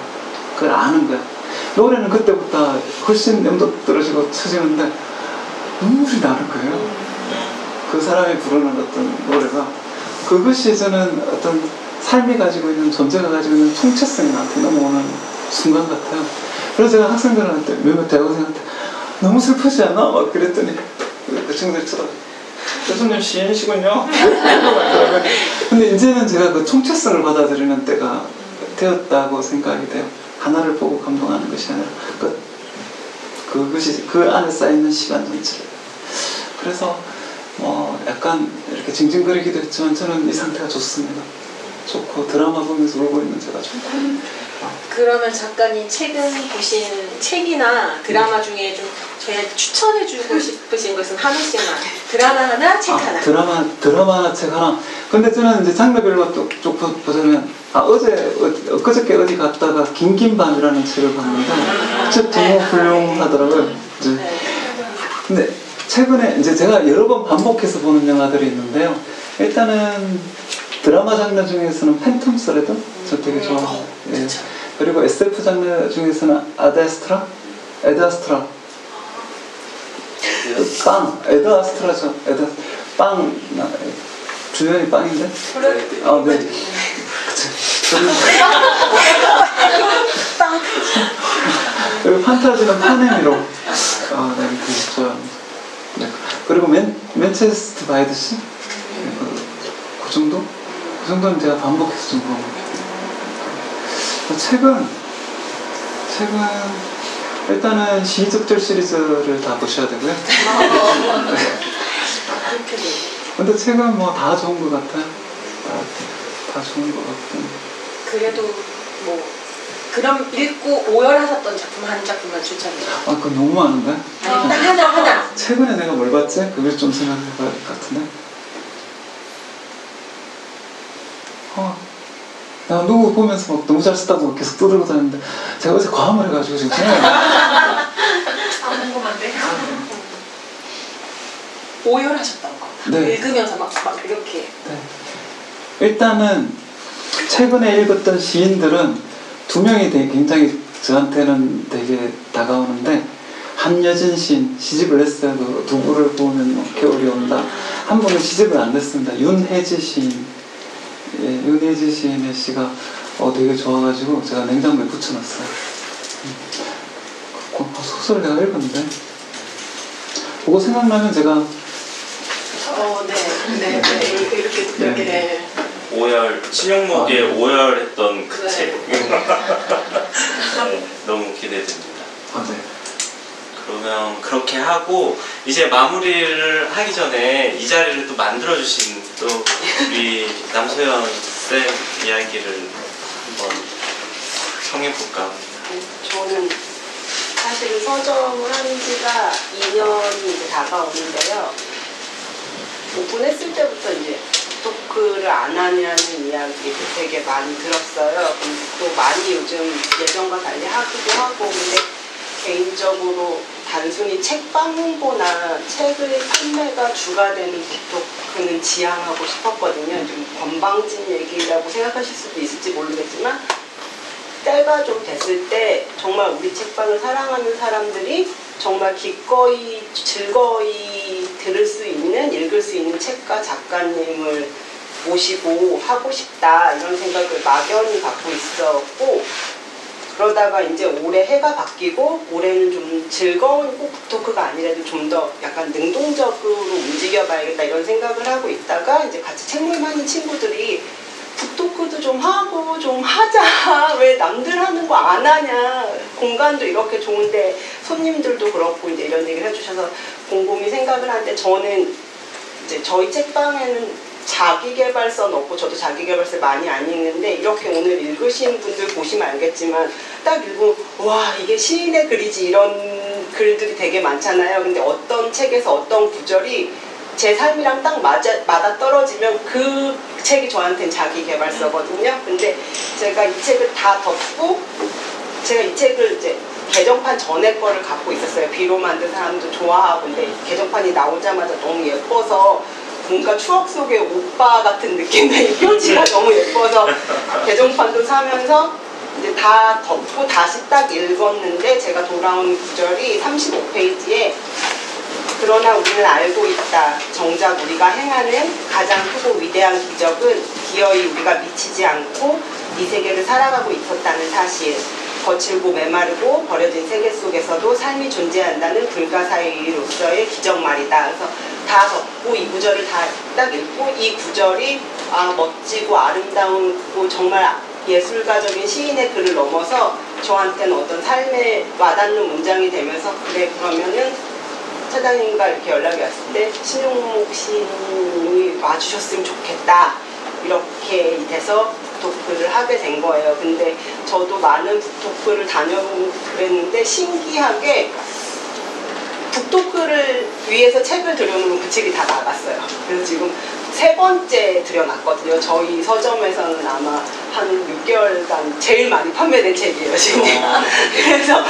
그걸 아는 거야. 노래는 그때부터 훨씬 염도 떨어지고 처지는데 눈물이 나는 거예요. 그 사람이 부르는 어떤 노래가, 그것이 저는 어떤 삶이 가지고 있는, 존재가 가지고 있는 총체성이 나한테 넘어오는 순간 같아요. 그래서 제가 학생들한테, 몇몇 대학생한테 너무 슬프지 않아? 막 그랬더니 그 친구들이 쳐다보고, 교수님 시인이시군요. 근데 이제는 제가 그 총체성을 받아들이는 때가 되었다고 생각이 돼요. 하나를 보고 감동하는 것이 아니라 그것이 그 안에 쌓여있는 시간 전체를. 그래서 약간 이렇게 징징거리기도 했지만 저는 이 상태가 좋습니다. 좋고, 드라마 보면서 울고 있는 제가 좋고. 그러면 작가님 최근 보신 책이나 드라마 중에 좀 저희한테 추천해주고 싶으신 것은 한 원씩만, 드라마 하나, 책 하나. 드라마 하나, 책 하나. 근데 저는 이제 장르별로 쭉 보자면, 엊그저께 어디 갔다가 긴긴 밤이라는 책을 봤는데, 책 너무 훌륭하더라고요. 근데 최근에 이제 제가 여러 번 반복해서 보는 영화들이 있는데요. 일단은 드라마 장르 중에서는 팬텀 스레드, 저 되게 좋아해요. 예. 그리고 SF 장르 중에서는 에드아스트라? 에드아스트라죠. 주연이 빵인데? 네. 그리고 판타지는 파네미로. 네, 되게 좋아합니다. 네. 그리고 맨체스터 바이 더 시? 그 정도? 그 정도는 제가 반복해서 좀 보는 것 같아요. 책은 일단은 시적절 시리즈를 다 보셔야 되고요. 근데 책은 뭐 다 좋은 것 같아요. 다 좋은 것 같고. 그래도 뭐 그럼 읽고 오열하셨던 작품 한 작품만 추천해요. 그건 너무 많은데? 아니, 딱 하나. 최근에 내가 뭘 봤지? 그걸 좀 생각해봐야 될 것 같은데. 나 누구 보면서 막 너무 잘 썼다고 계속 떠들고 다녔는데, 제가 어제 과음을 해가지고 지금 궁금한데? 오열하셨던 거. 네. 읽으면서 막 이렇게. 네. 일단은 최근에 읽었던 시인들은 두 명이 굉장히 저한테는 되게 다가오는데, 한여진 시인, 시집을 냈어요. 그 두부를 보면 겨울이 온다. 한 분은 시집을 안 냈습니다. 윤혜지 시인. 예, 윤혜지 시인의 시가 되게 좋아가지고 제가 냉장고에 붙여놨어요. 소설 내가 읽었는데 그거 생각나면 제가 네. 네, 이렇게 오열, 신용목에 오열했던 그 책. 네, 너무 기대됩니다. 네. 그러면 그렇게 하고 이제 마무리를 하기 전에 이 자리를 또 만들어주신 또 우리 남소연 쌤 이야기를 한번 청해볼까 합니다. 저는 사실은 서점을 한 지가 2년이 이제 다가오는데요. 오픈했을 때부터 이제 토크를 안 하냐는 이야기를 되게 많이 들었어요. 또 많이 요즘 예전과 달리 하기도 하고, 근데 개인적으로 단순히 책방 홍보나 책의 판매가 주가 되는 북토크는 지향하고 싶었거든요. 좀 건방진 얘기라고 생각하실 수도 있을지 모르겠지만, 때가 좀 됐을 때 정말 우리 책방을 사랑하는 사람들이 정말 기꺼이 즐거이 들을 수 있는, 읽을 수 있는 책가 작가님을 모시고 하고 싶다, 이런 생각을 막연히 갖고 있었고, 그러다가 이제 올해 해가 바뀌고 올해는 좀 즐거운 꼭 북토크가 아니라도 좀 더 약간 능동적으로 움직여 봐야겠다, 이런 생각을 하고 있다가 이제 같이 책 모임하는 친구들이 북토크도 좀 하고 좀 하자, 왜 남들 하는 거 안 하냐, 공간도 이렇게 좋은데 손님들도 그렇고 이제 이런 얘기를 해주셔서 곰곰이 생각을 하는데, 저는 이제 저희 책방에는 자기계발서는 없고 저도 자기계발서 많이 안 읽는데, 이렇게 오늘 읽으신 분들 보시면 알겠지만 딱 읽으면 와, 이게 시인의 글이지, 이런 글들이 되게 많잖아요. 근데 어떤 책에서 어떤 구절이 제 삶이랑 딱 맞아 떨어지면 그 책이 저한테는 자기계발서거든요. 근데 제가 이 책을 다 덮고, 제가 이 책을 이제 개정판 전에 거를 갖고 있었어요. 비로 만든 사람도 좋아하고. 근데 개정판이 나오자마자 너무 예뻐서 뭔가 추억 속의 오빠 같은 느낌의 이 표지가 너무 예뻐서 개정판도 사면서 이제 다 덮고 다시 딱 읽었는데, 제가 돌아온 구절이 35페이지에 그러나 우리는 알고 있다. 정작 우리가 행하는 가장 크고 위대한 기적은 기어이 우리가 미치지 않고 이 세계를 살아가고 있었다는 사실. 거칠고 메마르고 버려진 세계 속에서도 삶이 존재한다는 불가사의로서의 기적 말이다. 그래서 다 덮고 이 구절을 다 딱 읽고, 이 구절이 멋지고 아름다우고 정말 예술가적인 시인의 글을 넘어서 저한테는 어떤 삶에 와닿는 문장이 되면서, 그래, 그러면은 차장님과 이렇게 연락이 왔을 때 신용목 시인이 와주셨으면 좋겠다, 이렇게 돼서 북토크를 하게 된 거예요. 근데 저도 많은 북토크를 다녀보고 그랬는데 신기하게 북토크를 위해서 책을 들여놓으면 그 책이 다 나갔어요. 그래서 지금 3번째 들여놨거든요. 저희 서점에서는 아마 한 6개월간 제일 많이 판매된 책이에요, 지금. 그래서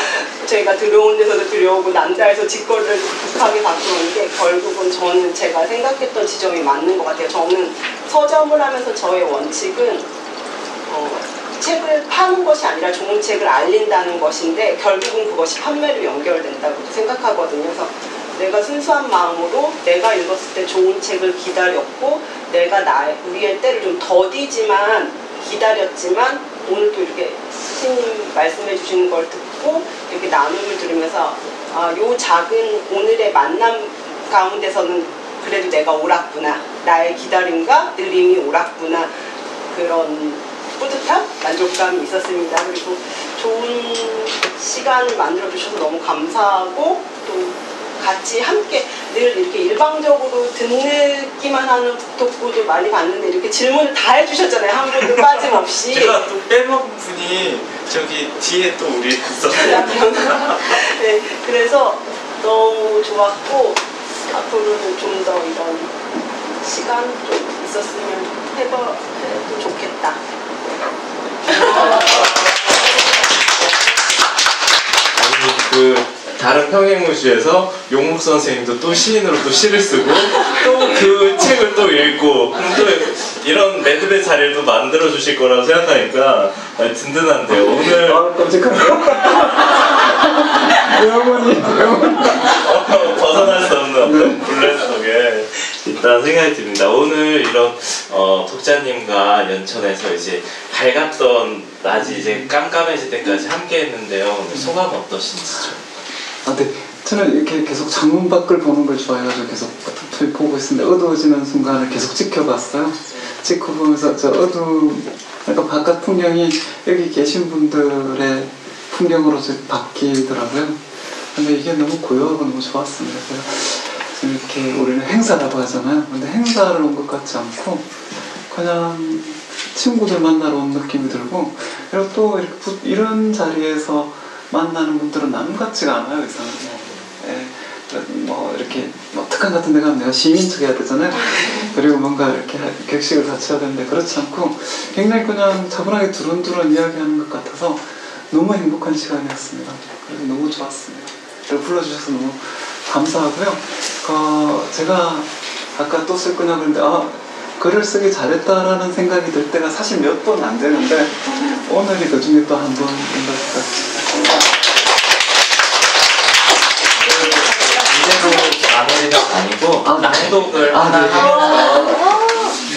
저희가 들어온 데서도 들여오고 남자에서 직거래를 급하게 바꾸는데, 결국은 저는 제가 생각했던 지점이 맞는 것 같아요. 저는 서점을 하면서 저의 원칙은 책을 파는 것이 아니라 좋은 책을 알린다는 것인데, 결국은 그것이 판매로 연결된다고 생각하거든요. 그래서 내가 순수한 마음으로 내가 읽었을 때 좋은 책을 기다렸고, 내가 우리의 때를 좀 더디지만 기다렸지만, 오늘 또 이렇게 스님 말씀해 주시는 걸 듣고 이렇게 나눔을 들으면서 요 작은 오늘의 만남 가운데서는 그래도 내가 옳았구나, 나의 기다림과 느림이 옳았구나, 그런 뿌듯함, 만족감이 있었습니다. 그리고 좋은 시간을 만들어주셔서 너무 감사하고, 또 같이 함께 늘 이렇게 일방적으로 듣기만 하는 북토크도 많이 봤는데 이렇게 질문을 다 해주셨잖아요. 한 분도 빠짐없이. 제가 또 빼먹은 분이 저기 뒤에 또 우리 있었어요. 네, 그래서 너무 좋았고, 앞으로는 좀 더 이런 시간 좀 있었으면 해도 좋겠다. 아니, 다른 평행무시에서 용목 선생님도 또 시인으로 또 시를 쓰고 또 그 책을 또 읽고, 그럼 또 이런 매듭의 자리를 또 만들어 주실 거라고 생각하니까 든든한데요. 오늘 깜찍하네요. 영원히 벗어날 수 없는 어떤 블랙 속에 있다는 생각이 듭니다. 오늘 이런 독자님과 연천에서 이제 밝았던 낮이 이제 깜깜해질 때까지 함께 했는데요. 소감 어떠신지죠? 네. 저는 이렇게 계속 창문 밖을 보는 걸 좋아해가지고 계속 저희 보고 있습니다. 어두워지는 순간을 계속 지켜봤어요. 지켜보면서 저 그러니까 바깥 풍경이 여기 계신 분들의 풍경으로 바뀌더라고요. 근데 이게 너무 고요하고 너무 좋았습니다. 그래서 이렇게 우리는 행사라고 하잖아요. 근데 행사를 온 것 같지 않고 그냥 친구들 만나러 온 느낌이 들고, 그리고 또 이런 자리에서 만나는 분들은 남 같지가 않아요, 이상하게. 예, 뭐 이렇게 뭐 특강 같은 데 가면 내가 시민척 해야 되잖아요. 그리고 뭔가 이렇게 격식을 갖춰야 되는데 그렇지 않고 굉장히 그냥 차분하게 두런두런 이야기하는 것 같아서 너무 행복한 시간이었습니다. 그래서 너무 좋았습니다. 그리고 불러주셔서 너무 감사하고요. 제가 아까 또 쓸 거냐고 그랬는데 글을 쓰기 잘했다라는 생각이 들 때가 사실 몇 번 안 되는데 오늘이 그 중에 또 한 번인 것 같습니다. 이제도 마무리가 아니고 낭독을 하나 하면서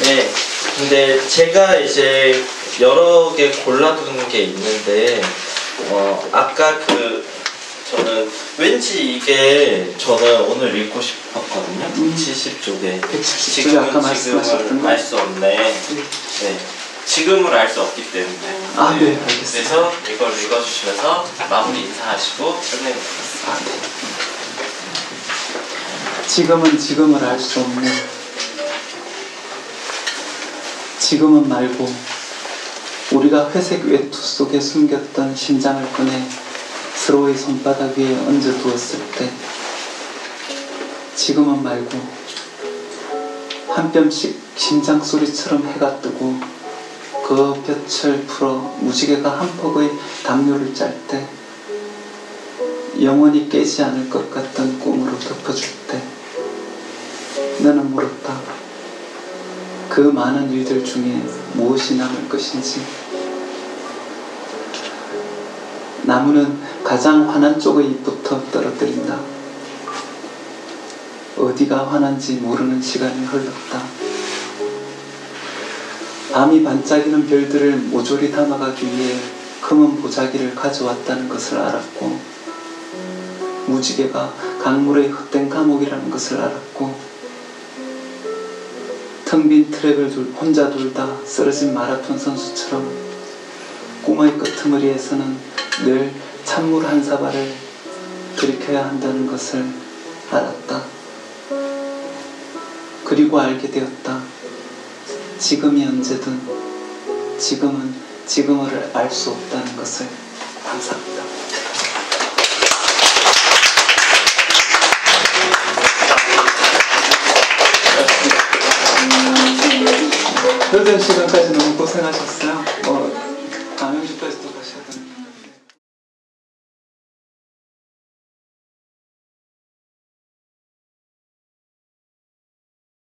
네. 근데 제가 이제 여러 개 골라둔 게 있는데 아까 저는 왠지 이게 저는 오늘 읽고 싶었거든요. 70쪽에 170쪽에 아까 말씀하셨던 알 수 없네. 네. 지금을 알 수 없기 때문에. 네, 알겠습니다. 그래서 이걸 읽어주시면서 마무리 인사하시고 끝내면 되겠습니다. 지금은 지금을 알 수 없네. 지금은 말고 우리가 회색 외투 속에 숨겼던 심장을 꺼내 서로의 손바닥 위에 얹어두었을 때, 지금은 말고 한 뼘씩 심장 소리처럼 해가 뜨고 그 볕을 풀어 무지개가 한 폭의 담요를 짤 때, 영원히 깨지 않을 것 같던 꿈으로 덮어줄 때 나는 물었다. 그 많은 일들 중에 무엇이 남을 것인지. 나무는 가장 환한 쪽의 잎부터 떨어뜨린다. 어디가 환한지 모르는 시간이 흘렀다. 밤이 반짝이는 별들을 모조리 담아가기 위해 검은 보자기를 가져왔다는 것을 알았고, 무지개가 강물의 헛된 감옥이라는 것을 알았고, 텅 빈 트랙을 혼자 돌다 쓰러진 마라톤 선수처럼 꿈의 끄트머리에서는 늘 찬물 한 사발을 들이켜야 한다는 것을 알았다. 그리고 알게 되었다. 지금이 언제든 지금은 지금을 알 수 없다는 것을. 감사합니다. 늦은 시간까지 너무 고생하셨어요.